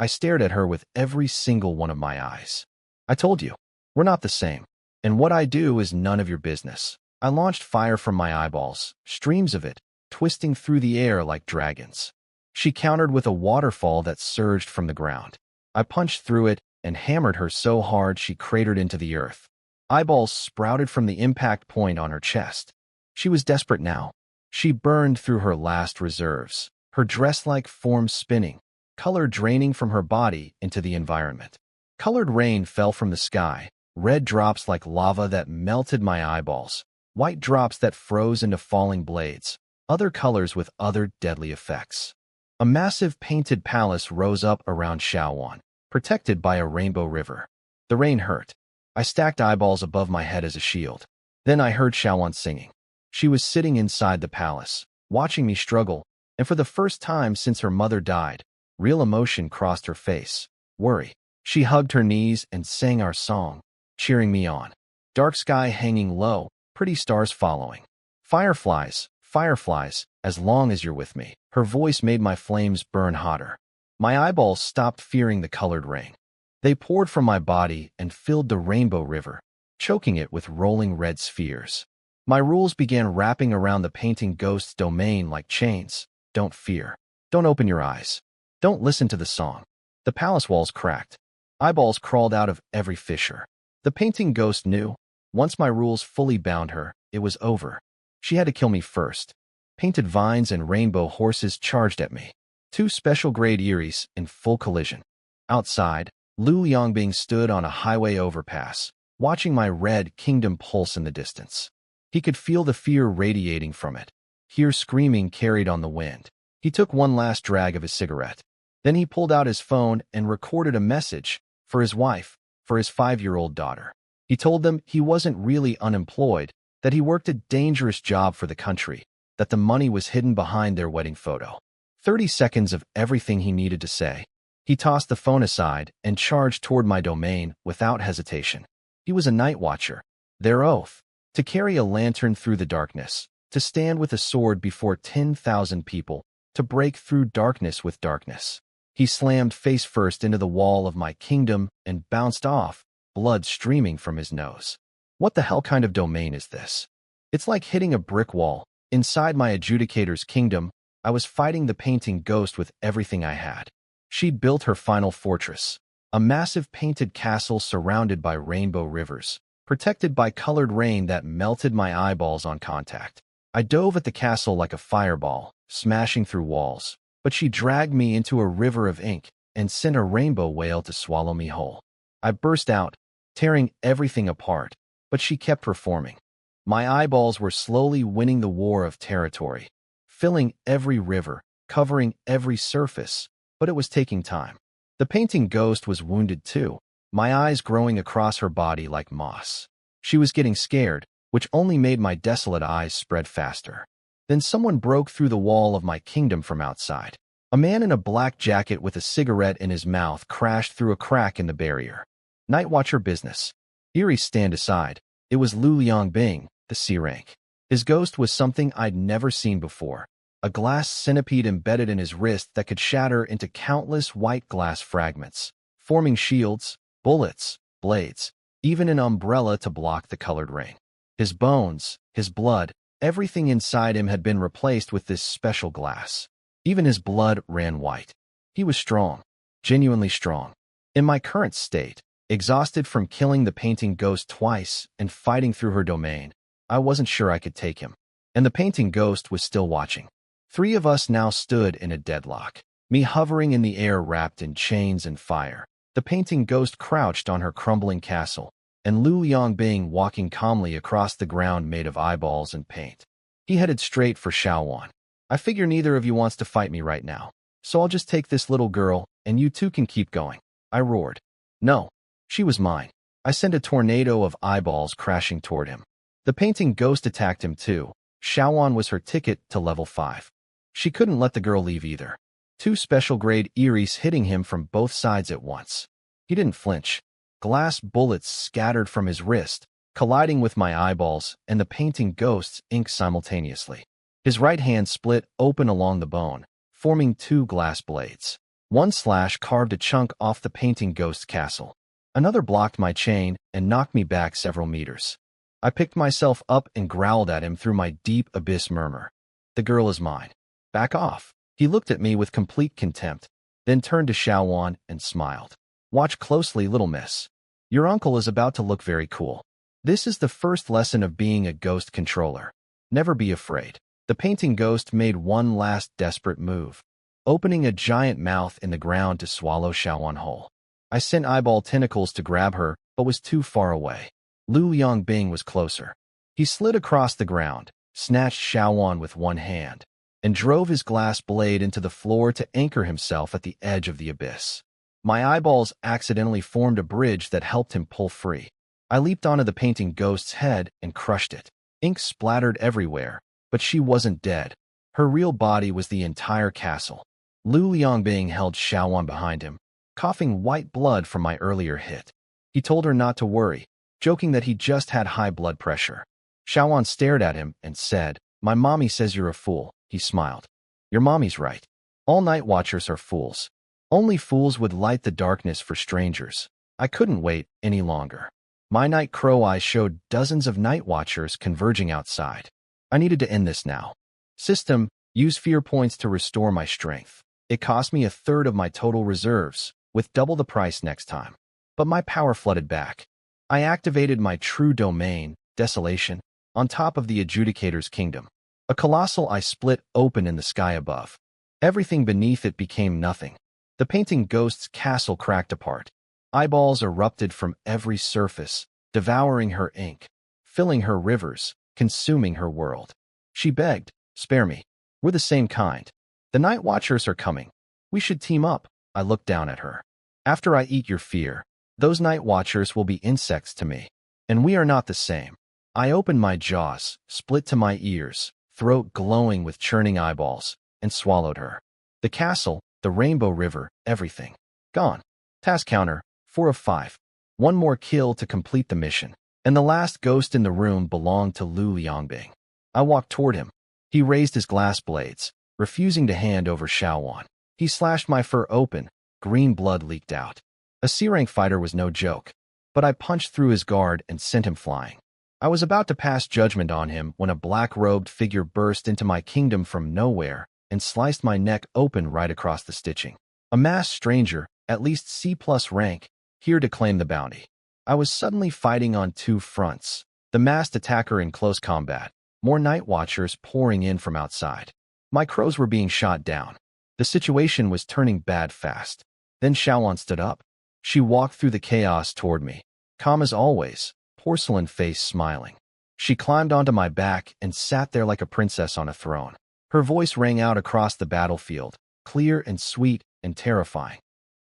I stared at her with every single one of my eyes. I told you, we're not the same, and what I do is none of your business. I launched fire from my eyeballs, streams of it, twisting through the air like dragons. She countered with a waterfall that surged from the ground. I punched through it and hammered her so hard she cratered into the earth. Eyeballs sprouted from the impact point on her chest. She was desperate now. She burned through her last reserves, her dress-like form spinning, color draining from her body into the environment. Colored rain fell from the sky, red drops like lava that melted my eyeballs, white drops that froze into falling blades, other colors with other deadly effects. A massive painted palace rose up around Shaowan, protected by a rainbow river. The rain hurt. I stacked eyeballs above my head as a shield. Then I heard Shaowan singing. She was sitting inside the palace, watching me struggle, and for the first time since her mother died, real emotion crossed her face. Worry. She hugged her knees and sang our song, cheering me on. Dark sky hanging low, pretty stars following. Fireflies, fireflies, as long as you're with me. Her voice made my flames burn hotter. My eyeballs stopped fearing the colored rain. They poured from my body and filled the rainbow river, choking it with rolling red spheres. My rules began wrapping around the painting ghost's domain like chains. Don't fear. Don't open your eyes. Don't listen to the song. The palace walls cracked. Eyeballs crawled out of every fissure. The painting ghost knew. Once my rules fully bound her, it was over. She had to kill me first. Painted vines and rainbow horses charged at me. Two special-grade Eries in full collision. Outside, Lu Yongbing stood on a highway overpass, watching my red kingdom pulse in the distance. He could feel the fear radiating from it, hear screaming carried on the wind. He took one last drag of his cigarette. Then he pulled out his phone and recorded a message for his wife, for his 5-year-old daughter. He told them he wasn't really unemployed, that he worked a dangerous job for the country, that the money was hidden behind their wedding photo. 30 seconds of everything he needed to say. He tossed the phone aside and charged toward my domain without hesitation. He was a night watcher. Their oath, to carry a lantern through the darkness, to stand with a sword before 10,000 people, to break through darkness with darkness. He slammed face first into the wall of my kingdom and bounced off, blood streaming from his nose. What the hell kind of domain is this? It's like hitting a brick wall. Inside my adjudicator's kingdom, I was fighting the painting ghost with everything I had. She'd built her final fortress, a massive painted castle surrounded by rainbow rivers, protected by colored rain that melted my eyeballs on contact. I dove at the castle like a fireball, smashing through walls, but she dragged me into a river of ink and sent a rainbow whale to swallow me whole. I burst out, tearing everything apart, but she kept performing. My eyeballs were slowly winning the war of territory, filling every river, covering every surface, but it was taking time. The painting ghost was wounded too, my eyes growing across her body like moss. She was getting scared, which only made my desolate eyes spread faster. Then someone broke through the wall of my kingdom from outside. A man in a black jacket with a cigarette in his mouth crashed through a crack in the barrier. Night Watcher business. Eerie stand aside. It was Lu Yongbing, the C-rank. His ghost was something I'd never seen before. A glass centipede embedded in his wrist that could shatter into countless white glass fragments, forming shields, bullets, blades, even an umbrella to block the colored rain. His bones, his blood, everything inside him had been replaced with this special glass. Even his blood ran white. He was strong, genuinely strong. In my current state, exhausted from killing the painting ghost twice and fighting through her domain, I wasn't sure I could take him. And the painting ghost was still watching. 3 of us now stood in a deadlock, me hovering in the air wrapped in chains and fire. The painting ghost crouched on her crumbling castle, and Lu Yongbing walking calmly across the ground made of eyeballs and paint. He headed straight for Shaowan. I figure neither of you wants to fight me right now, so I'll just take this little girl, and you two can keep going. I roared. No, she was mine. I sent a tornado of eyeballs crashing toward him. The painting ghost attacked him too. Shaowan was her ticket to level 5. She couldn't let the girl leave either. 2 special-grade Eries hitting him from both sides at once. He didn't flinch. Glass bullets scattered from his wrist, colliding with my eyeballs and the painting ghost's ink simultaneously. His right hand split open along the bone, forming 2 glass blades. One slash carved a chunk off the painting ghost's castle. Another blocked my chain and knocked me back several meters. I picked myself up and growled at him through my deep abyss murmur. The girl is mine. Back off. He looked at me with complete contempt, then turned to Xiaowan and smiled. Watch closely, little miss. Your uncle is about to look very cool. This is the first lesson of being a ghost controller. Never be afraid. The painting ghost made one last desperate move, opening a giant mouth in the ground to swallow Xiaowan whole. I sent eyeball tentacles to grab her, but was too far away. Lu Yongbing was closer. He slid across the ground, snatched Xiaowan with one hand, and drove his glass blade into the floor to anchor himself at the edge of the abyss. My eyeballs accidentally formed a bridge that helped him pull free. I leaped onto the painting ghost's head and crushed it. Ink splattered everywhere, but she wasn't dead. Her real body was the entire castle. Lu Yongbing held Xiaowan behind him, coughing white blood from my earlier hit. He told her not to worry, joking that he just had high blood pressure. Xiaowan stared at him and said, "My mommy says you're a fool." He smiled. "Your mommy's right. All night watchers are fools. Only fools would light the darkness for strangers." I couldn't wait any longer. My night crow eyes showed dozens of night watchers converging outside. I needed to end this now. System, use fear points to restore my strength. It cost me a third of my total reserves, with double the price next time. But my power flooded back. I activated my true domain, Desolation, on top of the Adjudicator's kingdom. A colossal eye split open in the sky above. Everything beneath it became nothing. The painting ghost's castle cracked apart. Eyeballs erupted from every surface, devouring her ink, filling her rivers, consuming her world. She begged, "Spare me. We're the same kind. The Night Watchers are coming. We should team up." I looked down at her. "After I eat your fear, those Night Watchers will be insects to me. And we are not the same." I opened my jaws, split to my ears, throat glowing with churning eyeballs, and swallowed her. The castle, the Rainbow River, everything. Gone. Task counter, 4 of 5. One more kill to complete the mission. And the last ghost in the room belonged to Lu Yongbing. I walked toward him. He raised his glass blades, refusing to hand over Xiaowan. He slashed my fur open. Green blood leaked out. A C-rank fighter was no joke, but I punched through his guard and sent him flying. I was about to pass judgment on him when a black-robed figure burst into my kingdom from nowhere and sliced my neck open right across the stitching. A masked stranger, at least C+ rank, here to claim the bounty. I was suddenly fighting on two fronts. The masked attacker in close combat, more night watchers pouring in from outside. My crows were being shot down. The situation was turning bad fast. Then Xiaowan stood up. She walked through the chaos toward me, calm as always, porcelain face smiling. She climbed onto my back and sat there like a princess on a throne. Her voice rang out across the battlefield, clear and sweet and terrifying.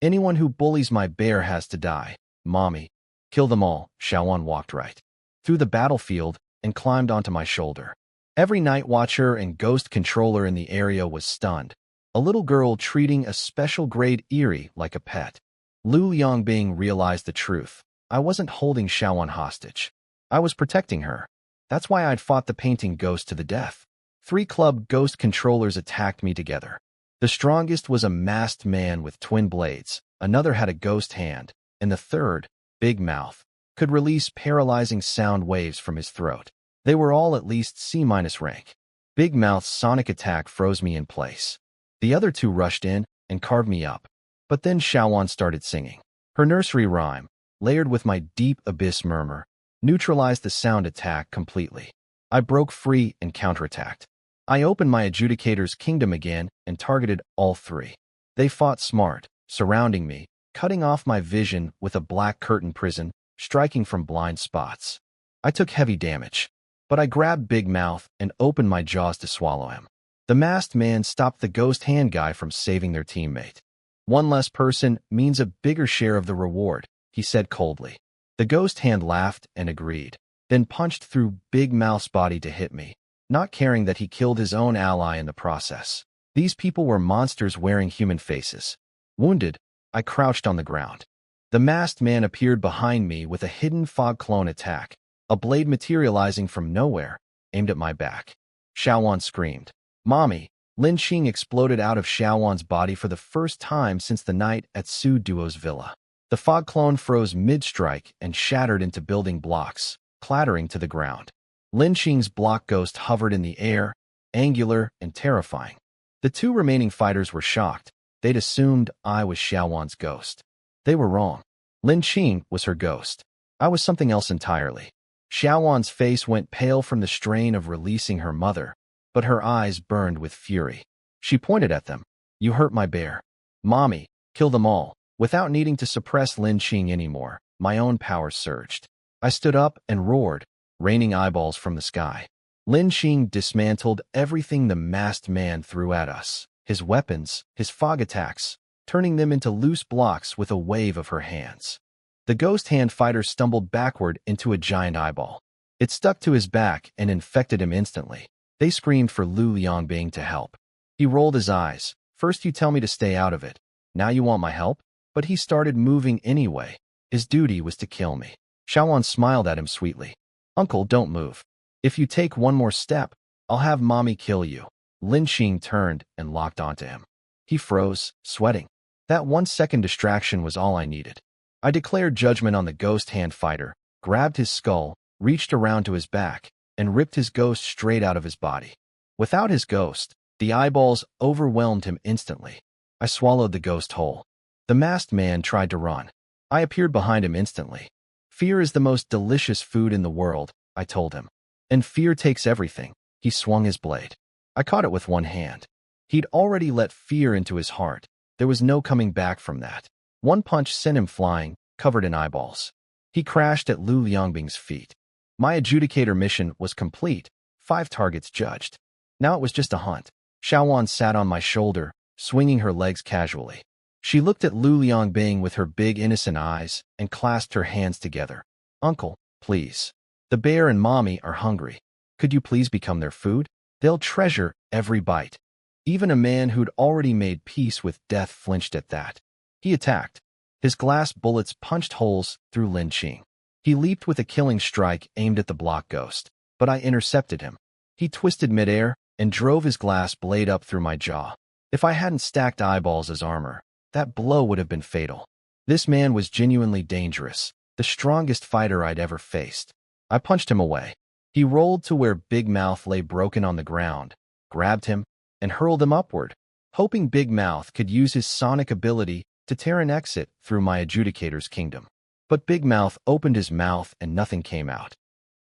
"Anyone who bullies my bear has to die, mommy." "Kill them all." Xiaowan walked right through the battlefield and climbed onto my shoulder. Every night watcher and ghost controller in the area was stunned. A little girl treating a special grade Eerie like a pet. Lu Yongbing realized the truth. I wasn't holding Xiaowan hostage. I was protecting her. That's why I'd fought the painting ghost to the death. 3 club ghost controllers attacked me together. The strongest was a masked man with twin blades, another had a ghost hand, and the third, Big Mouth, could release paralyzing sound waves from his throat. They were all at least C- rank. Big Mouth's sonic attack froze me in place. The other 2 rushed in and carved me up. But then Xiaowan started singing. Her nursery rhyme, layered with my deep abyss murmur, neutralized the sound attack completely. I broke free and counterattacked. I opened my Adjudicator's kingdom again and targeted all 3. They fought smart, surrounding me, cutting off my vision with a black curtain prison, striking from blind spots. I took heavy damage, but I grabbed Big Mouth and opened my jaws to swallow him. The masked man stopped the ghost hand guy from saving their teammate. "One less person means a bigger share of the reward," he said coldly. The ghost hand laughed and agreed, then punched through Big Mouth's body to hit me, not caring that he killed his own ally in the process. These people were monsters wearing human faces. Wounded, I crouched on the ground. The masked man appeared behind me with a hidden fog clone attack, a blade materializing from nowhere, aimed at my back. Xiaowan screamed. "Mommy!" Lin Qing exploded out of Xiaowan's body for the first time since the night at Su Duo's villa. The fog clone froze mid-strike and shattered into building blocks, clattering to the ground. Lin Qing's block ghost hovered in the air, angular and terrifying. The two remaining fighters were shocked. They'd assumed I was Xiaowan's ghost. They were wrong. Lin Qing was her ghost. I was something else entirely. Xiaowan's face went pale from the strain of releasing her mother, but her eyes burned with fury. She pointed at them. You hurt my bear. Mommy, kill them all. Without needing to suppress Lin Qing anymore, my own power surged. I stood up and roared, raining eyeballs from the sky. Lin Qing dismantled everything the masked man threw at us. His weapons, his fog attacks, turning them into loose blocks with a wave of her hands. The ghost hand fighter stumbled backward into a giant eyeball. It stuck to his back and infected him instantly. They screamed for Lu Liangbing to help. He rolled his eyes. First you tell me to stay out of it. Now you want my help? But he started moving anyway. His duty was to kill me. Xiaowan smiled at him sweetly. Uncle, don't move. If you take one more step, I'll have Mommy kill you. Lin Qing turned and locked onto him. He froze, sweating. That 1-second distraction was all I needed. I declared judgment on the ghost hand fighter, grabbed his skull, reached around to his back, and ripped his ghost straight out of his body. Without his ghost, the eyeballs overwhelmed him instantly. I swallowed the ghost whole. The masked man tried to run. I appeared behind him instantly. Fear is the most delicious food in the world, I told him. And fear takes everything. He swung his blade. I caught it with one hand. He'd already let fear into his heart. There was no coming back from that. One punch sent him flying, covered in eyeballs. He crashed at Lu Liangbing's feet. My adjudicator mission was complete, 5 targets judged. Now it was just a hunt. Xiaowan sat on my shoulder, swinging her legs casually. She looked at Lu Liangbing with her big innocent eyes and clasped her hands together. Uncle, please. The bear and Mommy are hungry. Could you please become their food? They'll treasure every bite. Even a man who'd already made peace with death flinched at that. He attacked. His glass bullets punched holes through Lin Qing. He leaped with a killing strike aimed at the block ghost, but I intercepted him. He twisted midair and drove his glass blade up through my jaw. If I hadn't stacked eyeballs as armor, that blow would have been fatal. This man was genuinely dangerous, the strongest fighter I'd ever faced. I punched him away. He rolled to where Big Mouth lay broken on the ground, grabbed him, and hurled him upward, hoping Big Mouth could use his sonic ability to tear an exit through my adjudicator's kingdom. But Big Mouth opened his mouth and nothing came out.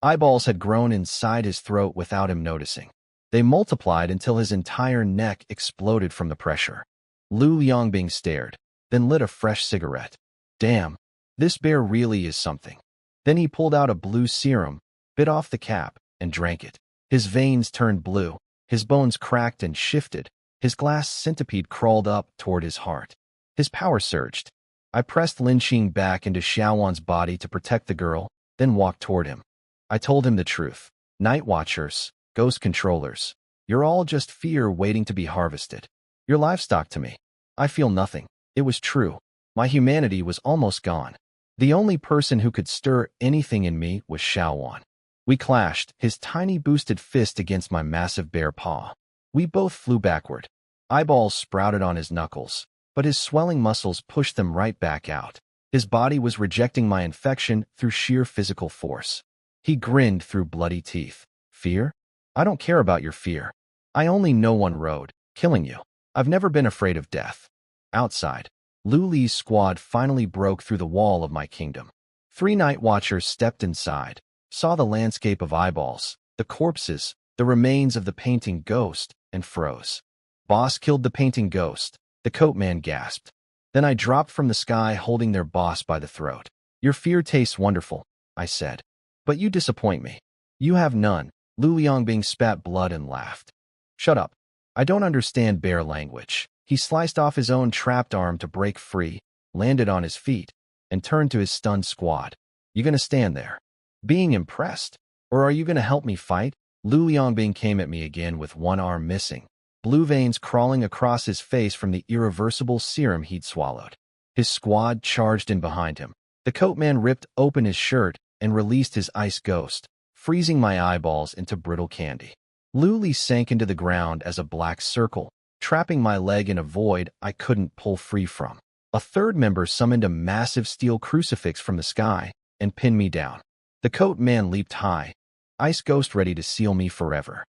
Eyeballs had grown inside his throat without him noticing. They multiplied until his entire neck exploded from the pressure. Lu Liangbing stared, then lit a fresh cigarette. Damn, this bear really is something. Then he pulled out a blue serum, bit off the cap, and drank it. His veins turned blue, his bones cracked and shifted, his glass centipede crawled up toward his heart. His power surged. I pressed Lin Qing back into Xiaowan's body to protect the girl, then walked toward him. I told him the truth. Night Watchers, Ghost Controllers, you're all just fear waiting to be harvested. You're livestock to me. I feel nothing. It was true. My humanity was almost gone. The only person who could stir anything in me was Xiaowan. We clashed, his tiny boosted fist against my massive bare paw. We both flew backward. Eyeballs sprouted on his knuckles, but his swelling muscles pushed them right back out. His body was rejecting my infection through sheer physical force. He grinned through bloody teeth. Fear? I don't care about your fear. I only know one road, killing you. I've never been afraid of death. Outside, Lu Li's squad finally broke through the wall of my kingdom. 3 Night Watchers stepped inside, saw the landscape of eyeballs, the corpses, the remains of the painting ghost, and froze. Boss killed the painting ghost, the coat man gasped. Then I dropped from the sky holding their boss by the throat. Your fear tastes wonderful, I said. But you disappoint me. You have none. Lu Liangbing spat blood and laughed. Shut up. I don't understand bear language. He sliced off his own trapped arm to break free, landed on his feet, and turned to his stunned squad. You gonna stand there, being impressed? Or are you gonna help me fight? Lu Liangbing came at me again with one arm missing, blue veins crawling across his face from the irreversible serum he'd swallowed. His squad charged in behind him. The coat man ripped open his shirt and released his ice ghost, freezing my eyeballs into brittle candy. Lu Li sank into the ground as a black circle, trapping my leg in a void I couldn't pull free from. A third member summoned a massive steel crucifix from the sky and pinned me down. The coat man leaped high. Ice ghost ready to seal me forever.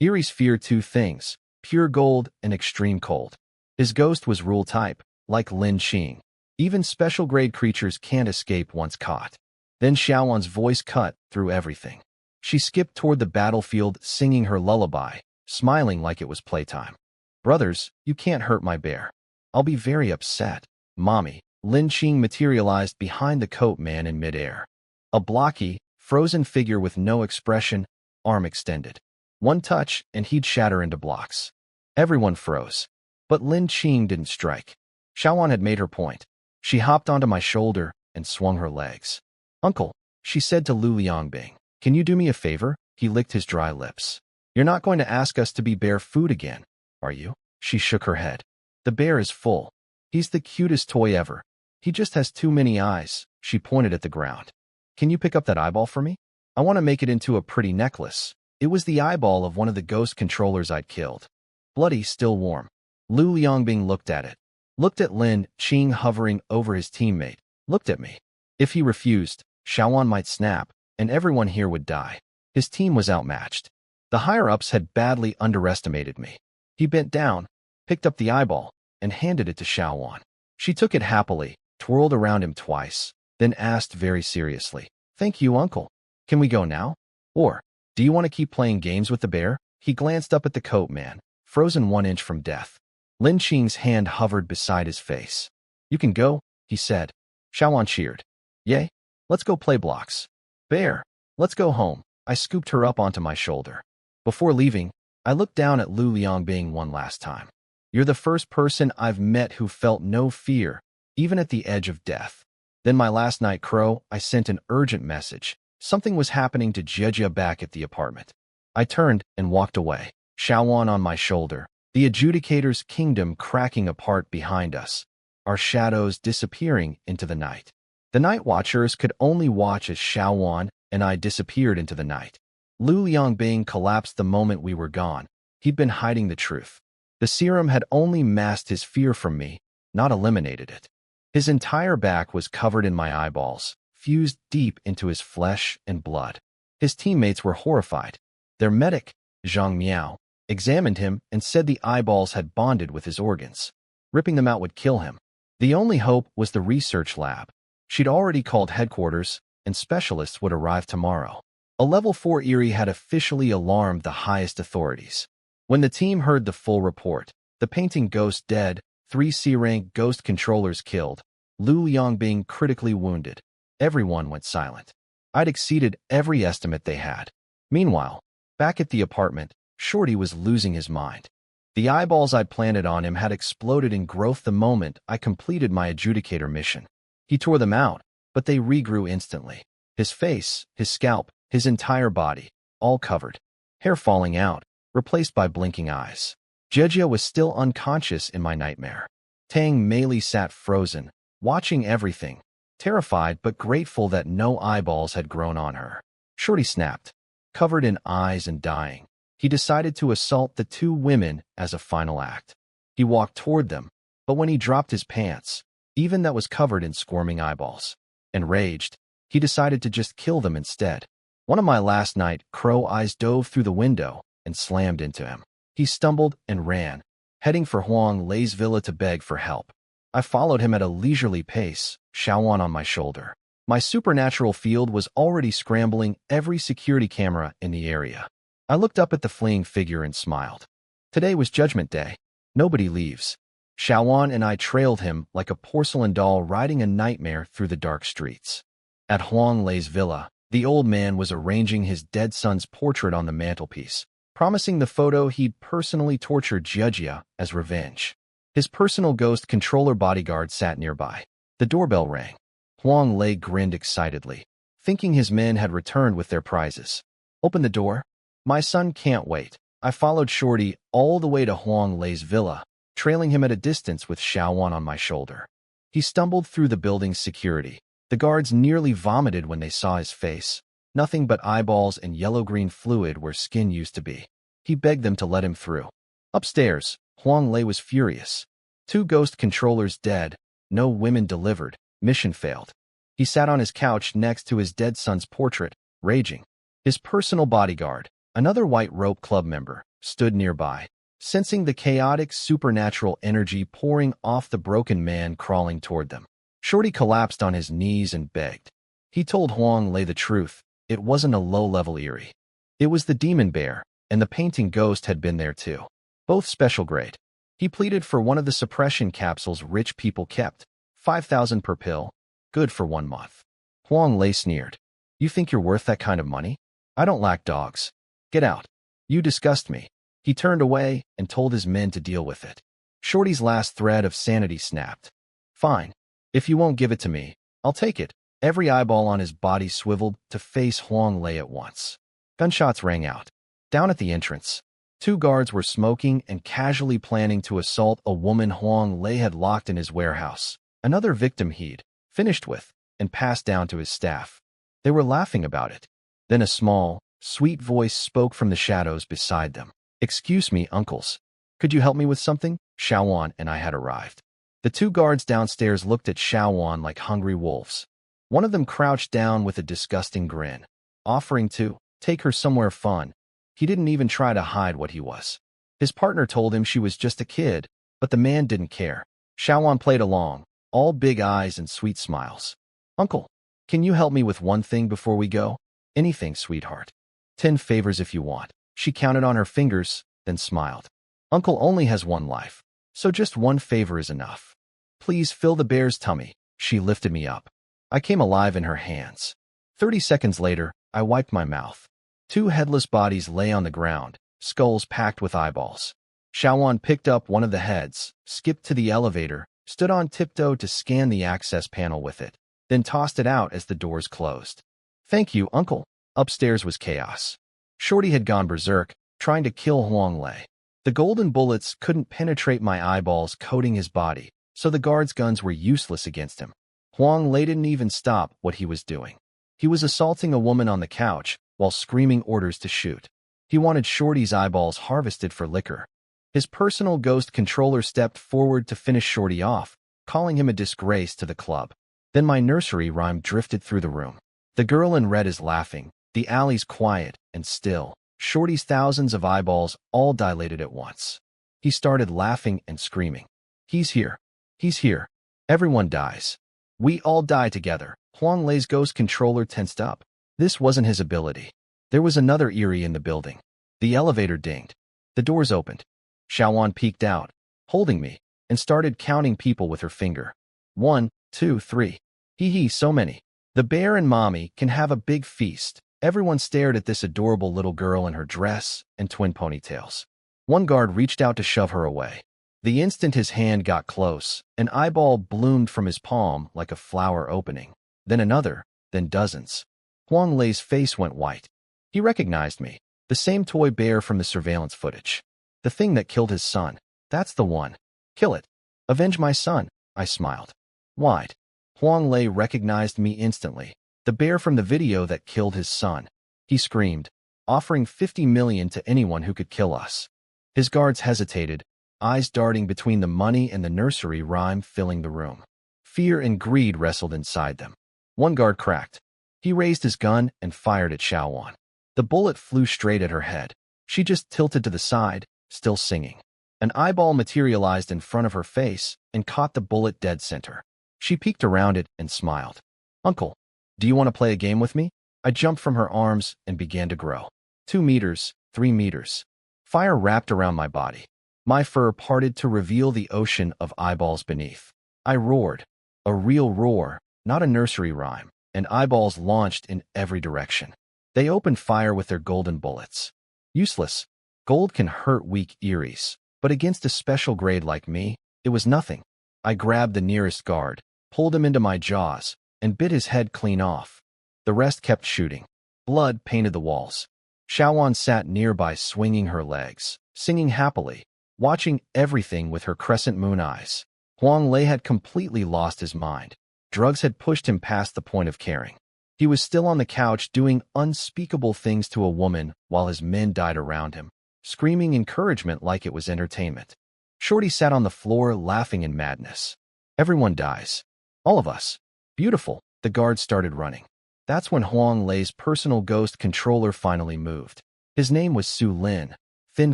Erie's feared two things, pure gold and extreme cold. His ghost was rule type, like Lin Qing. Even special grade creatures can't escape once caught. Then Xiaowan's voice cut through everything. She skipped toward the battlefield singing her lullaby, smiling like it was playtime. Brothers, you can't hurt my bear. I'll be very upset. Mommy. Lin Qing materialized behind the coat man in midair. A blocky, frozen figure with no expression, arm extended. One touch, and he'd shatter into blocks. Everyone froze. But Lin Qing didn't strike. Xiaowan had made her point. She hopped onto my shoulder and swung her legs. Uncle, she said to Lu Liangbing, can you do me a favor? He licked his dry lips. You're not going to ask us to be bear food again, are you? She shook her head. The bear is full. He's the cutest toy ever. He just has too many eyes. She pointed at the ground. Can you pick up that eyeball for me? I want to make it into a pretty necklace. It was the eyeball of one of the ghost controllers I'd killed. Bloody, still warm. Lu Liangbing looked at it. Looked at Lin Qing hovering over his teammate. Looked at me. If he refused, Xiaowan might snap, and everyone here would die. His team was outmatched. The higher-ups had badly underestimated me. He bent down, picked up the eyeball, and handed it to Xiaowan. She took it happily, twirled around him twice, then asked very seriously, Thank you, Uncle. Can we go now? Or, do you want to keep playing games with the bear? He glanced up at the coat man, frozen 1 inch from death. Lin Qing's hand hovered beside his face. You can go, he said. Xiaowan cheered. Yay, let's go play blocks. Bear, let's go home. I scooped her up onto my shoulder. Before leaving, I looked down at Lu Liangbing one last time. You're the first person I've met who felt no fear, even at the edge of death. Then my last night crow, I sent an urgent message. Something was happening to Jejia back at the apartment. I turned and walked away, Xiaowan on my shoulder, the adjudicator's kingdom cracking apart behind us, our shadows disappearing into the night. The night watchers could only watch as Xiaowan and I disappeared into the night. Lu Liangbing collapsed the moment we were gone. He'd been hiding the truth. The serum had only masked his fear from me, not eliminated it. His entire back was covered in my eyeballs, fused deep into his flesh and blood. His teammates were horrified. Their medic, Zhang Miao, examined him and said the eyeballs had bonded with his organs. Ripping them out would kill him. The only hope was the research lab. She'd already called headquarters, and specialists would arrive tomorrow. A level 4 Erie had officially alarmed the highest authorities. When the team heard the full report, the painting ghost dead, 3 C-rank ghost controllers killed, Lu Liangbing critically wounded, everyone went silent. I'd exceeded every estimate they had. Meanwhile, back at the apartment, Shorty was losing his mind. The eyeballs I'd planted on him had exploded in growth the moment I completed my adjudicator mission. He tore them out, but they regrew instantly. His face, his scalp, his entire body, all covered. Hair falling out, replaced by blinking eyes. Jejia was still unconscious in my nightmare. Tang Meili sat frozen, watching everything, terrified but grateful that no eyeballs had grown on her. Shorty snapped, covered in eyes and dying. He decided to assault the 2 women as a final act. He walked toward them, but when he dropped his pants, even that was covered in squirming eyeballs. Enraged, he decided to just kill them instead. One of my last night crow eyes dove through the window and slammed into him. He stumbled and ran, heading for Huang Lei's villa to beg for help. I followed him at a leisurely pace, Xiaowan on my shoulder. My supernatural field was already scrambling every security camera in the area. I looked up at the fleeing figure and smiled. Today was Judgment Day. Nobody leaves. Xiaowan and I trailed him like a porcelain doll riding a nightmare through the dark streets. At Huang Lei's villa, the old man was arranging his dead son's portrait on the mantelpiece, promising the photo he'd personally torture Jejia as revenge. His personal ghost controller bodyguard sat nearby. The doorbell rang. Huang Lei grinned excitedly, thinking his men had returned with their prizes. Open the door. My son can't wait. I followed Shorty all the way to Huang Lei's villa, trailing him at a distance with Xiaowan on my shoulder. He stumbled through the building's security. The guards nearly vomited when they saw his face, nothing but eyeballs and yellow-green fluid where skin used to be. He begged them to let him through. Upstairs, Huang Lei was furious. 2 ghost controllers dead, no women delivered, mission failed. He sat on his couch next to his dead son's portrait, raging. His personal bodyguard, another White Rope Club member, stood nearby, sensing the chaotic supernatural energy pouring off the broken man crawling toward them. Shorty collapsed on his knees and begged. He told Huang Lei the truth. It wasn't a low-level Eerie. It was the demon bear, and the painting ghost had been there too. Both special grade. He pleaded for one of the suppression capsules rich people kept. 5,000 per pill. Good for 1 month. Huang Lei sneered. You think you're worth that kind of money? I don't lack dogs. Get out. You disgust me. He turned away and told his men to deal with it. Shorty's last thread of sanity snapped. Fine. If you won't give it to me, I'll take it. Every eyeball on his body swiveled to face Huang Lei at once. Gunshots rang out. Down at the entrance, 2 guards were smoking and casually planning to assault a woman Huang Lei had locked in his warehouse. Another victim he'd finished with and passed down to his staff. They were laughing about it. Then a small, sweet voice spoke from the shadows beside them. Excuse me, uncles. Could you help me with something? Xiaowan and I had arrived. The 2 guards downstairs looked at Xiaowan like hungry wolves. One of them crouched down with a disgusting grin, offering to take her somewhere fun. He didn't even try to hide what he was. His partner told him she was just a kid, but the man didn't care. Xiaowan played along, all big eyes and sweet smiles. Uncle, can you help me with one thing before we go? Anything, sweetheart. 10 favors if you want. She counted on her fingers, then smiled. Uncle only has 1 life, so just 1 favor is enough. Please fill the bear's tummy. She lifted me up. I came alive in her hands. 30 seconds later, I wiped my mouth. 2 headless bodies lay on the ground, skulls packed with eyeballs. Xiaowan picked up one of the heads, skipped to the elevator, stood on tiptoe to scan the access panel with it, then tossed it out as the doors closed. Thank you, Uncle. Upstairs was chaos. Shorty had gone berserk, trying to kill Huang Lei. The golden bullets couldn't penetrate my eyeballs coating his body, so the guards' guns were useless against him. Huang Lei didn't even stop what he was doing. He was assaulting a woman on the couch while screaming orders to shoot. He wanted Shorty's eyeballs harvested for liquor. His personal ghost controller stepped forward to finish Shorty off, calling him a disgrace to the club. Then my nursery rhyme drifted through the room. The girl in red is laughing, the alley's quiet and still. Shorty's thousands of eyeballs all dilated at once. He started laughing and screaming. He's here. He's here. Everyone dies. We all die together. Huang Lei's ghost controller tensed up. This wasn't his ability. There was another Eerie in the building. The elevator dinged. The doors opened. Xiaowan peeked out, holding me, and started counting people with her finger. 1, 2, 3. Hee, so many. The bear and mommy can have a big feast. Everyone stared at this adorable little girl in her dress and twin ponytails. One guard reached out to shove her away. The instant his hand got close, an eyeball bloomed from his palm like a flower opening. Then another, then dozens. Huang Lei's face went white. He recognized me, the same toy bear from the surveillance footage. The thing that killed his son. That's the one. Kill it. Avenge my son, I smiled. Wide. Huang Lei recognized me instantly, the bear from the video that killed his son. He screamed, offering 50 million to anyone who could kill us. His guards hesitated, eyes darting between the money and the nursery rhyme filling the room. Fear and greed wrestled inside them. One guard cracked. He raised his gun and fired at Xiaowan. The bullet flew straight at her head. She just tilted to the side, still singing. An eyeball materialized in front of her face and caught the bullet dead center. She peeked around it and smiled. Uncle, do you want to play a game with me? I jumped from her arms and began to grow. 2 meters, 3 meters. Fire wrapped around my body. My fur parted to reveal the ocean of eyeballs beneath. I roared. A real roar, not a nursery rhyme, and eyeballs launched in every direction. They opened fire with their golden bullets. Useless. Gold can hurt weak Eries, but against a special grade like me, it was nothing. I grabbed the nearest guard, pulled him into my jaws, and bit his head clean off. The rest kept shooting. Blood painted the walls. Xiaowan sat nearby swinging her legs, singing happily, watching everything with her crescent moon eyes. Huang Lei had completely lost his mind. Drugs had pushed him past the point of caring. He was still on the couch doing unspeakable things to a woman while his men died around him, screaming encouragement like it was entertainment. Shorty sat on the floor laughing in madness. Everyone dies. All of us. Beautiful. The guards started running. That's when Huang Lei's personal ghost controller finally moved. His name was Su Lin. Thin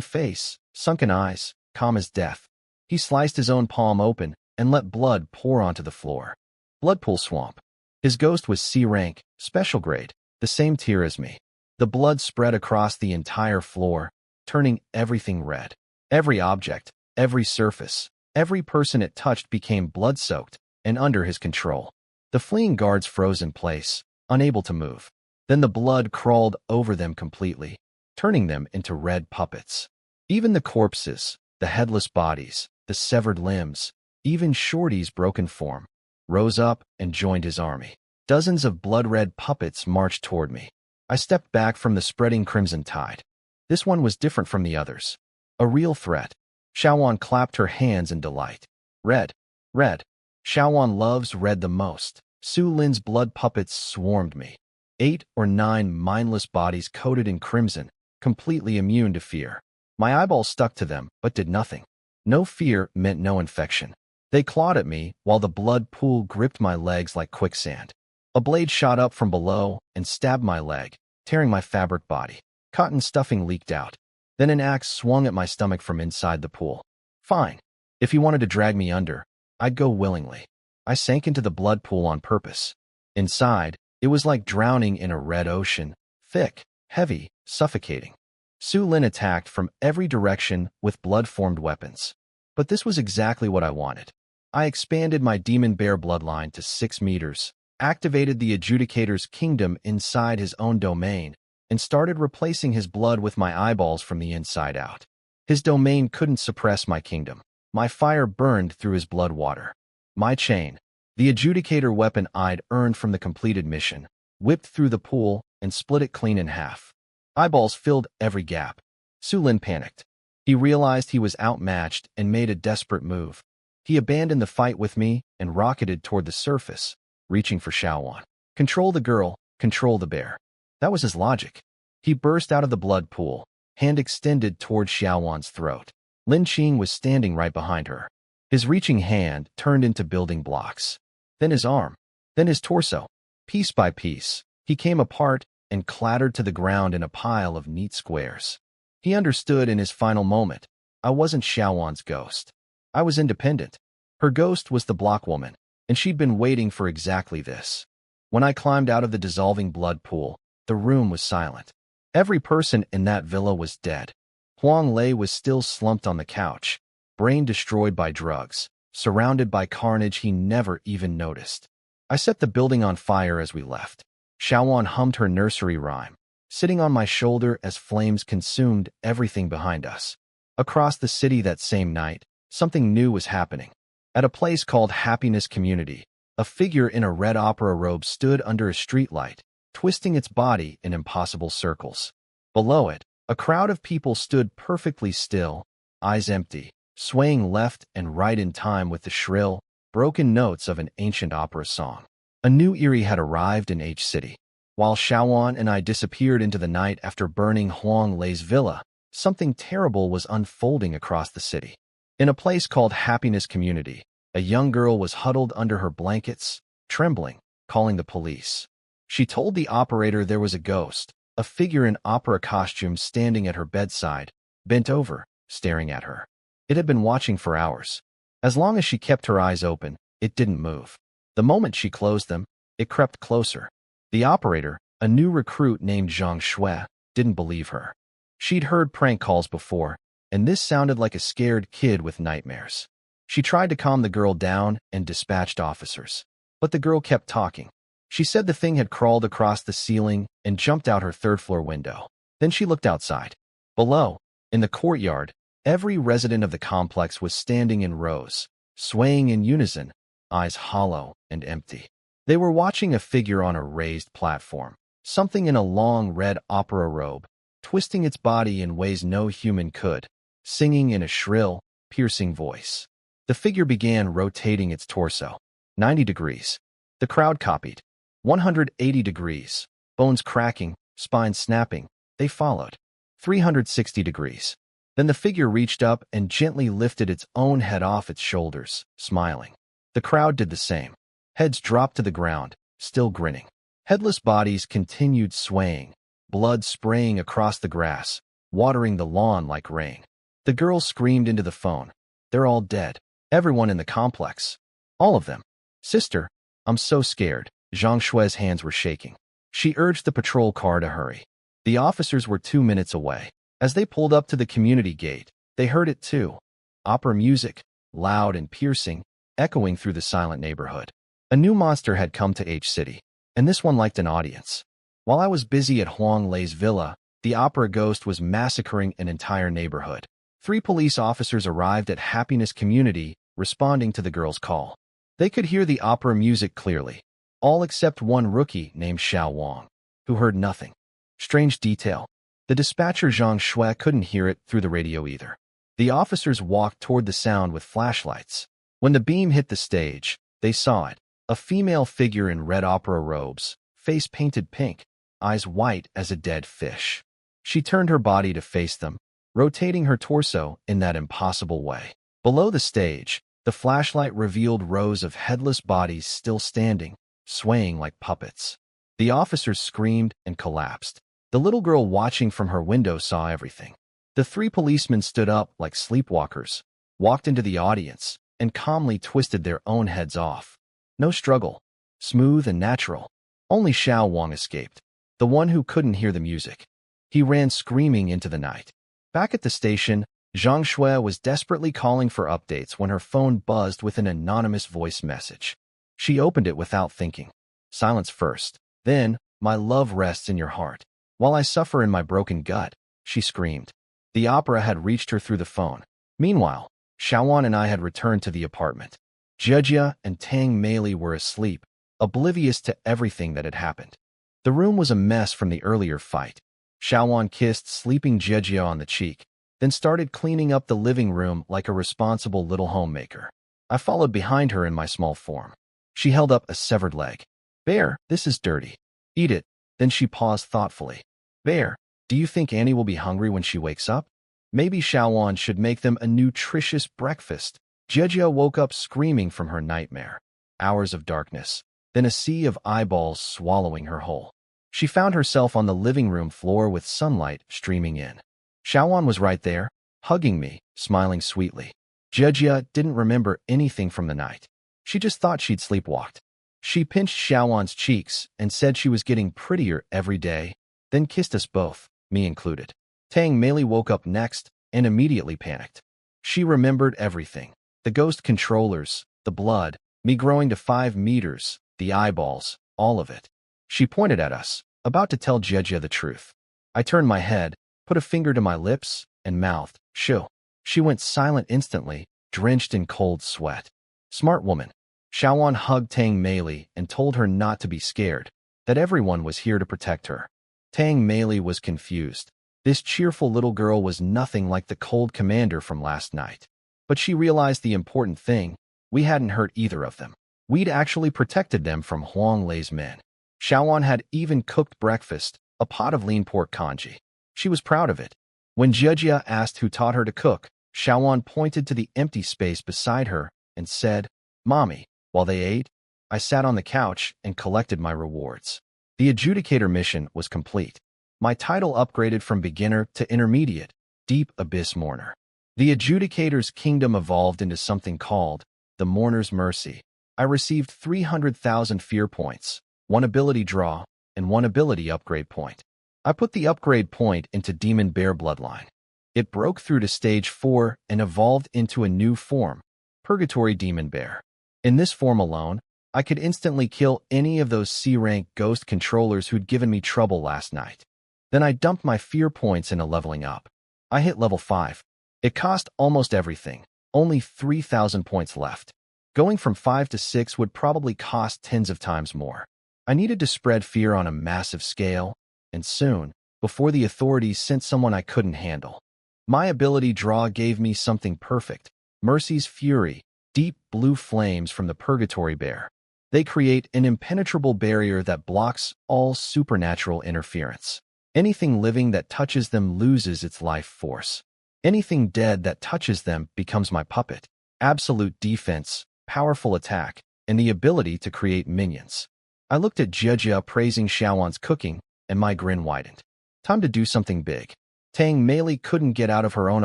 face, sunken eyes, calm as death. He sliced his own palm open and let blood pour onto the floor. Bloodpool swamp. His ghost was C rank, special grade, the same tier as me. The blood spread across the entire floor, turning everything red. Every object, every surface, every person it touched became blood-soaked and under his control. The fleeing guards froze in place, unable to move. Then the blood crawled over them completely, turning them into red puppets. Even the corpses, the headless bodies, the severed limbs, even Shorty's broken form, rose up and joined his army. Dozens of blood-red puppets marched toward me. I stepped back from the spreading crimson tide. This one was different from the others. A real threat. Xiaowan clapped her hands in delight. Red. Red. Xiaowan loves red the most. Su Lin's blood puppets swarmed me. 8 or 9 mindless bodies coated in crimson, completely immune to fear. My eyeballs stuck to them, but did nothing. No fear meant no infection. They clawed at me while the blood pool gripped my legs like quicksand. A blade shot up from below and stabbed my leg, tearing my fabric body. Cotton stuffing leaked out. Then an axe swung at my stomach from inside the pool. Fine. If he wanted to drag me under, I'd go willingly. I sank into the blood pool on purpose. Inside, it was like drowning in a red ocean, thick, heavy, suffocating. Su Lin attacked from every direction with blood-formed weapons. But this was exactly what I wanted. I expanded my demon bear bloodline to 6 meters, activated the Adjudicator's kingdom inside his own domain, and started replacing his blood with my eyeballs from the inside out. His domain couldn't suppress my kingdom. My fire burned through his blood water. My chain, the Adjudicator weapon I'd earned from the completed mission, whipped through the pool and split it clean in half. Eyeballs filled every gap. Su Lin panicked. He realized he was outmatched and made a desperate move. He abandoned the fight with me and rocketed toward the surface, reaching for Xiaowan. Control the girl, control the bear. That was his logic. He burst out of the blood pool, hand extended toward Xiaowan's throat. Lin Qing was standing right behind her. His reaching hand turned into building blocks. Then his arm. Then his torso. Piece by piece, he came apart and clattered to the ground in a pile of neat squares. He understood in his final moment. I wasn't Xiaowan's ghost. I was independent. Her ghost was the block woman, and she'd been waiting for exactly this. When I climbed out of the dissolving blood pool, the room was silent. Every person in that villa was dead. Huang Lei was still slumped on the couch, brain destroyed by drugs, surrounded by carnage he never even noticed. I set the building on fire as we left. Xiaowan hummed her nursery rhyme, sitting on my shoulder as flames consumed everything behind us. Across the city that same night, something new was happening. At a place called Happiness Community, a figure in a red opera robe stood under a streetlight, twisting its body in impossible circles. Below it, a crowd of people stood perfectly still, eyes empty, swaying left and right in time with the shrill, broken notes of an ancient opera song. A new Erie had arrived in H City. While Xiaowan and I disappeared into the night after burning Huang Lei's villa, something terrible was unfolding across the city. In a place called Happiness Community, a young girl was huddled under her blankets, trembling, calling the police. She told the operator there was a ghost, a figure in opera costume standing at her bedside, bent over, staring at her. It had been watching for hours. As long as she kept her eyes open, it didn't move. The moment she closed them, it crept closer. The operator, a new recruit named Zhang Shui, didn't believe her. She'd heard prank calls before, and this sounded like a scared kid with nightmares. She tried to calm the girl down and dispatched officers. But the girl kept talking. She said the thing had crawled across the ceiling and jumped out her third-floor window. Then she looked outside. Below, in the courtyard, every resident of the complex was standing in rows, swaying in unison, eyes hollow and empty. They were watching a figure on a raised platform, something in a long red opera robe, twisting its body in ways no human could, singing in a shrill, piercing voice. The figure began rotating its torso. 90 degrees. The crowd copied. 180 degrees. Bones cracking, spine snapping. They followed. 360 degrees. Then the figure reached up and gently lifted its own head off its shoulders, smiling. The crowd did the same. Heads dropped to the ground, still grinning. Headless bodies continued swaying, blood spraying across the grass, watering the lawn like rain. The girl screamed into the phone. They're all dead. Everyone in the complex. All of them. Sister, I'm so scared. Zhang Shui's hands were shaking. She urged the patrol car to hurry. The officers were 2 minutes away. As they pulled up to the community gate, they heard it too. Opera music, loud and piercing, echoing through the silent neighborhood. A new monster had come to H City, and this one liked an audience. While I was busy at Huang Lei's villa, the opera ghost was massacring an entire neighborhood. 3 police officers arrived at Happiness Community, responding to the girl's call. They could hear the opera music clearly, all except one rookie named Xiao Wang, who heard nothing. Strange detail. The dispatcher Zhang Shui couldn't hear it through the radio either. The officers walked toward the sound with flashlights. When the beam hit the stage, they saw it. A female figure in red opera robes, face painted pink, eyes white as a dead fish. She turned her body to face them, rotating her torso in that impossible way. Below the stage, the flashlight revealed rows of headless bodies still standing, swaying like puppets. The officers screamed and collapsed. The little girl watching from her window saw everything. The 3 policemen stood up like sleepwalkers, walked into the audience, and calmly twisted their own heads off. No struggle. Smooth and natural. Only Xiao Wang escaped, the one who couldn't hear the music. He ran screaming into the night. Back at the station, Zhang Shui was desperately calling for updates when her phone buzzed with an anonymous voice message. She opened it without thinking. Silence first. Then, my love rests in your heart. While I suffer in my broken gut, she screamed. The opera had reached her through the phone. Meanwhile, Xiaowan and I had returned to the apartment. Jejia and Tang Meili were asleep, oblivious to everything that had happened. The room was a mess from the earlier fight. Xiaowan kissed sleeping Jejia on the cheek, then started cleaning up the living room like a responsible little homemaker. I followed behind her in my small form. She held up a severed leg. Bear, this is dirty. Eat it. Then she paused thoughtfully. Bear, do you think Annie will be hungry when she wakes up? Maybe Xiaowan should make them a nutritious breakfast. Jejia woke up screaming from her nightmare. Hours of darkness, then a sea of eyeballs swallowing her whole. She found herself on the living room floor with sunlight streaming in. Xiaowan was right there, hugging me, smiling sweetly. Jejia didn't remember anything from the night. She just thought she'd sleepwalked. She pinched Xiaowan's cheeks and said she was getting prettier every day, then kissed us both, me included. Tang Meili woke up next and immediately panicked. She remembered everything. The ghost controllers, the blood, me growing to 5 meters, the eyeballs, all of it. She pointed at us, about to tell Jejia the truth. I turned my head, put a finger to my lips, and mouthed, "Shoo." She went silent instantly, drenched in cold sweat. Smart woman. Xiaowan hugged Tang Meili and told her not to be scared, that everyone was here to protect her. Tang Meili was confused. This cheerful little girl was nothing like the cold commander from last night. But she realized the important thing. We hadn't hurt either of them. We'd actually protected them from Huang Lei's men. Xiaowan had even cooked breakfast, a pot of lean pork congee. She was proud of it. When Jejia asked who taught her to cook, Xiaowan pointed to the empty space beside her and said, "Mommy." While they ate, I sat on the couch and collected my rewards. The adjudicator mission was complete. My title upgraded from beginner to intermediate, Deep Abyss Mourner. The adjudicator's kingdom evolved into something called the Mourner's Mercy. I received 300,000 fear points, 1 ability draw, and 1 ability upgrade point. I put the upgrade point into Demon Bear Bloodline. It broke through to stage 4 and evolved into a new form, Purgatory Demon Bear. In this form alone, I could instantly kill any of those C-rank ghost controllers who'd given me trouble last night. Then I dumped my fear points into leveling up. I hit level 5. It cost almost everything, only 3,000 points left. Going from 5 to 6 would probably cost tens of times more. I needed to spread fear on a massive scale, and soon, before the authorities sent someone I couldn't handle. My ability draw gave me something perfect, Mercy's Fury, deep blue flames from the Purgatory Bear. They create an impenetrable barrier that blocks all supernatural interference. Anything living that touches them loses its life force. Anything dead that touches them becomes my puppet. Absolute defense, powerful attack, and the ability to create minions. I looked at Jia praising Xiaowan's cooking, and my grin widened. Time to do something big. Tang Meili couldn't get out of her own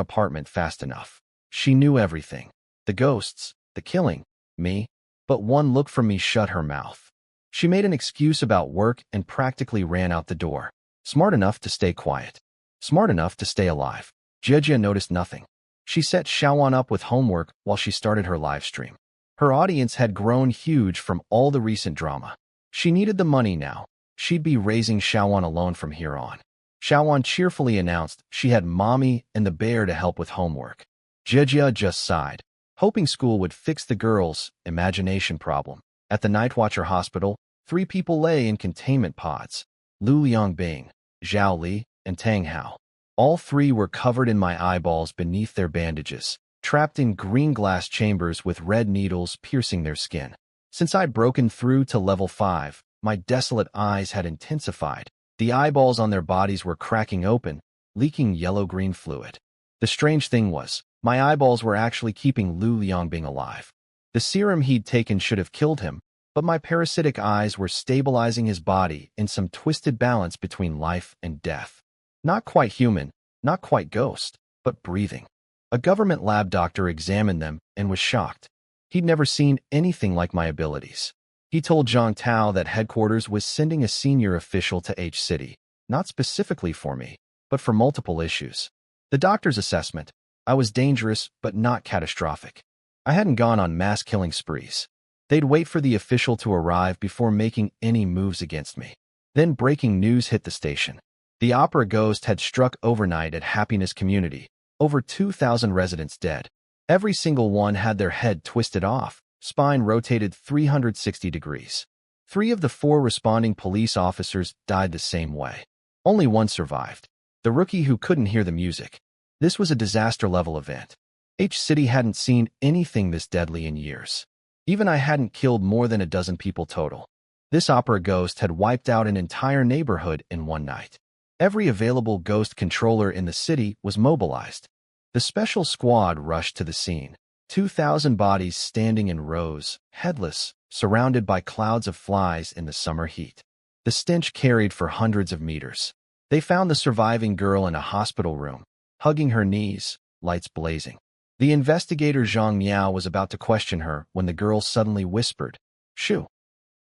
apartment fast enough. She knew everything. The ghosts, the killing, me. But one look from me shut her mouth. She made an excuse about work and practically ran out the door. Smart enough to stay quiet. Smart enough to stay alive. Jia noticed nothing. She set Xiaowan up with homework while she started her live stream. Her audience had grown huge from all the recent drama. She needed the money now. She'd be raising Xiaowan alone from here on. Xiaowan cheerfully announced she had Mommy and the bear to help with homework. Jia just sighed, hoping school would fix the girl's imagination problem. At the Nightwatcher hospital, 3 people lay in containment pods. Lu Liangbing, Zhao Li, and Tang Hao. All 3 were covered in my eyeballs beneath their bandages, trapped in green glass chambers with red needles piercing their skin. Since I'd broken through to level 5, my desolate eyes had intensified. The eyeballs on their bodies were cracking open, leaking yellow-green fluid. The strange thing was, my eyeballs were actually keeping Lu Liangbing alive. The serum he'd taken should have killed him, but my parasitic eyes were stabilizing his body in some twisted balance between life and death. Not quite human, not quite ghost, but breathing. A government lab doctor examined them and was shocked. He'd never seen anything like my abilities. He told Zhang Tao that headquarters was sending a senior official to H City, not specifically for me, but for multiple issues. The doctor's assessment: I was dangerous but not catastrophic. I hadn't gone on mass killing sprees. They'd wait for the official to arrive before making any moves against me. Then breaking news hit the station. The opera ghost had struck overnight at Happiness Community. Over 2,000 residents dead. Every single one had their head twisted off, spine rotated 360 degrees. 3 of the 4 responding police officers died the same way. Only one survived. The rookie who couldn't hear the music. This was a disaster-level event. H City hadn't seen anything this deadly in years. Even I hadn't killed more than a dozen people total. This opera ghost had wiped out an entire neighborhood in one night. Every available ghost controller in the city was mobilized. The special squad rushed to the scene. 2,000 bodies standing in rows, headless, surrounded by clouds of flies in the summer heat. The stench carried for hundreds of meters. They found the surviving girl in a hospital room, hugging her knees, lights blazing. The investigator Zhang Miao was about to question her when the girl suddenly whispered, "Shoo,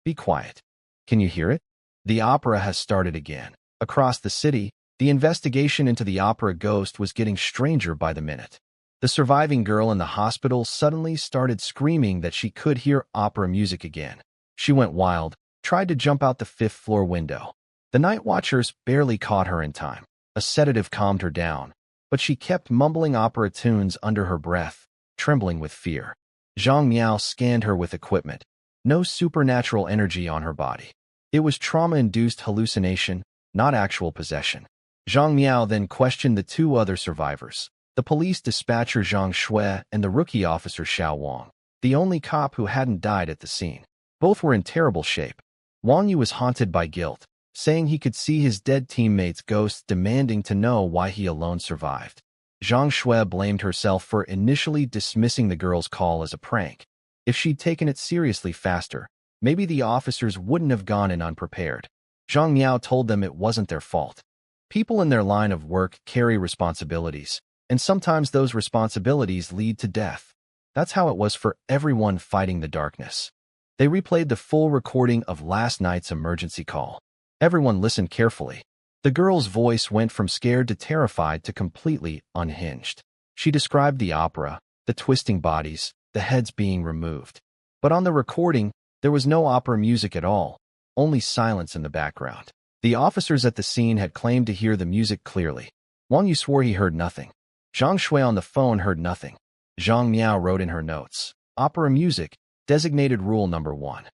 be quiet. Can you hear it? The opera has started again." Across the city, the investigation into the opera ghost was getting stranger by the minute. The surviving girl in the hospital suddenly started screaming that she could hear opera music again. She went wild, tried to jump out the 5th-floor window. The night watchers barely caught her in time. A sedative calmed her down, but she kept mumbling opera tunes under her breath, trembling with fear. Zhang Miao scanned her with equipment. No supernatural energy on her body. It was trauma-induced hallucination, not actual possession. Zhang Miao then questioned the 2 other survivors, the police dispatcher Zhang Shui and the rookie officer Xiao Wang, the only cop who hadn't died at the scene. Both were in terrible shape. Wang Yu was haunted by guilt, saying he could see his dead teammates' ghosts demanding to know why he alone survived. Zhang Shui blamed herself for initially dismissing the girl's call as a prank. If she'd taken it seriously faster, maybe the officers wouldn't have gone in unprepared. Zhang Miao told them it wasn't their fault. People in their line of work carry responsibilities, and sometimes those responsibilities lead to death. That's how it was for everyone fighting the darkness. They replayed the full recording of last night's emergency call. Everyone listened carefully. The girl's voice went from scared to terrified to completely unhinged. She described the opera, the twisting bodies, the heads being removed. But on the recording, there was no opera music at all, only silence in the background. The officers at the scene had claimed to hear the music clearly. Wang Yu swore he heard nothing. Zhang Shui on the phone heard nothing. Zhang Miao wrote in her notes, "Opera music, designated rule number 1."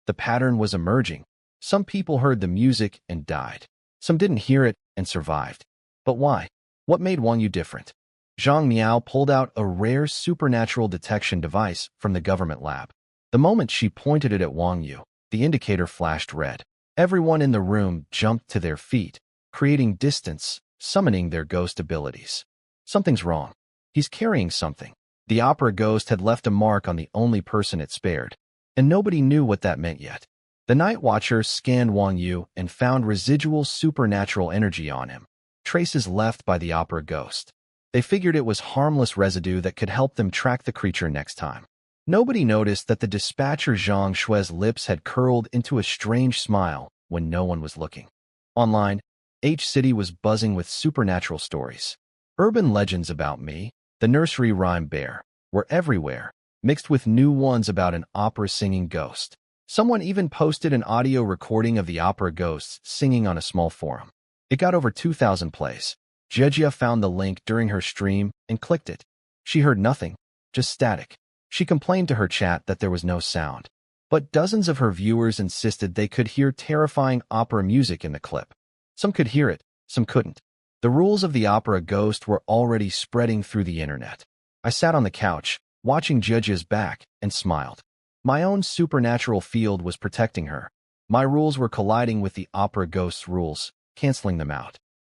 The pattern was emerging. Some people heard the music and died. Some didn't hear it and survived. But why? What made Wang Yu different? Zhang Miao pulled out a rare supernatural detection device from the government lab. The moment she pointed it at Wang Yu, the indicator flashed red. Everyone in the room jumped to their feet, creating distance, summoning their ghost abilities. Something's wrong. He's carrying something. The opera ghost had left a mark on the only person it spared, and nobody knew what that meant yet. The night watcher scanned Wang Yu and found residual supernatural energy on him, traces left by the opera ghost. They figured it was harmless residue that could help them track the creature next time. Nobody noticed that the dispatcher Zhang Shui's lips had curled into a strange smile when no one was looking. Online, H-City was buzzing with supernatural stories. Urban legends about me, the nursery rhyme bear, were everywhere, mixed with new ones about an opera-singing ghost. Someone even posted an audio recording of the opera ghosts singing on a small forum. It got over 2,000 plays. Jejia found the link during her stream and clicked it. She heard nothing, just static. She complained to her chat that there was no sound. But dozens of her viewers insisted they could hear terrifying opera music in the clip. Some could hear it, some couldn't. The rules of the opera ghost were already spreading through the internet. I sat on the couch, watching Jejia's back, and smiled. My own supernatural field was protecting her. My rules were colliding with the opera ghost's rules, canceling them out.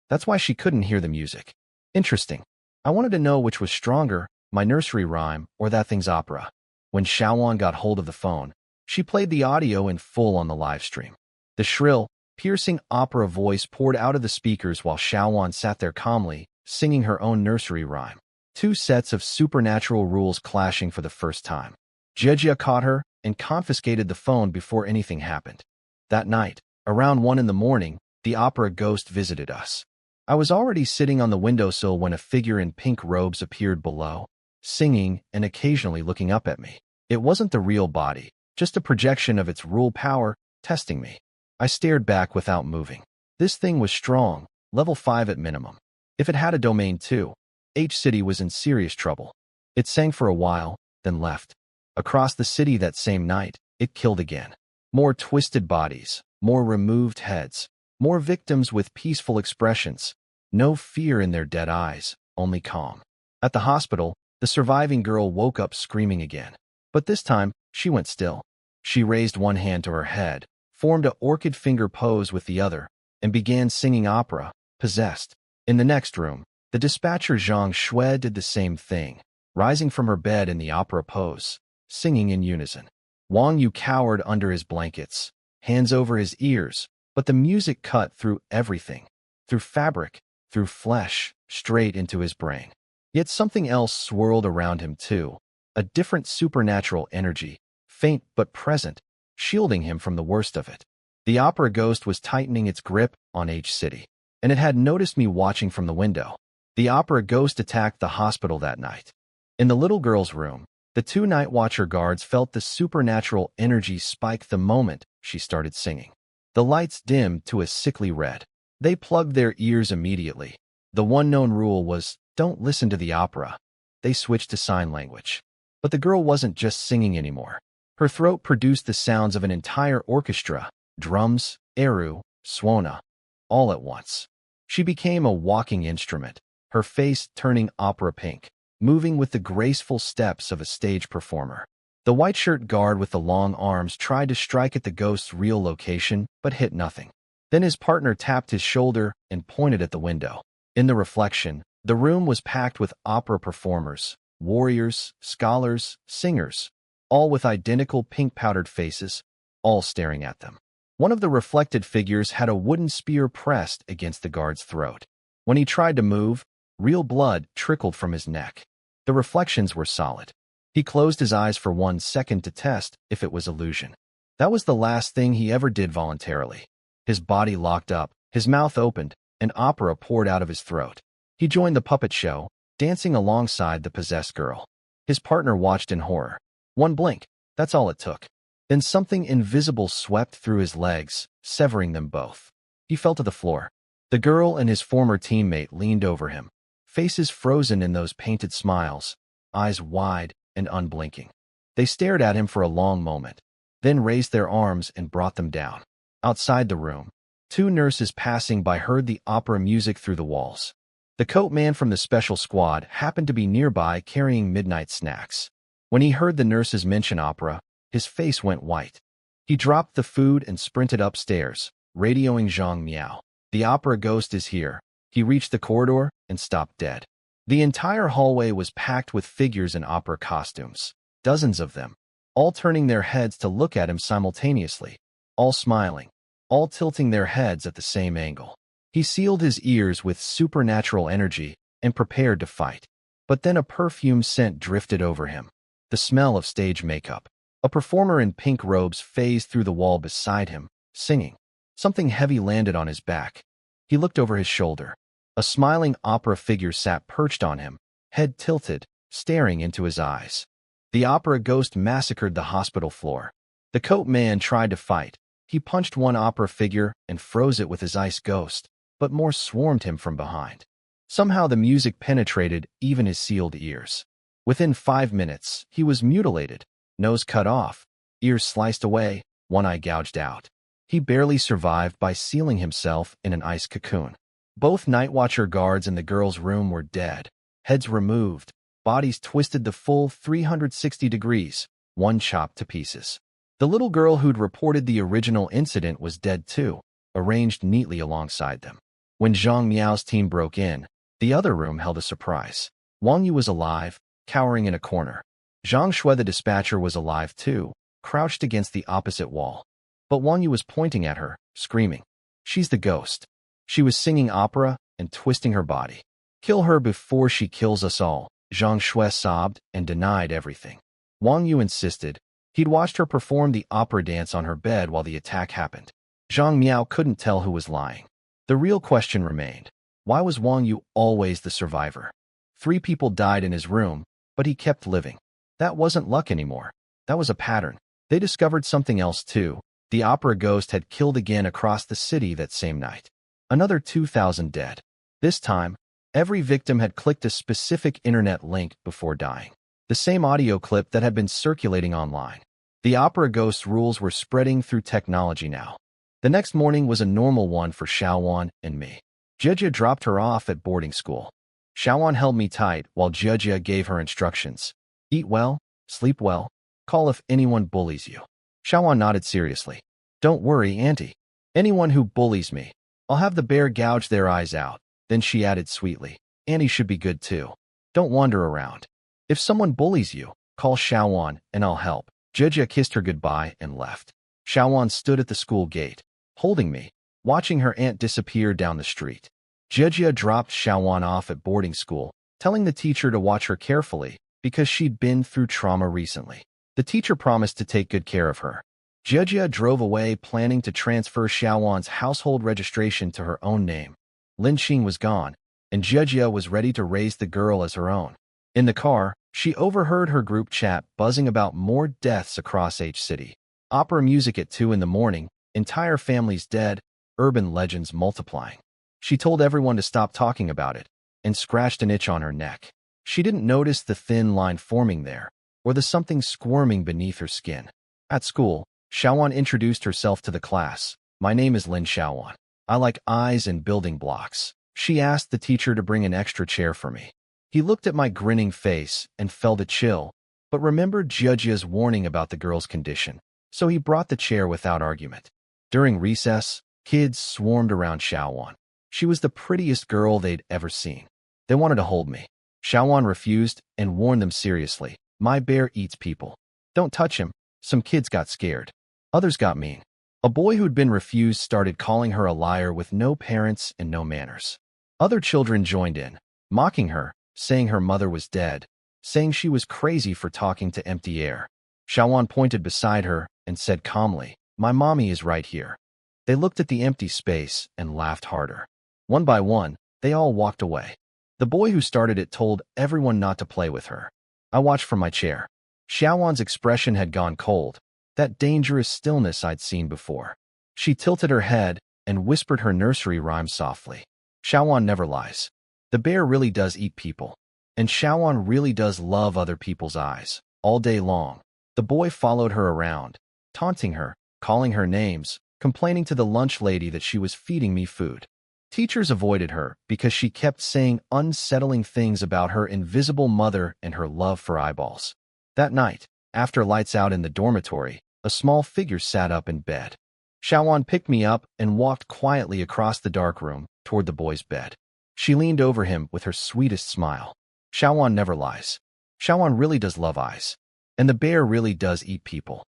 That's why she couldn't hear the music. Interesting. I wanted to know which was stronger, my nursery rhyme or that thing's opera. When Xiaowan got hold of the phone, she played the audio in full on the live stream. The shrill, piercing opera voice poured out of the speakers while Xiaowan sat there calmly, singing her own nursery rhyme. Two sets of supernatural rules clashing for the first time. Jejia caught her and confiscated the phone before anything happened. That night, around 1 in the morning, the opera ghost visited us. I was already sitting on the windowsill when a figure in pink robes appeared below, singing and occasionally looking up at me. It wasn't the real body, just a projection of its rule power, testing me. I stared back without moving. This thing was strong, level 5 at minimum. If it had a domain too, H-City was in serious trouble. It sang for a while, then left. Across the city that same night, it killed again. More twisted bodies, more removed heads, more victims with peaceful expressions. No fear in their dead eyes, only calm. At the hospital, the surviving girl woke up screaming again. But this time, she went still. She raised one hand to her head, formed a orchid finger pose with the other, and began singing opera, possessed. In the next room, the dispatcher Zhang Shui did the same thing, rising from her bed in the opera pose, singing in unison. Wang Yu cowered under his blankets, hands over his ears, but the music cut through everything, through fabric, through flesh, straight into his brain. Yet something else swirled around him too, a different supernatural energy, faint but present, shielding him from the worst of it. The opera ghost was tightening its grip on H-City, and it had noticed me watching from the window. The opera ghost attacked the hospital that night. In the little girl's room, the two night watcher guards felt the supernatural energy spike the moment she started singing. The lights dimmed to a sickly red. They plugged their ears immediately. The one known rule was, don't listen to the opera. They switched to sign language. But the girl wasn't just singing anymore. Her throat produced the sounds of an entire orchestra, drums, eru, suona, all at once. She became a walking instrument, her face turning opera pink, moving with the graceful steps of a stage performer. The white shirt guard with the long arms tried to strike at the ghost's real location, but hit nothing. Then his partner tapped his shoulder and pointed at the window. In the reflection, the room was packed with opera performers, warriors, scholars, singers, all with identical pink-powdered faces, all staring at them. One of the reflected figures had a wooden spear pressed against the guard's throat. When he tried to move, real blood trickled from his neck. The reflections were solid. He closed his eyes for 1 second to test if it was illusion. That was the last thing he ever did voluntarily. His body locked up, his mouth opened, and opera poured out of his throat. He joined the puppet show, dancing alongside the possessed girl. His partner watched in horror. One blink, that's all it took. Then something invisible swept through his legs, severing them both. He fell to the floor. The girl and his former teammate leaned over him, faces frozen in those painted smiles, eyes wide and unblinking. They stared at him for a long moment, then raised their arms and brought them down. Outside the room, 2 nurses passing by heard the opera music through the walls. The coat man from the special squad happened to be nearby carrying midnight snacks. When he heard the nurses mention opera, his face went white. He dropped the food and sprinted upstairs, radioing Zhang Miao. The opera ghost is here. He reached the corridor and stopped dead. The entire hallway was packed with figures in opera costumes, dozens of them, all turning their heads to look at him simultaneously, all smiling, all tilting their heads at the same angle. He sealed his ears with supernatural energy and prepared to fight. But then a perfume scent drifted over him, the smell of stage makeup. A performer in pink robes phased through the wall beside him, singing. Something heavy landed on his back. He looked over his shoulder. A smiling opera figure sat perched on him, head tilted, staring into his eyes. The opera ghost massacred the hospital floor. The coat man tried to fight. He punched one opera figure and froze it with his ice ghost, but more swarmed him from behind. Somehow the music penetrated even his sealed ears. Within 5 minutes, he was mutilated, nose cut off, ears sliced away, one eye gouged out. He barely survived by sealing himself in an ice cocoon. Both night watcher guards in the girl's room were dead, heads removed, bodies twisted the full 360 degrees, one chopped to pieces. The little girl who'd reported the original incident was dead too, arranged neatly alongside them. When Zhang Miao's team broke in, the other room held a surprise. Wang Yu was alive, cowering in a corner. Zhang Shui the dispatcher was alive too, crouched against the opposite wall. But Wang Yu was pointing at her, screaming. She's the ghost. She was singing opera and twisting her body. Kill her before she kills us all, Zhang Shui sobbed and denied everything. Wang Yu insisted. He'd watched her perform the opera dance on her bed while the attack happened. Zhang Miao couldn't tell who was lying. The real question remained. Why was Wang Yu always the survivor? 3 people died in his room, but he kept living. That wasn't luck anymore. That was a pattern. They discovered something else too. The opera ghost had killed again across the city that same night. Another 2,000 dead. This time, every victim had clicked a specific internet link before dying. The same audio clip that had been circulating online. The opera ghost's rules were spreading through technology now. The next morning was a normal one for Xiaowan and me. Jia dropped her off at boarding school. Xiaowan held me tight while Jia gave her instructions. Eat well, sleep well, call if anyone bullies you. Xiaowan nodded seriously. Don't worry, Auntie. Anyone who bullies me, I'll have the bear gouge their eyes out. Then she added sweetly, Auntie should be good too. Don't wander around. If someone bullies you, call Xiaowan and I'll help. Jia kissed her goodbye and left. Xiaowan stood at the school gate, holding me, watching her aunt disappear down the street. Jia dropped Xiaowan off at boarding school, telling the teacher to watch her carefully because she'd been through trauma recently. The teacher promised to take good care of her. Jia drove away planning to transfer Xiaowan's household registration to her own name. Lin Xing was gone, and Jia was ready to raise the girl as her own. In the car, she overheard her group chat buzzing about more deaths across H City. Opera music at 2 in the morning, entire families dead, urban legends multiplying. She told everyone to stop talking about it, and scratched an itch on her neck. She didn't notice the thin line forming there, or the something squirming beneath her skin. At school, Xiaowan introduced herself to the class. My name is Lin Xiaowan. I like eyes and building blocks. She asked the teacher to bring an extra chair for me. He looked at my grinning face and felt a chill, but remembered Jia's warning about the girl's condition, so he brought the chair without argument. During recess, kids swarmed around Xiaowan. She was the prettiest girl they'd ever seen. They wanted to hold me. Xiaowan refused and warned them seriously. My bear eats people. Don't touch him. Some kids got scared. Others got mean. A boy who'd been refused started calling her a liar with no parents and no manners. Other children joined in, mocking her, saying her mother was dead, saying she was crazy for talking to empty air. Xiaowan pointed beside her and said calmly, My mommy is right here. They looked at the empty space and laughed harder. One by one, they all walked away. The boy who started it told everyone not to play with her. I watched from my chair. Xiaowan's expression had gone cold, that dangerous stillness I'd seen before. She tilted her head and whispered her nursery rhyme softly. Xiaowan never lies. The bear really does eat people. And Xiaowan really does love other people's eyes, all day long. The boy followed her around, taunting her, calling her names, complaining to the lunch lady that she was feeding me food. Teachers avoided her because she kept saying unsettling things about her invisible mother and her love for eyeballs. That night, after lights out in the dormitory, a small figure sat up in bed. Xiaowan picked me up and walked quietly across the dark room toward the boy's bed. She leaned over him with her sweetest smile. Xiaowan never lies. Xiaowan really does love eyes. And the bear really does eat people.